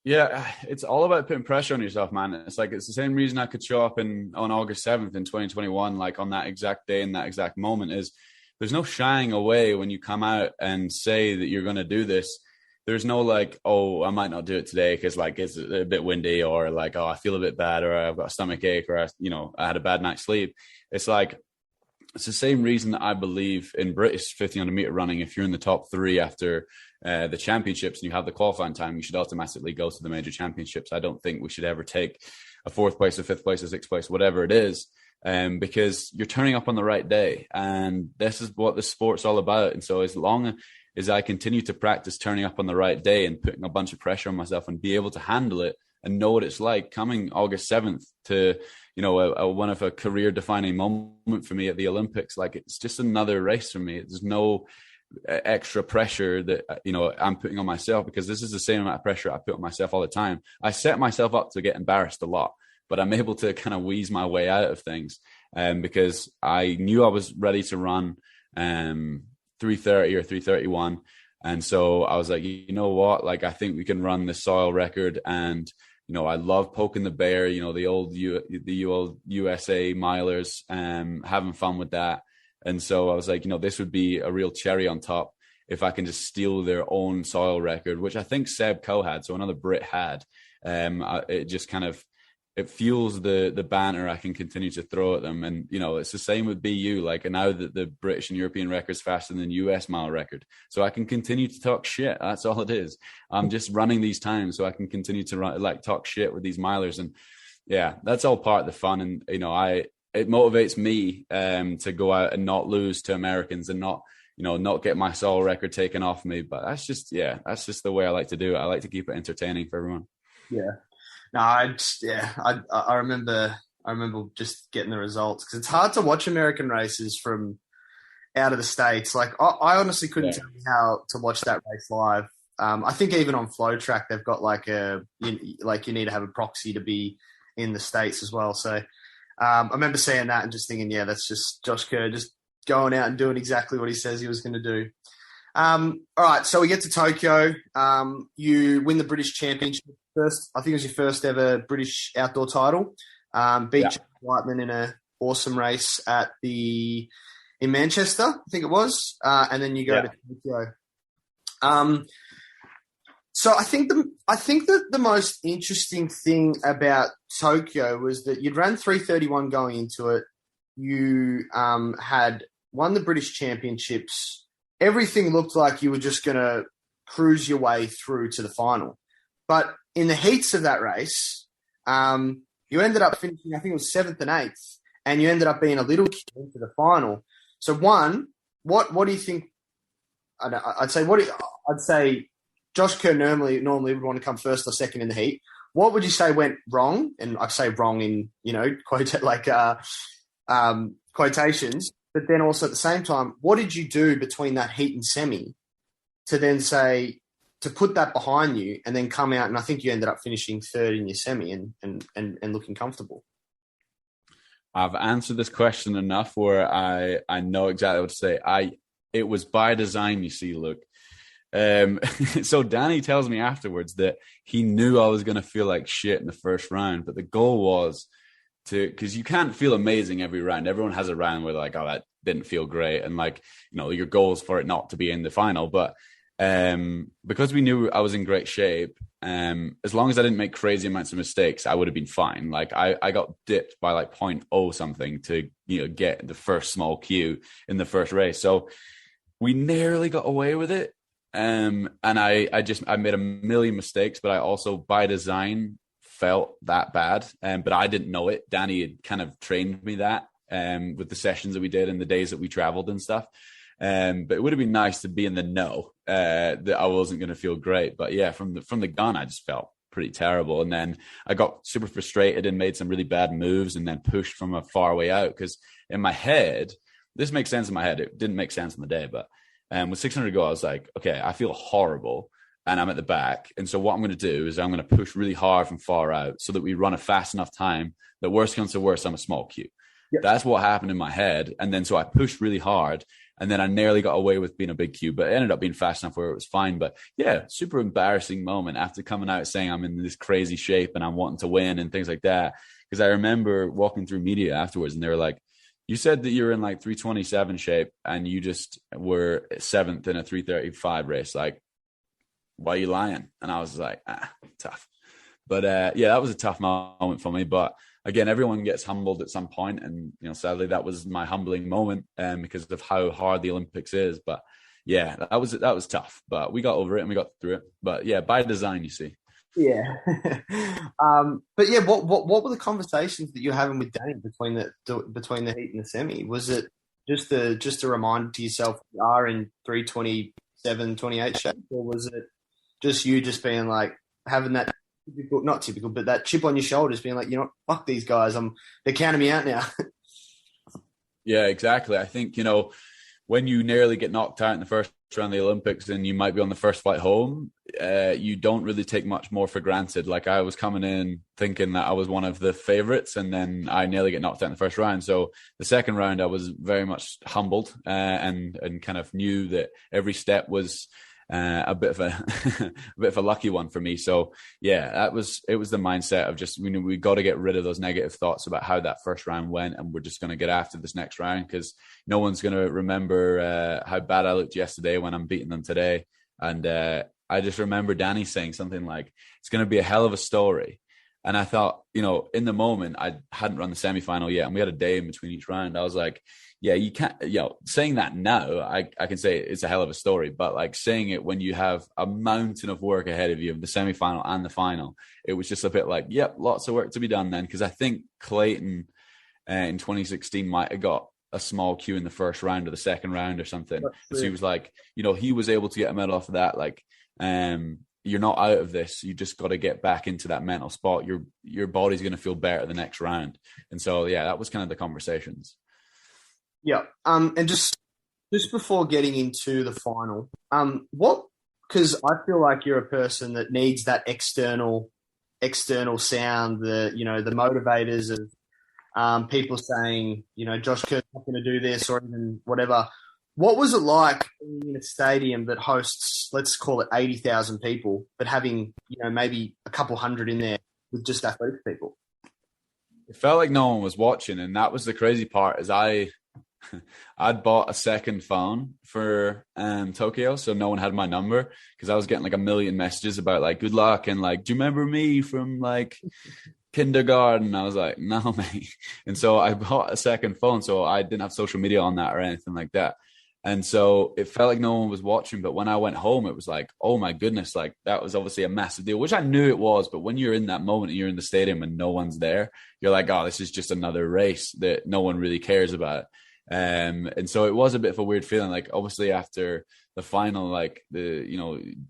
Yeah, it's all about putting pressure on yourself, man. It's the same reason I could show up on August 7th in 2021, on that exact day and that exact moment, is there's no shying away when you come out and say that you're going to do this. There's no oh, I might not do it today because it's a bit windy, or oh, I feel a bit bad, or I've got a stomach ache, or I had a bad night's sleep. It's it's the same reason that I believe in British 1500 meter running. If you're in the top 3 after the championships and you have the qualifying time, you should automatically go to the major championships. I don't think we should ever take a 4th place, a 5th place, a 6th place, whatever it is, because you're turning up on the right day, and this is what the sport's all about. And so as long as I continue to practice turning up on the right day and putting a bunch of pressure on myself and be able to handle it and know what it's like coming August 7th to one of a career-defining moment for me at the Olympics. It's just another race for me. There's no extra pressure that I'm putting on myself, because this is the same amount of pressure I put on myself all the time. I set myself up to get embarrassed a lot, but I'm able to kind of wheeze my way out of things, because I knew I was ready to run 3:30 or 3:31, and so I was like, you know what, I think we can run the soil record. And I love poking the bear, the old USA milers, having fun with that. And so I was like, this would be a real cherry on top if I can just steal their own soil record, which I think Seb Coe had, so another Brit had. It just kind of, it fuels the banter I can continue to throw at them. And, it's the same with BU. Now that the British and European record's faster than the US mile record. So I can continue to talk shit. That's all it is. I'm just running these times so I can continue to talk shit with these milers. And yeah, that's all part of the fun. And, it motivates me to go out and not lose to Americans and not get my soil record taken off me. But that's just the way I like to do it. I like to keep it entertaining for everyone. Yeah. No, I remember just getting the results, because it's hard to watch American races from out of the States. I honestly couldn't tell you how to watch that race live. I think even on Flow Track, they've got you need to have a proxy to be in the States as well. So I remember seeing that and just thinking, yeah, that's just Josh Kerr just going out and doing exactly what he says he was going to do. All right, so we get to Tokyo. You win the British Championship first. I think it was your first ever British outdoor title. Beat Jack Whiteman in an awesome race in Manchester, I think it was, and then you go to Tokyo. So I think that the most interesting thing about Tokyo was that you'd ran 3:31 going into it. You had won the British Championships. Everything looked like you were just going to cruise your way through to the final. But in the heats of that race, you ended up finishing, I think it was 7th and 8th, and you ended up being a little kid into the final. So one, what do you think? I'd say Josh Kerr normally would want to come first or second in the heat. What would you say went wrong? And I say wrong in, quotations. But then also at the same time, what did you do between that heat and semi to then say, to put that behind you and then come out? And I think you ended up finishing third in your semi and looking comfortable. I've answered this question enough where I know exactly what to say. It was by design, you see, Luke. So Danny tells me afterwards that he knew I was going to feel like shit in the first round, but the goal was because you can't feel amazing every round. Everyone has a round where like, oh, that didn't feel great. And like, your goal is for it not to be in the final. But because we knew I was in great shape, as long as I didn't make crazy amounts of mistakes, I would have been fine. Like I got dipped by like 0.0 something to, get the first small Q in the first race. So we nearly got away with it. And I made a million mistakes, but I also by design felt that bad. But I didn't know it. Danny had kind of trained me that with the sessions that we did and the days that we traveled and stuff. But it would have been nice to be in the know that I wasn't going to feel great. But yeah, from the gun, I just felt pretty terrible. And then I got super frustrated and made some really bad moves and then pushed from a far way out. Because in my head, this makes sense in my head. It didn't make sense in the day, but with 600 to go, I was like, okay, I feel horrible and I'm at the back. And so what I'm going to do is I'm going to push really hard from far out so that we run a fast enough time that worst comes to worst, I'm a small Q. Yep. That's what happened in my head. And then so I pushed really hard and then I nearly got away with being a big Q, but it ended up being fast enough where it was fine. But yeah, super embarrassing moment after coming out saying I'm in this crazy shape and I'm wanting to win and things like that. Because I remember walking through media afterwards and they were like, you said that you were in like 327 shape and you just were 7th in a 335 race. Like, why are you lying? And I was like, tough. But yeah, that was a tough moment for me. But again, everyone gets humbled at some point, and sadly, that was my humbling moment because of how hard the Olympics is. But yeah, that was tough. But we got over it and we got through it. But yeah, by design, you see. Yeah. But yeah, what were the conversations that you were having with Danny between the heat and the semi? Was it just a reminder to yourself you are in 327, 28 shape, or was it just you just being like having that not typical, but that chip on your shoulders, being like, fuck these guys, they're counting me out now. Yeah, exactly. I think when you nearly get knocked out in the first round of the Olympics and you might be on the first flight home, you don't really take much more for granted. Like I was coming in thinking that I was one of the favorites and then I nearly get knocked out in the first round. So the second round, I was very much humbled and kind of knew that every step was a bit of a lucky one for me. So yeah, it was the mindset of just, we got to get rid of those negative thoughts about how that first round went, and we're just going to get after this next round because no one's going to remember how bad I looked yesterday when I'm beating them today. And I just remember Danny saying something like, it's going to be a hell of a story. And I thought, in the moment, I hadn't run the semi-final yet, and we had a day in between each round. I was like, yeah, you can't, saying that now, I can say it's a hell of a story, but like saying it when you have a mountain of work ahead of you of the semi-final and the final, it was just a bit like, yep, lots of work to be done then. Because I think Clayton in 2016 might have got a small Q in the first round or the second round or something. And so he was like, he was able to get a medal off of that. Like, you're not out of this. You just got to get back into that mental spot. Your body's going to feel better the next round. And so, yeah, that was kind of the conversations. Yeah. And just before getting into the final, because I feel like you're a person that needs that external sound, the motivators people saying, Josh Kerr's not going to do this or even whatever. What was it like in a stadium that hosts, let's call it 80,000 people, but having, maybe a couple hundred in there with just athletic people? It felt like no one was watching, and that was the crazy part. Is I'd bought a second phone for Tokyo, so no one had my number, because I was getting like a million messages about like good luck and like, do you remember me from like kindergarten? I was like, no, mate. And so I bought a second phone, so I didn't have social media on that or anything like that. And so it felt like no one was watching. But when I went home, it was like, oh my goodness, like that was obviously a massive deal, which I knew it was. But when you're in that moment and you're in the stadium and no one's there, you're like, oh, this is just another race that no one really cares about. And so it was a bit of a weird feeling. Like obviously after the final, like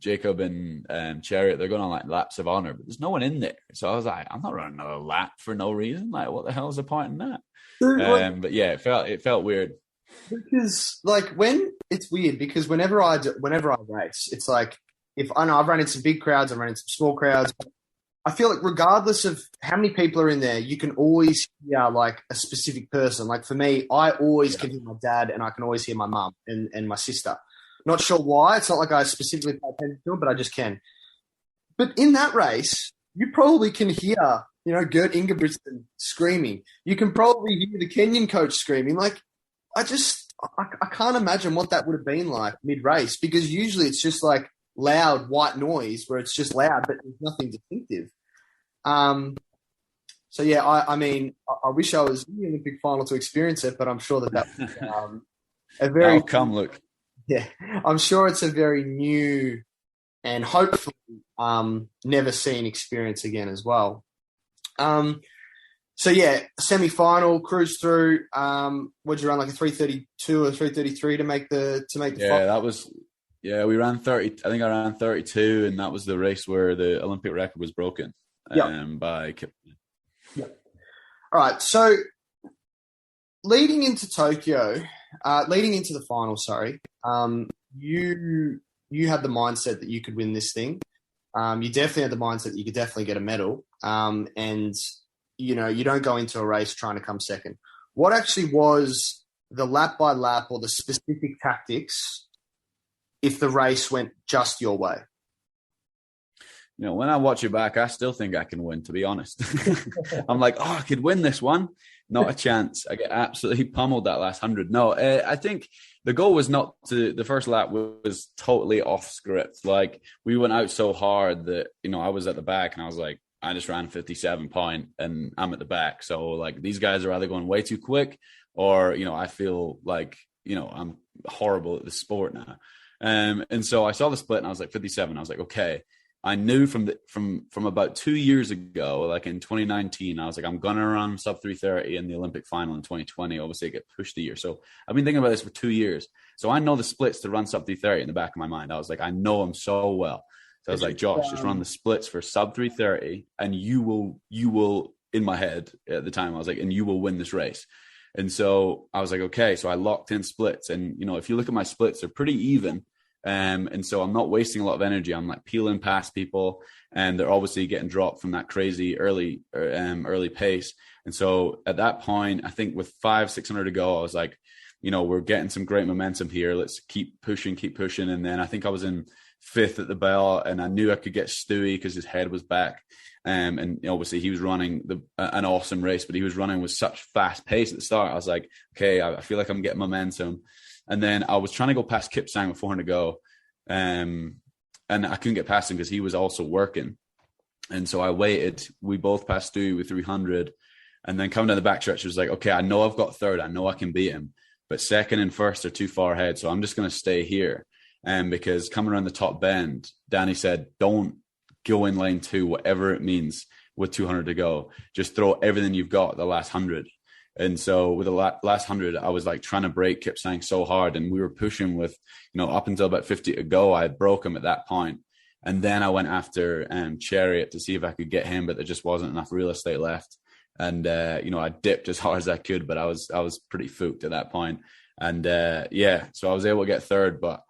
Jacob and Chariot, they're going on like laps of honor, but there's no one in there. So I was like, I'm not running another lap for no reason. Like, what the hell is the point in that? But yeah, it felt weird. Because it's weird because whenever I race, it's like I've run into some big crowds, I've run into some small crowds. I feel like regardless of how many people are in there, you can always hear like a specific person. Like for me, I always can hear my dad and I can always hear my mum and my sister. Not sure why. It's not like I specifically pay attention to them, but I just can. But in that race, you probably can hear, Gert Ingebrigtsen screaming. You can probably hear the Kenyan coach screaming. Like, I can't imagine what that would have been like mid-race, because usually it's just like loud white noise where it's just loud, but there's nothing distinctive. So yeah, I mean, I wish I was in the Olympic final to experience it, but I'm sure that was a very look. Yeah, I'm sure it's a very new and hopefully never seen experience again as well. So yeah, semi-final, cruise through. What'd you run, like a 3:32 or 3:33 to make the final? That was. Yeah, we ran 30. I think I ran 32, and that was the race where the Olympic record was broken by Kip. Yep. All right. So leading into the final, you had the mindset that you could win this thing. You definitely had the mindset that you could definitely get a medal. And you don't go into a race trying to come second. What actually was the lap by lap or the specific tactics if the race went just your way? When I watch it back, I still think I can win, to be honest. I'm like, I could win this one. Not a chance. I get absolutely pummeled that last 100. No, I think the goal was not to, the first lap was totally off script. Like we went out so hard that, I was at the back and I was like, I just ran 57 point and I'm at the back. So like these guys are either going way too quick or, I feel like, I'm horrible at the sport now. And so I saw the split and I was like 57. I was like, okay. I knew from about 2 years ago, like in 2019, I was like, I'm going to run sub 3:30 in the Olympic final in 2020. Obviously, I get pushed a year. So I've been thinking about this for 2 years. So I know the splits to run sub 3:30 in the back of my mind. I was like, I know them so well. So I was like, Josh, just run the splits for sub 3:30 and you will, in my head at the time, I was like, and you will win this race. And so I was like, okay. So I locked in splits. And, if you look at my splits, they're pretty even. And so I'm not wasting a lot of energy. I'm like peeling past people and they're obviously getting dropped from that crazy early pace. And so at that point, I think with 500-600 to go, I was like, we're getting some great momentum here. Let's keep pushing. And then I think I was in 5th at the bell and I knew I could get Stewy because his head was back. And obviously he was running an awesome race, but he was running with such fast pace at the start. I was like, okay, I feel like I'm getting momentum. And then I was trying to go past Kip Sang with 400 to go. And I couldn't get past him because he was also working. And so I waited. We both passed Stewy with 300. And then coming down the back stretch, it was like, okay, I know I've got third. I know I can beat him. But second and first are too far ahead. So I'm just going to stay here. Because coming around the top bend, Danny said, don't go in lane 2, whatever it means, with 200 to go. Just throw everything you've got the last 100. And so with the last 100, I was like trying to break Kip Sang so hard. And we were pushing with, up until about 50 to go. I had broke him at that point. And then I went after Chariot to see if I could get him, but there just wasn't enough real estate left. And, I dipped as hard as I could, but I was pretty fooked at that point. And so I was able to get third, but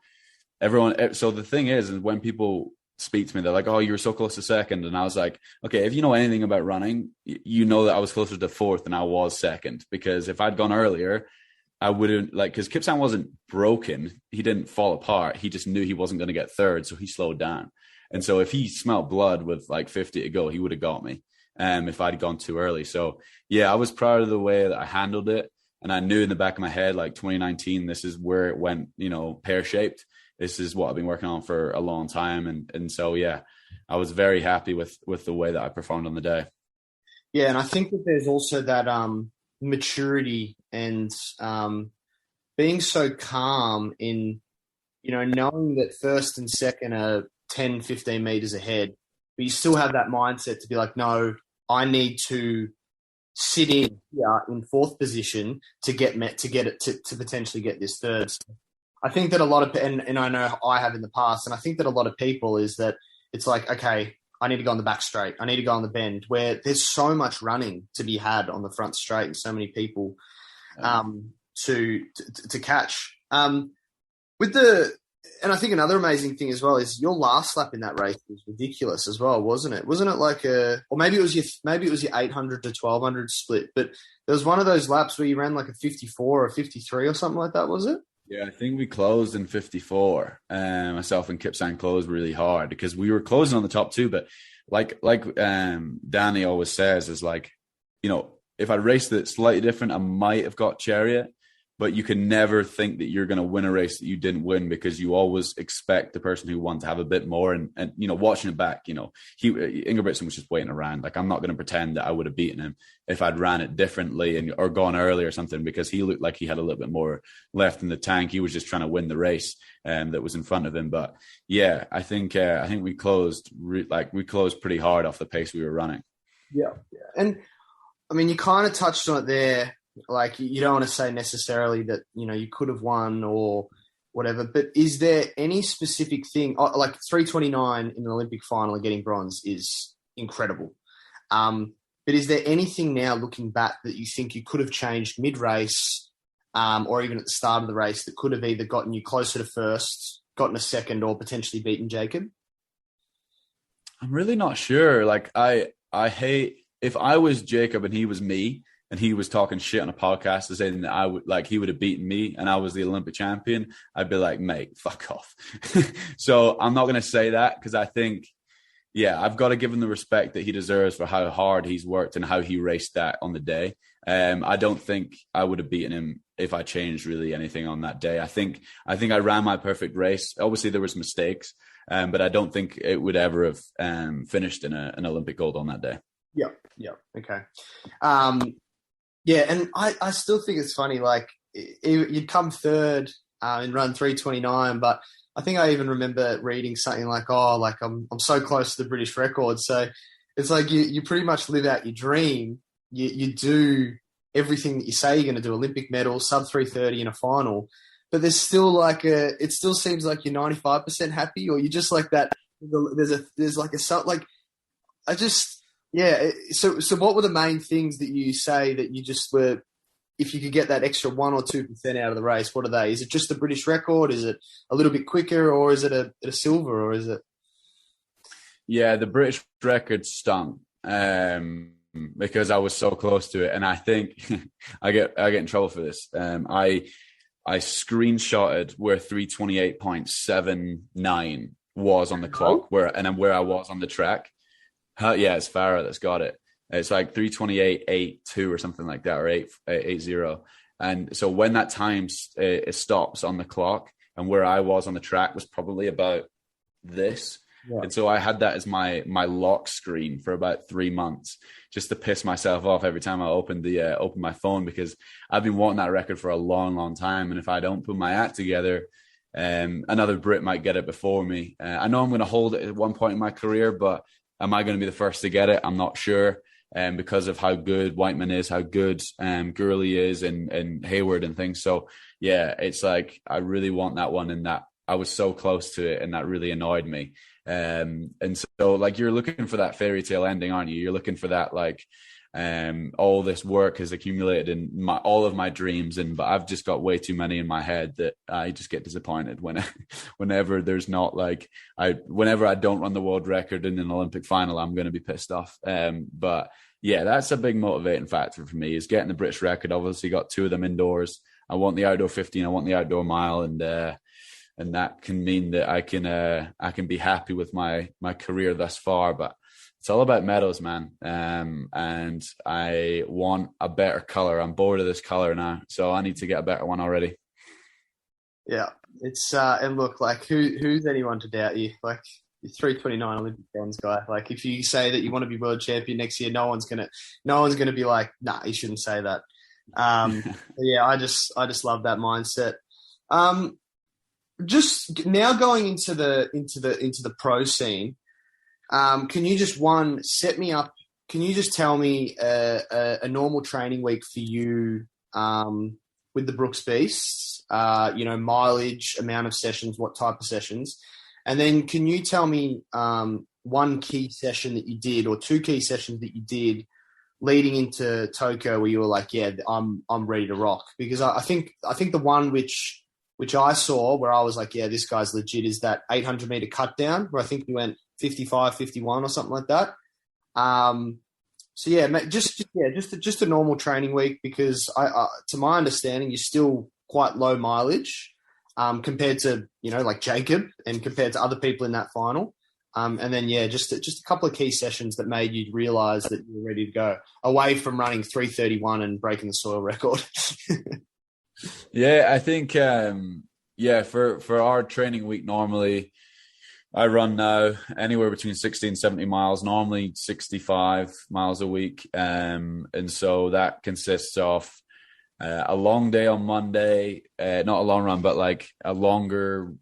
so the thing is when people speak to me. They're like, "Oh, you were so close to second," and I was like, "Okay, if you know anything about running, you know that I was closer to fourth than I was second, because if I'd gone earlier, I wouldn't because Kipsang wasn't broken. He didn't fall apart. He just knew he wasn't going to get third, so he slowed down. And so if he smelt blood with like 50 to go, he would have got me if I'd gone too early. So yeah, I was proud of the way that I handled it. And I knew in the back of my head, like 2019, this is where it went, pear-shaped. This is what I've been working on for a long time. And so, yeah, I was very happy with the way that I performed on the day. Yeah, and I think that there's also that maturity and being so calm in, knowing that first and second are 10, 15 meters ahead, but you still have that mindset to be like, no, I need to sit in here in fourth position to potentially get this third. So I think that a lot of, and I know I have in the past, and I think that a lot of people is that it's like, okay, I need to go on the back straight. I need to go on the bend, where there's so much running to be had on the front straight and so many people to catch. And I think another amazing thing as well is your last lap in that race was ridiculous as well, wasn't it? Wasn't it like or maybe it was your 800 to 1200 split, but there was one of those laps where you ran like a 54 or 53 or something like that, was it? Yeah, I think we closed in 54. Myself and Kipsang closed really hard because we were closing on the top two. But like Danny always says, is like, if I raced it slightly different, I might have got Chariot. But you can never think that you're going to win a race that you didn't win, because you always expect the person who won to have a bit more. And watching it back, Ingebrigtsen was just waiting around. Like, I'm not going to pretend that I would have beaten him if I'd ran it differently or gone early or something, because he looked like he had a little bit more left in the tank. He was just trying to win the race that was in front of him. But yeah, I think we closed pretty hard off the pace we were running. Yeah. And I mean, you kind of touched on it there. Like, you don't want to say necessarily that, you could have won or whatever, but is there any specific thing, like 3:29 in an Olympic final and getting bronze is incredible. But is there anything now looking back that you think you could have changed mid-race or even at the start of the race that could have either gotten you closer to first, gotten a second, or potentially beaten Jacob? I'm really not sure. Like, I hate, if I was Jacob and he was me, and he was talking shit on a podcast and saying that he would have beaten me and I was the Olympic champion, I'd be like, mate, fuck off. So I'm not going to say that, because I think, I've got to give him the respect that he deserves for how hard he's worked and how he raced that on the day. I don't think I would have beaten him if I changed really anything on that day. I think I ran my perfect race. Obviously there was mistakes, but I don't think it would ever have finished in an Olympic gold on that day. Yeah. Okay. Yeah, and I still think it's funny, like, you'd come third and run 3:29, but I think I even remember reading something like, I'm so close to the British record. So it's like you pretty much live out your dream. You do everything that you say you're going to do, Olympic medal, sub 3:30 in a final, but there's still it still seems like you're 95% happy, or you're just like that. Yeah. So what were the main things that you say that you just were, if you could get that extra 1 or 2% out of the race, what are they? Is it just the British record? Is it a little bit quicker, or is it a silver, or is it? Yeah, the British record stung because I was so close to it. And I think I get in trouble for this. I screenshotted where 3:28.79 was on the clock, where I was on the track. Yeah, it's Farah that's got it. It's like 3:28.82 or something like that, or 8:80. And so when that time it stops on the clock, and where I was on the track was probably about this. Yeah. And so I had that as my lock screen for about 3 months, just to piss myself off every time I opened my phone, because I've been wanting that record for a long, long time. And if I don't put my act together, another Brit might get it before me. I know I'm going to hold it at one point in my career, but am I going to be the first to get it? I'm not sure, because of how good Whiteman is, how good Gurley is, and Hayward and things. So, yeah, it's like I really want that one, and that I was so close to it, and that really annoyed me. And so, like, you're looking for that fairy tale ending, aren't you? You're looking for that, like, all this work has accumulated in all of my dreams, but I've just got way too many in my head that I just get disappointed whenever there's not whenever I don't run the world record in an Olympic final, I'm going to be pissed off. But yeah, that's a big motivating factor for me, is getting the British record. Obviously got 2 of them indoors. I want the outdoor 15, I want the outdoor mile, and that can mean that I can be happy with my career thus far. But it's all about medals, man. And I want a better color. I'm bored of this color now, so I need to get a better one already. Yeah, it's and look, like who's anyone to doubt you? Like, you're 329 Olympic bronze guy. Like, if you say that you want to be world champion next year, no one's gonna be like, nah, you shouldn't say that. Yeah, I just love that mindset. Just now going into the pro scene. Can you just set me up? Can you just tell me a normal training week for you with the Brooks Beasts? Mileage, amount of sessions, what type of sessions, and then can you tell me one key session that you did, or 2 key sessions that you did leading into Tokyo where you were like, yeah, I'm ready to rock? Because I think the one which I saw where I was like, yeah, this guy's legit, is that 800 meter cut down where I think you went 55, 51 or something like that. So yeah, just a normal training week, because I to my understanding, you're still quite low mileage compared to, like Jacob, and compared to other people in that final. And then, yeah, just a couple of key sessions that made you realize that you were ready to go, away from running 3:31 and breaking the soil record. Yeah, I think, for our training week, normally I run now anywhere between 60 and 70 miles, normally 65 miles a week. And so that consists of a long day on Monday, not a long run, but like a longer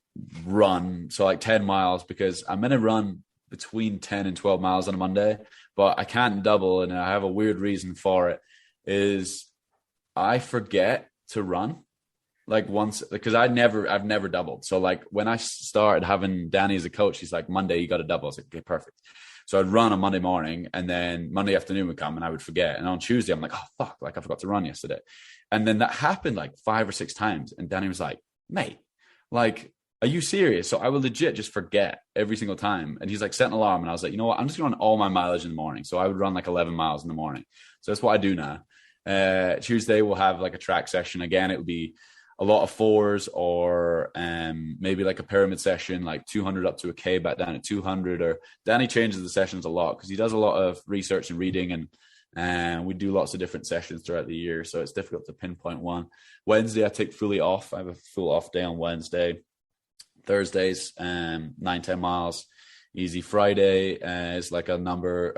run. So like 10 miles, because I'm going to run between 10 and 12 miles on a Monday, but I can't double. And I have a weird reason for it, is I forget to run like once, because I've never doubled. So like when I started having Danny as a coach, he's like, Monday you got to double. I was like, okay, perfect. So I'd run on Monday morning, and then Monday afternoon would come and I would forget. And on Tuesday, I'm like, oh fuck, like I forgot to run yesterday. And then that happened like 5 or 6 times. And Danny was like, mate, like, are you serious? So I would legit just forget every single time. And he's like, set an alarm. And I was like, you know what? I'm just going to run all my mileage in the morning. So I would run like 11 miles in the morning. So that's what I do now. Tuesday we'll have like a track session. Again, it would be a lot of 4s, or maybe like a pyramid session, like 200 up to a K, back down at 200. Or Danny changes the sessions a lot because he does a lot of research and reading, and we do lots of different sessions throughout the year. So it's difficult to pinpoint one. Wednesday, I take fully off. I have a full off day on Wednesday. Thursdays, 9-10 miles, easy. Friday is like another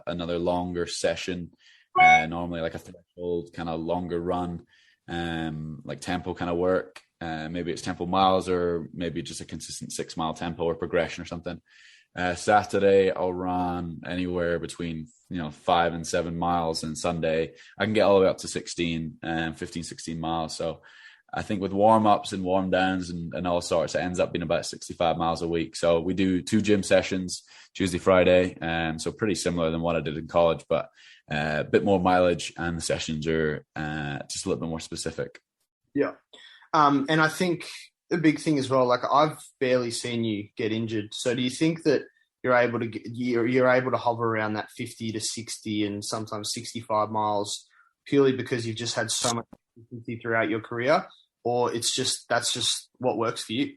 longer session, normally like a threshold kind of longer run, like tempo kind of work. Maybe it's tempo miles, or maybe just a consistent 6-mile tempo or progression or something. Saturday I'll run anywhere between 5 and 7 miles, and Sunday I can get all the way up to 15, 16 miles. So I think with warm-ups and warm-downs and all sorts, it ends up being about 65 miles a week. So we do 2 gym sessions, Tuesday, Friday. So pretty similar than what I did in college, but a bit more mileage, and the sessions are just a little bit more specific. Yeah. And I think the big thing as well, like I've barely seen you get injured. So do you think that you're able to hover around that 50 to 60 and sometimes 65 miles purely because you've just had so much consistency throughout your career? Or that's just what works for you?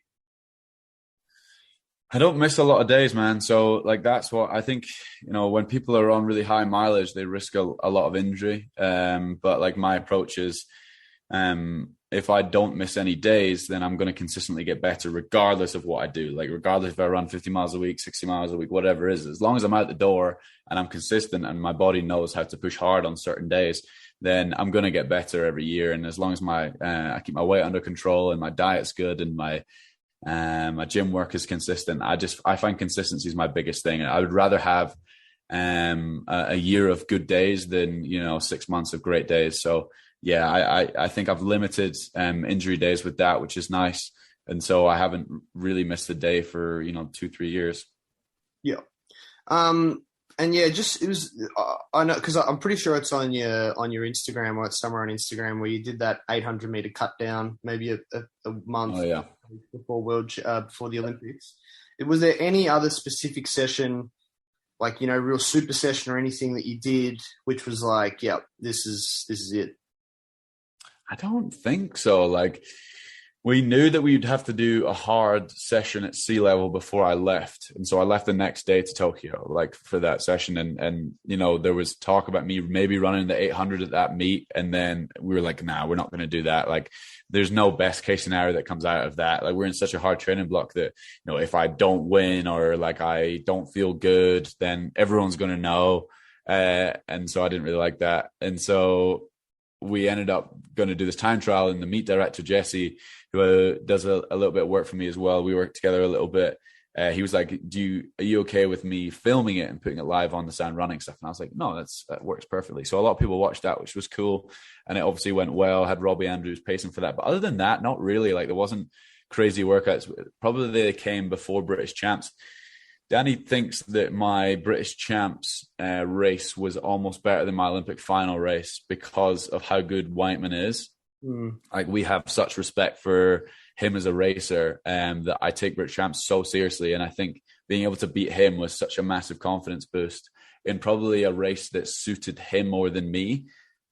I don't miss a lot of days, man. So like, that's what I think, when people are on really high mileage, they risk a lot of injury. But like my approach is, if I don't miss any days, then I'm going to consistently get better regardless of what I do. Like regardless if I run 50 miles a week, 60 miles a week, whatever it is, as long as I'm out the door and I'm consistent and my body knows how to push hard on certain days, then I'm going to get better every year. And as long as I keep my weight under control and my diet's good and my gym work is consistent, I find consistency is my biggest thing. I would rather have a year of good days than 6 months of great days. So yeah, I think I've limited injury days with that, which is nice. And so I haven't really missed a day for 2-3 years. Yeah. And yeah, just it was. I know because I'm pretty sure it's on your Instagram, or it's somewhere on Instagram where you did that 800 meter cut down, maybe a month before the Olympics. Was there any other specific session, like real super session or anything that you did, which was like, yeah, this is it? I don't think so. Like, we knew that we'd have to do a hard session at sea level before I left. And so I left the next day to Tokyo, like for that session. And there was talk about me maybe running the 800 at that meet. And then we were like, nah, we're not going to do that. Like, there's no best case scenario that comes out of that. Like, we're in such a hard training block that, if I don't win or like I don't feel good, then everyone's going to know. And so I didn't really like that. And so we ended up going to do this time trial, and the meet director, Jesse, who does a little bit of work for me as well. We worked together a little bit. He was like, are you okay with me filming it and putting it live on the Sound Running stuff? And I was like, no, that works perfectly. So a lot of people watched that, which was cool. And it obviously went well. Had Robbie Andrews pacing for that. But other than that, not really. Like, there wasn't crazy workouts. Probably they came before British Champs. Danny thinks that my British Champs race was almost better than my Olympic final race because of how good Whiteman is. Like, we have such respect for him as a racer, that I take British Champs so seriously. And I think being able to beat him was such a massive confidence boost in probably a race that suited him more than me.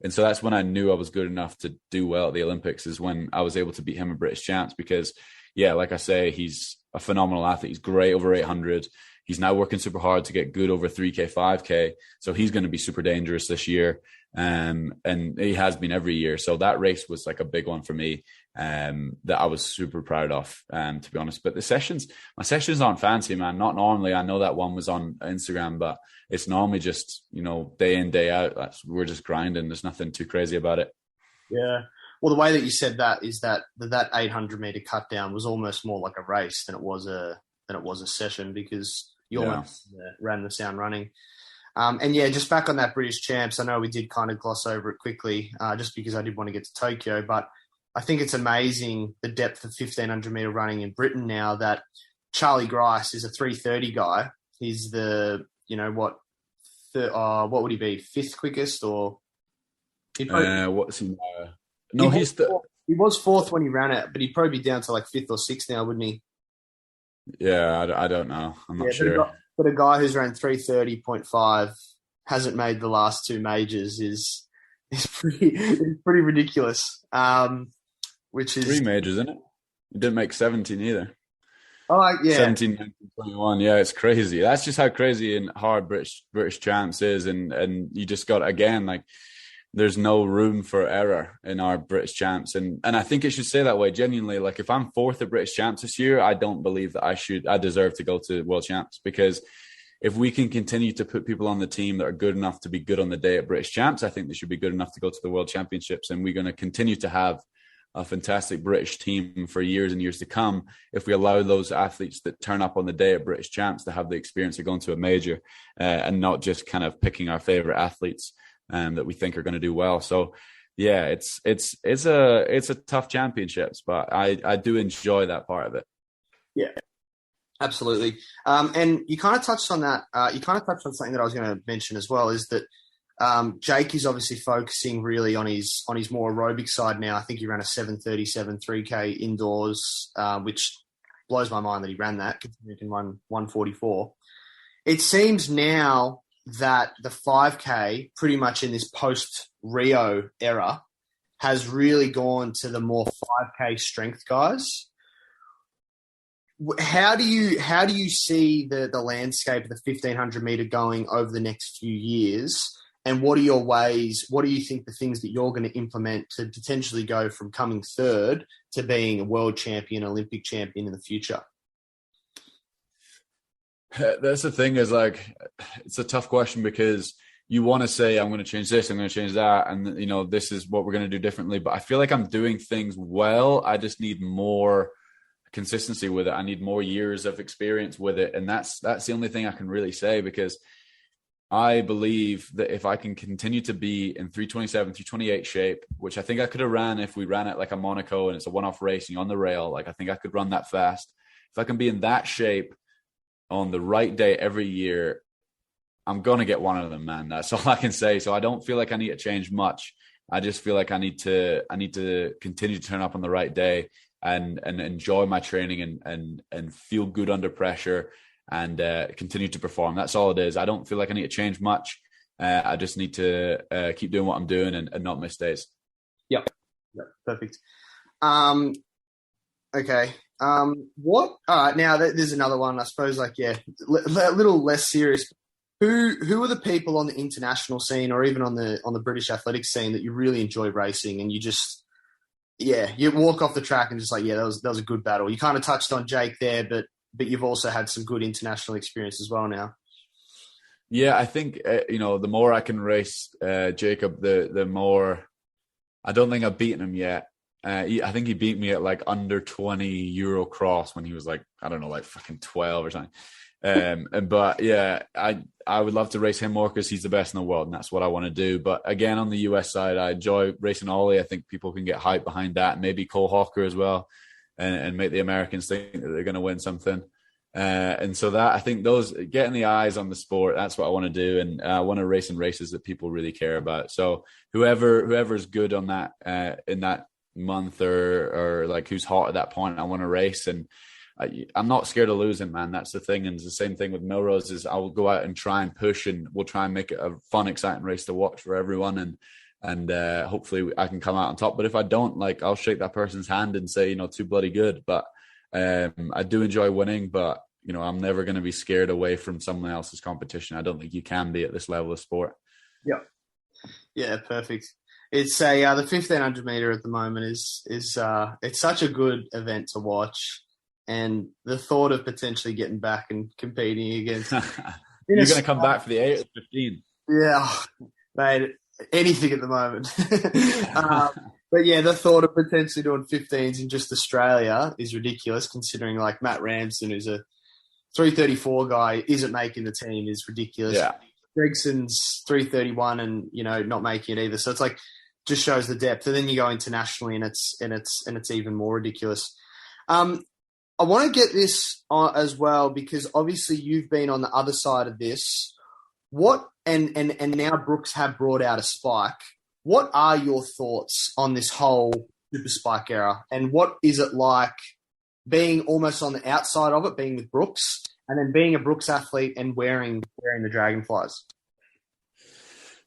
And so that's when I knew I was good enough to do well at the Olympics, is when I was able to beat him at British Champs. Because, yeah, like I say, he's a phenomenal athlete. He's great over 800. He's now working super hard to get good over 3K, 5K. So he's going to be super dangerous this year. And he has been every year. So that race was like a big one for me, that I was super proud of, to be honest. But my sessions aren't fancy, man. Not normally. I know that one was on Instagram, but it's normally just, day in, day out. We're just grinding. There's nothing too crazy about it. Yeah. Well, the way that you said that is that 800 meter cut down was almost more like a race than it was a session, because you almost ran the Sound Running. And yeah, just back on that British Champs, I know we did kind of gloss over it quickly, just because I did want to get to Tokyo, but I think it's amazing the depth of 1500 meter running in Britain now, that Charlie Grice is a 330 guy. He's the, what would he be? Fifth quickest, or? What's he? He was fourth when he ran it, but he'd probably be down to like fifth or sixth now, wouldn't he? Yeah, I don't know. I'm not sure. But a guy who's ran 330.5 hasn't made the last two majors is pretty ridiculous. Which is 3 majors, isn't it? He didn't make 17 either. Oh yeah, 17, 19, 21. Yeah, it's crazy. That's just how crazy and hard British Champs is, and you just got, again, like, there's no room for error in our British Champs. And I think it should stay that way, genuinely. Like, if I'm fourth at British Champs this year, I don't believe that I deserve to go to World Champs, because if we can continue to put people on the team that are good enough to be good on the day at British Champs, I think they should be good enough to go to the World Championships. And we're going to continue to have a fantastic British team for years and years to come if we allow those athletes that turn up on the day at British Champs to have the experience of going to a major, and not just kind of picking our favorite athletes that we think are going to do well. So yeah, it's a tough championships, but I do enjoy that part of it. Yeah, absolutely. And you kind of touched on that. You kind of touched on something that I was going to mention as well, is that Jake is obviously focusing really on his more aerobic side now. I think he ran a 7:37 3K indoors, which blows my mind that he ran that, considering he can run 1:44. It seems now that the 5K, pretty much in this post-Rio era, has really gone to the more 5K strength guys. How do you see the landscape of the 1500 meter going over the next few years? And what do you think the things that you're going to implement to potentially go from coming third to being a world champion, Olympic champion in the future? That's the thing, is like, it's a tough question, because you want to say, I'm going to change this, I'm going to change that, and this is what we're going to do differently. But I feel like I'm doing things well. I just need more consistency with it. I need more years of experience with it, and that's the only thing I can really say, because I believe that if I can continue to be in 327, 328 shape, which I think I could have ran if we ran it like a Monaco and it's a one-off race and you're on the rail, like, I think I could run that fast. If I can be in that shape on the right day every year, I'm going to get one of them, man. That's all I can say. So I don't feel like I need to change much. I just feel like I need to continue to turn up on the right day and enjoy my training and feel good under pressure and continue to perform. That's all it is. I don't feel like I need to change much. I just need to keep doing what I'm doing and not miss days. Yep. Perfect. Okay. All right. Now there's another one, I suppose, like, a little less serious. Who are the people on the international scene or even on the British athletics scene that you really enjoy racing and you just, you walk off the track and just like, that was a good battle. You kind of touched on Jake there, but you've also had some good international experience as well now. Yeah, I think, the more I can race Jacob, the more. I don't think I've beaten him yet. I think he beat me at like under 20 Euro cross when he was like, I don't know, like fucking 12 or something. But yeah, I would love to race him more because he's the best in the world and that's what I want to do. But again, on the US side, I enjoy racing Ollie. I think people can get hype behind that. Maybe Cole Hawker as well and make the Americans think that they're going to win something. And so that, I think those, getting the eyes on the sport, that's what I want to do. And I want to race in races that people really care about. So whoever's good on that, in that month or like who's hot at that point, I want to race. And I'm not scared of losing, man. That's the thing. And it's the same thing with Milrose is I will go out and try and push and we'll try and make it a fun, exciting race to watch for everyone. And hopefully I can come out on top. But if I don't, like, I'll shake that person's hand and say, too bloody good. But I do enjoy winning, but I'm never going to be scared away from someone else's competition. I don't think you can be at this level of sport. Yeah, perfect. It's the 1500 meter at the moment is it's such a good event to watch, and the thought of potentially getting back and competing against. You're going to come back for the 8 or 15. Yeah, mate. Anything at the moment. But yeah, the thought of potentially doing 15s in just Australia is ridiculous, considering like Matt Ramsden, who's a 334 guy, isn't making the team, is ridiculous. Yeah. Gregson's 331 and, not making it either. So it's like, just shows the depth. And then you go internationally and it's even more ridiculous. I want to get this on as well, because obviously you've been on the other side of this. And now Brooks have brought out a spike. What are your thoughts on this whole super spike era? And what is it like being almost on the outside of it, being with Brooks, and then being a Brooks athlete and wearing the Dragonflies?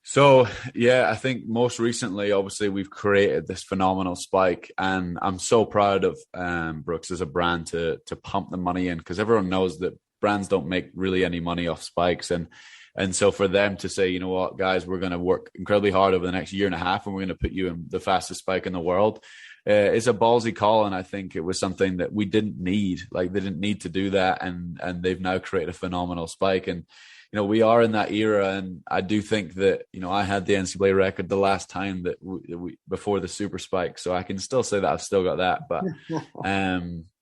So, I think most recently, obviously, we've created this phenomenal spike, and I'm so proud of Brooks as a brand to pump the money in, because everyone knows that brands don't make really any money off spikes. And so for them to say, you know what, guys, we're going to work incredibly hard over the next year and a half, and we're going to put you in the fastest spike in the world, it's a ballsy call. And I think it was something that we didn't need. Like, they didn't need to do that. And they've now created a phenomenal spike. And, we are in that era. And I do think that, I had the NCAA record the last time that we before the super spike. So I can still say that I've still got that. But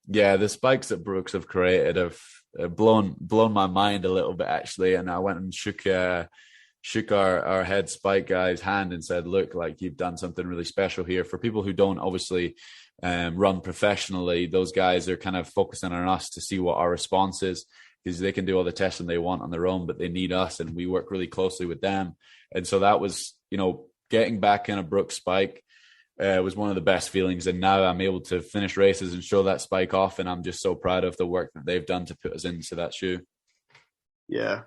the spikes that Brooks have created have blown my mind a little bit, actually. And I went and shook our head spike guy's hand and said, look, like, you've done something really special here. For people who don't obviously run professionally, those guys are kind of focusing on us to see what our response is, because they can do all the testing they want on their own, but they need us, and we work really closely with them. And so that was, getting back in a Brooks spike was one of the best feelings. And now I'm able to finish races and show that spike off. And I'm just so proud of the work that they've done to put us into that shoe. Yeah.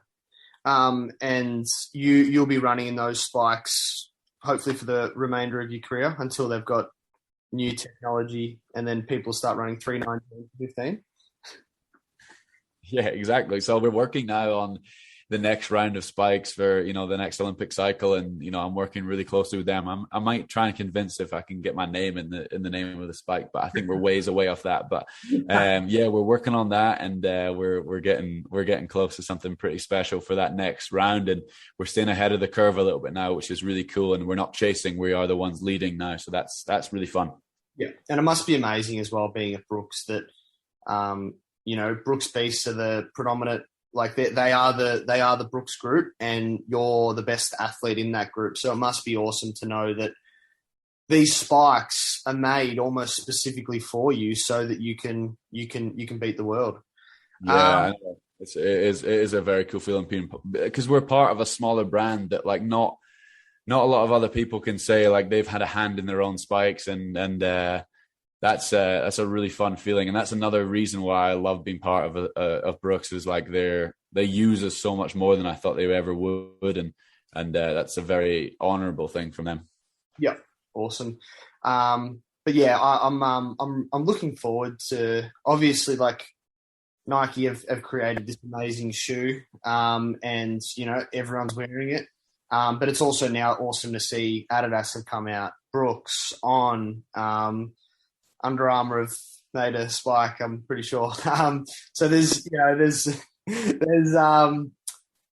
And you'll be running in those spikes, hopefully for the remainder of your career, until they've got new technology and then people start running 3.9 15. Yeah, exactly. So we're working now on the next round of spikes for, the next Olympic cycle. And, I'm working really closely with them. I might try and convince if I can get my name in the name of the spike, but I think we're ways away off that. But we're working on that, and we're getting close to something pretty special for that next round. And we're staying ahead of the curve a little bit now, which is really cool. And we're not chasing, we are the ones leading now. So that's really fun. Yeah. And it must be amazing as well, being at Brooks, that, Brooks Beasts are the predominant, like they are the Brooks group, and you're the best athlete in that group. So it must be awesome to know that these spikes are made almost specifically for you, so that you can beat the world. Yeah. It is a very cool feeling because we're part of a smaller brand that like not a lot of other people can say like they've had a hand in their own spikes, and that's a really fun feeling, and that's another reason why I love being part of Brooks is like they use us so much more than I thought they ever would, and that's a very honourable thing from them. Yeah, awesome. But yeah, I'm looking forward to, obviously, like Nike have created this amazing shoe, and everyone's wearing it. But it's also now awesome to see Adidas have come out, Brooks, On, Under Armour have made a spike, I'm pretty sure. So there's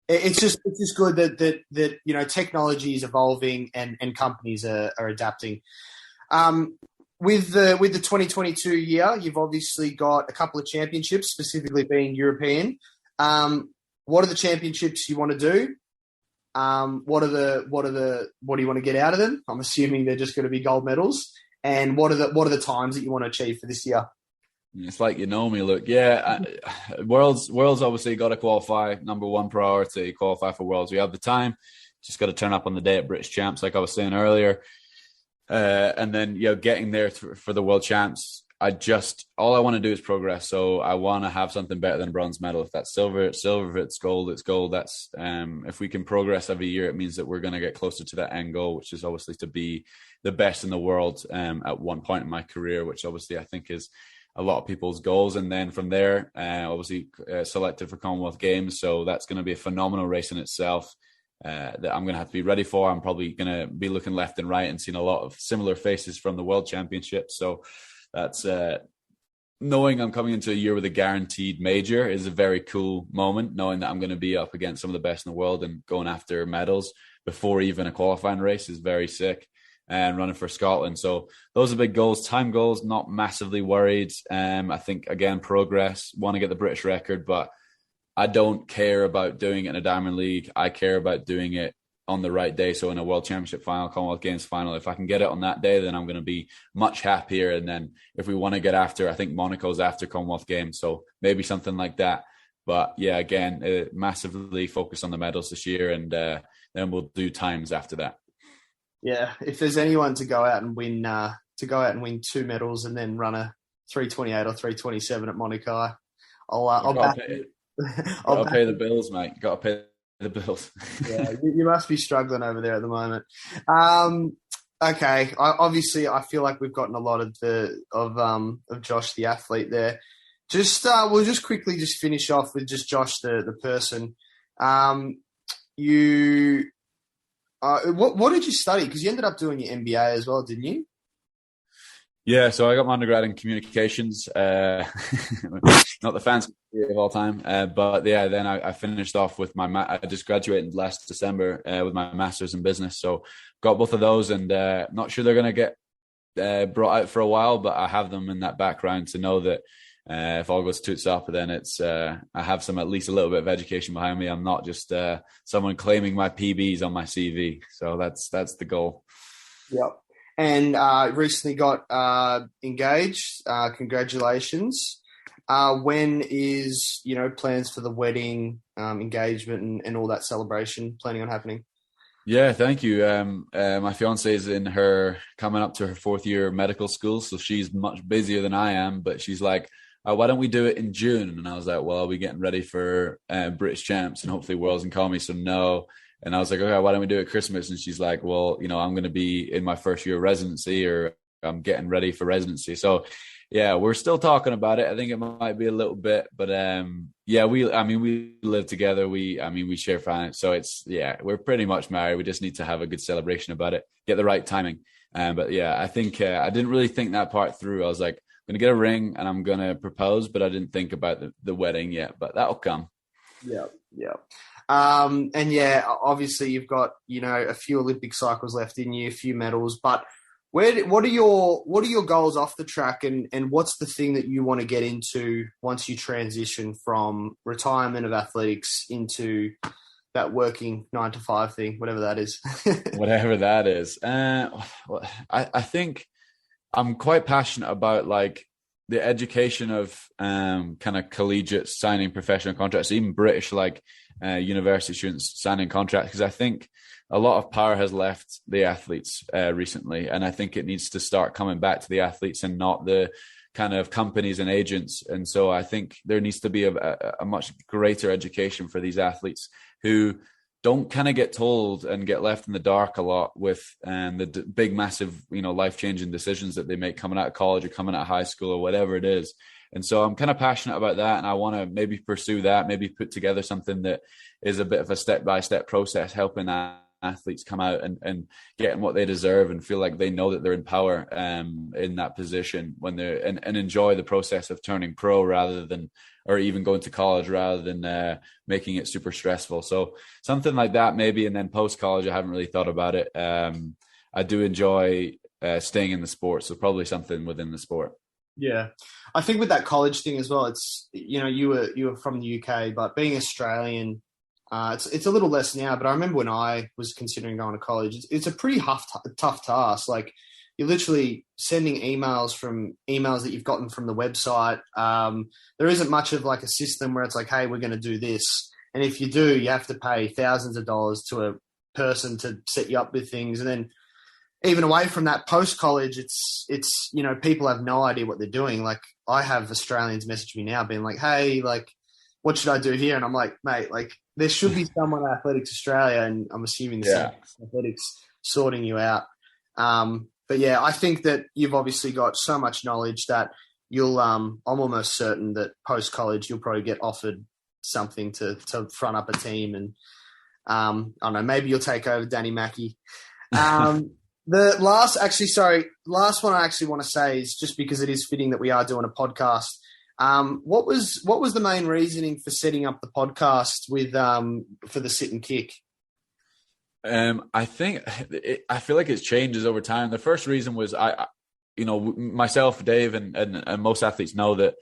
it's just good that technology is evolving and companies are adapting. With the 2022 year, you've obviously got a couple of championships, specifically being European. What are the championships you want to do? What do you want to get out of them? I'm assuming they're just going to be gold medals. And what are the times that you want to achieve for this year? It's like, me, look, Worlds obviously got to qualify. Number one priority, qualify for Worlds. We have the time, just got to turn up on the day at British Champs, like I was saying earlier. And then, getting there for the World Champs, all I want to do is progress. So I want to have something better than a bronze medal. If that's silver, it's silver. If it's gold, it's gold. That's if we can progress every year, it means that we're going to get closer to that end goal, which is obviously to be the best in the world at one point in my career, which obviously I think is a lot of people's goals. And then from there, obviously selected for Commonwealth Games. So that's going to be a phenomenal race in itself. That I'm going to have to be ready for. I'm probably going to be looking left and right and seeing a lot of similar faces from the World Championships. So that's knowing I'm coming into a year with a guaranteed major is a very cool moment, knowing that I'm going to be up against some of the best in the world and going after medals before even a qualifying race is very sick, and running for Scotland. So those are big goals. Time goals, not massively worried. I think, again, progress, want to get the British record, but I don't care about doing it in a Diamond League. I care about doing it on the right day. So in a World Championship final, Commonwealth Games final, if I can get it on that day, then I'm going to be much happier. And then if we want to get after, I think Monaco's after Commonwealth Games. So maybe something like that. But yeah, again, massively focus on the medals this year, and then we'll do times after that. Yeah. If there's anyone to go out and win 2 medals and then run a 3:28 or 3:27 at Monaco, I'll back it. I'll pay the bills, mate. Got to pay the bills. Yeah, you must be struggling over there at the moment. Okay, obviously, I feel like we've gotten a lot of Josh the athlete there. We'll just quickly finish off with just Josh the person. What did you study? Because you ended up doing your MBA as well, didn't you? Yeah, so I got my undergrad in communications, not the fancy of all time, but yeah, then I finished off with I just graduated last December with my master's in business, so got both of those, and not sure they're going to get brought out for a while, but I have them in that background to know that if all goes toots up, then it's I have at least a little bit of education behind me. I'm not just someone claiming my PBs on my CV, so that's the goal. Yep. And recently got engaged. Congratulations. When is plans for the wedding, engagement, and all that celebration planning on happening? Yeah, thank you. My fiance is coming up to her 4th year of medical school, so she's much busier than I am. But she's like, why don't we do it in June? And I was like, well, I'll be getting ready for British Champs and hopefully Worlds and Commies, so no. And I was like, okay, why don't we do it at Christmas? And she's like, well, I'm going to be in my first year of residency, or I'm getting ready for residency. So yeah, we're still talking about it. I think it might be a little bit, but yeah, we live together. We share finance. So we're pretty much married. We just need to have a good celebration about it, get the right timing. But yeah, I think I didn't really think that part through. I was like, I'm going to get a ring and I'm going to propose, but I didn't think about the wedding yet, but that'll come. Yeah. Yeah. And yeah, obviously you've got, a few Olympic cycles left in you, a few medals, but what are your goals off the track, and what's the thing that you want to get into once you transition from retirement of athletics into that working 9-to-5 thing, whatever that is? Whatever that is. I think I'm quite passionate about the education of kind of collegiate signing professional contracts, even British university students signing contracts, because I think a lot of power has left the athletes recently, and I think it needs to start coming back to the athletes and not the kind of companies and agents. And so I think there needs to be a much greater education for these athletes who don't kind of get told and get left in the dark a lot with the big, massive, life-changing decisions that they make coming out of college or coming out of high school or whatever it is. And so I'm kind of passionate about that, and I want to maybe pursue that, maybe put together something that is a bit of a step-by-step process, helping athletes come out and getting what they deserve and feel like they know that they're in power in that position when they're and enjoy the process of turning pro or even going to college rather than making it super stressful. So something like that maybe. And then post college, I haven't really thought about it. I do enjoy staying in the sport, so probably something within the sport. Yeah, I think with that college thing as well, it's you were from the UK, but being Australian, it's a little less now. But I remember when I was considering going to college, it's a pretty tough task. Like, you're literally sending emails that you've gotten from the website. There isn't much of like a system where it's like, hey, we're going to do this. And if you do, you have to pay thousands of dollars to a person to set you up with things. And then even away from that, post-college, it's people have no idea what they're doing. Like, I have Australians message me now being like, hey, like, what should I do here? And I'm like, mate, like, there should be someone at Athletics Australia, and I'm assuming the same Athletics sorting you out. But yeah, I think that you've obviously got so much knowledge that you'll, I'm almost certain that post-college you'll probably get offered something to front up a team. And I don't know, maybe you'll take over Danny Mackey. The last one I actually want to say is just because it is fitting that we are doing a podcast. What was the main reasoning for setting up the podcast with for the sit and kick? I feel like it changes over time. The first reason was myself, Dave, and most athletes know that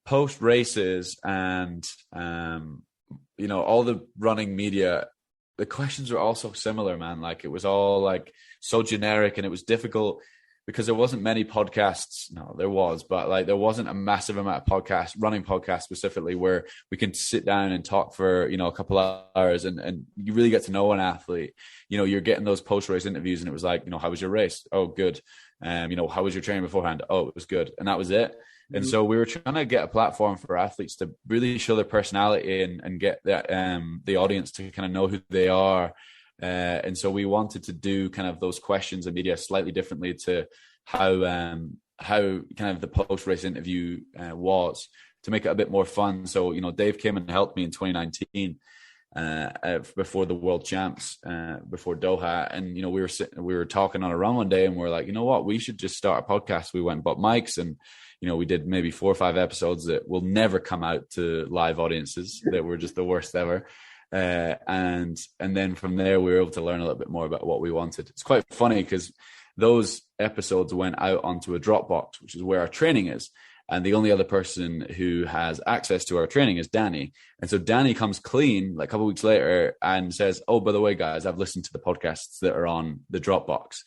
post races and all the running media, the questions were all so similar, man. Like, it was all like so generic, and it was difficult because there wasn't many podcasts. No, there was, but like there wasn't a massive amount of running podcasts specifically where we can sit down and talk for, a couple of hours and you really get to know an athlete. You're getting those post-race interviews and it was like, how was your race? Oh, good. How was your training beforehand? Oh, it was good. And that was it. Mm-hmm. And so we were trying to get a platform for athletes to really show their personality and get that the audience to kind of know who they are. And so we wanted to do kind of those questions and media slightly differently to how kind of the post-race interview was, to make it a bit more fun. So, Dave came and helped me in 2019 before the World Champs, before Doha. And, we were talking on a run one day and we're like, you know what, we should just start a podcast. We went and bought mics and, we did maybe 4 or 5 episodes that will never come out to live audiences that were just the worst ever. And then from there, we were able to learn a little bit more about what we wanted. It's quite funny because those episodes went out onto a Dropbox, which is where our training is. And the only other person who has access to our training is Danny. And so Danny comes clean like a couple of weeks later and says, oh, by the way, guys, I've listened to the podcasts that are on the Dropbox.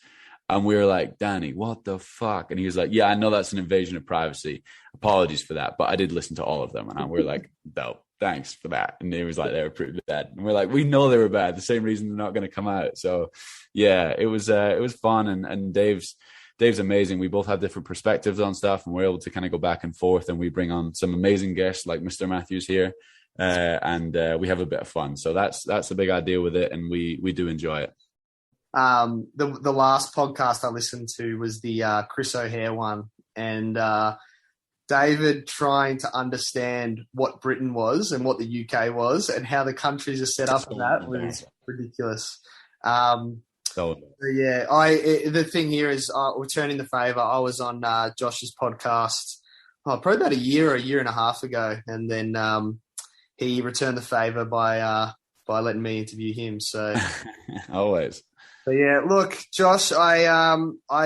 And we were like, Danny, what the fuck? And he was like, yeah, I know that's an invasion of privacy. Apologies for that. But I did listen to all of them. And we're like, no, thanks for that. And he was like, they were pretty bad. And we're like, we know they were bad. The same reason they're not going to come out. So yeah, it was fun. And Dave's amazing. We both have different perspectives on stuff and we're able to kind of go back and forth, and we bring on some amazing guests like Mr. Matthews here. And we have a bit of fun. So that's the big idea with it. And we do enjoy it. The last podcast I listened to was the Chris O'Hare one, and David trying to understand what Britain was and what the UK was and how the countries are set up, and that was ridiculous. So yeah, the thing here is returning the favour. I was on Josh's podcast probably about a year and a half ago, and then he returned the favour by letting me interview him. So always. So yeah, look, Josh, I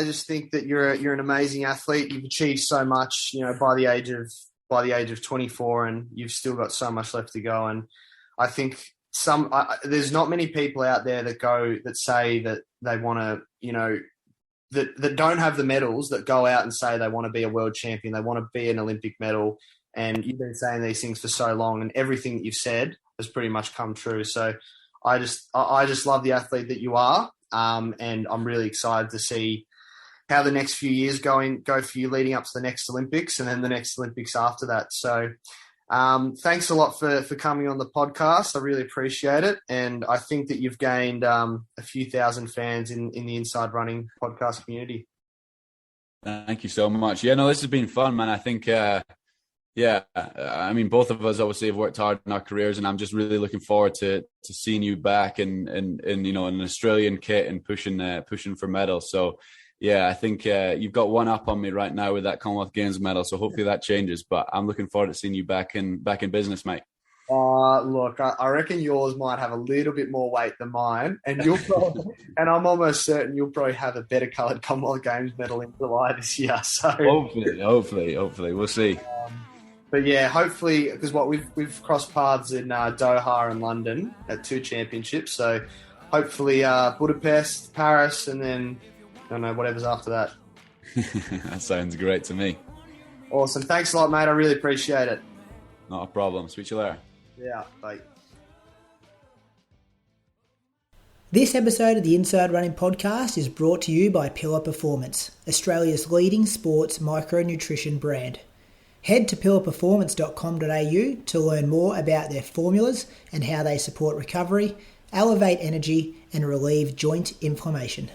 just think that you're an amazing athlete. You've achieved so much, by the age of 24, and you've still got so much left to go. And I think there's not many people out there that say that they want to, that don't have the medals that go out and say they want to be a world champion, they want to be an Olympic medal. And you've been saying these things for so long, and everything that you've said has pretty much come true. So I just love the athlete that you are, and I'm really excited to see how the next few years go for you leading up to the next Olympics and then the next Olympics after that. So thanks a lot for coming on the podcast. I really appreciate it, and I think that you've gained a few thousand fans in the Inside Running podcast community. Thank you so much. Yeah, no, this has been fun, man. I think. I mean, both of us obviously have worked hard in our careers, and I'm just really looking forward to seeing you back in you know, an Australian kit and pushing for medals. So, yeah, I think you've got one up on me right now with that Commonwealth Games medal. So hopefully that changes. But I'm looking forward to seeing you back in business, mate. Look, I reckon yours might have a little bit more weight than mine, and you'll probably, and I'm almost certain you'll probably have a better coloured Commonwealth Games medal in July this year. So hopefully, we'll see. But yeah, hopefully, because we've crossed paths in Doha and London at 2 championships. So hopefully Budapest, Paris, and then I don't know, whatever's after that. That sounds great to me. Awesome. Thanks a lot, mate. I really appreciate it. Not a problem. Speak to you later. Yeah, bye. This episode of the Inside Running Podcast is brought to you by Pillar Performance, Australia's leading sports micronutrition brand. Head to pillarperformance.com.au to learn more about their formulas and how they support recovery, elevate energy, and relieve joint inflammation.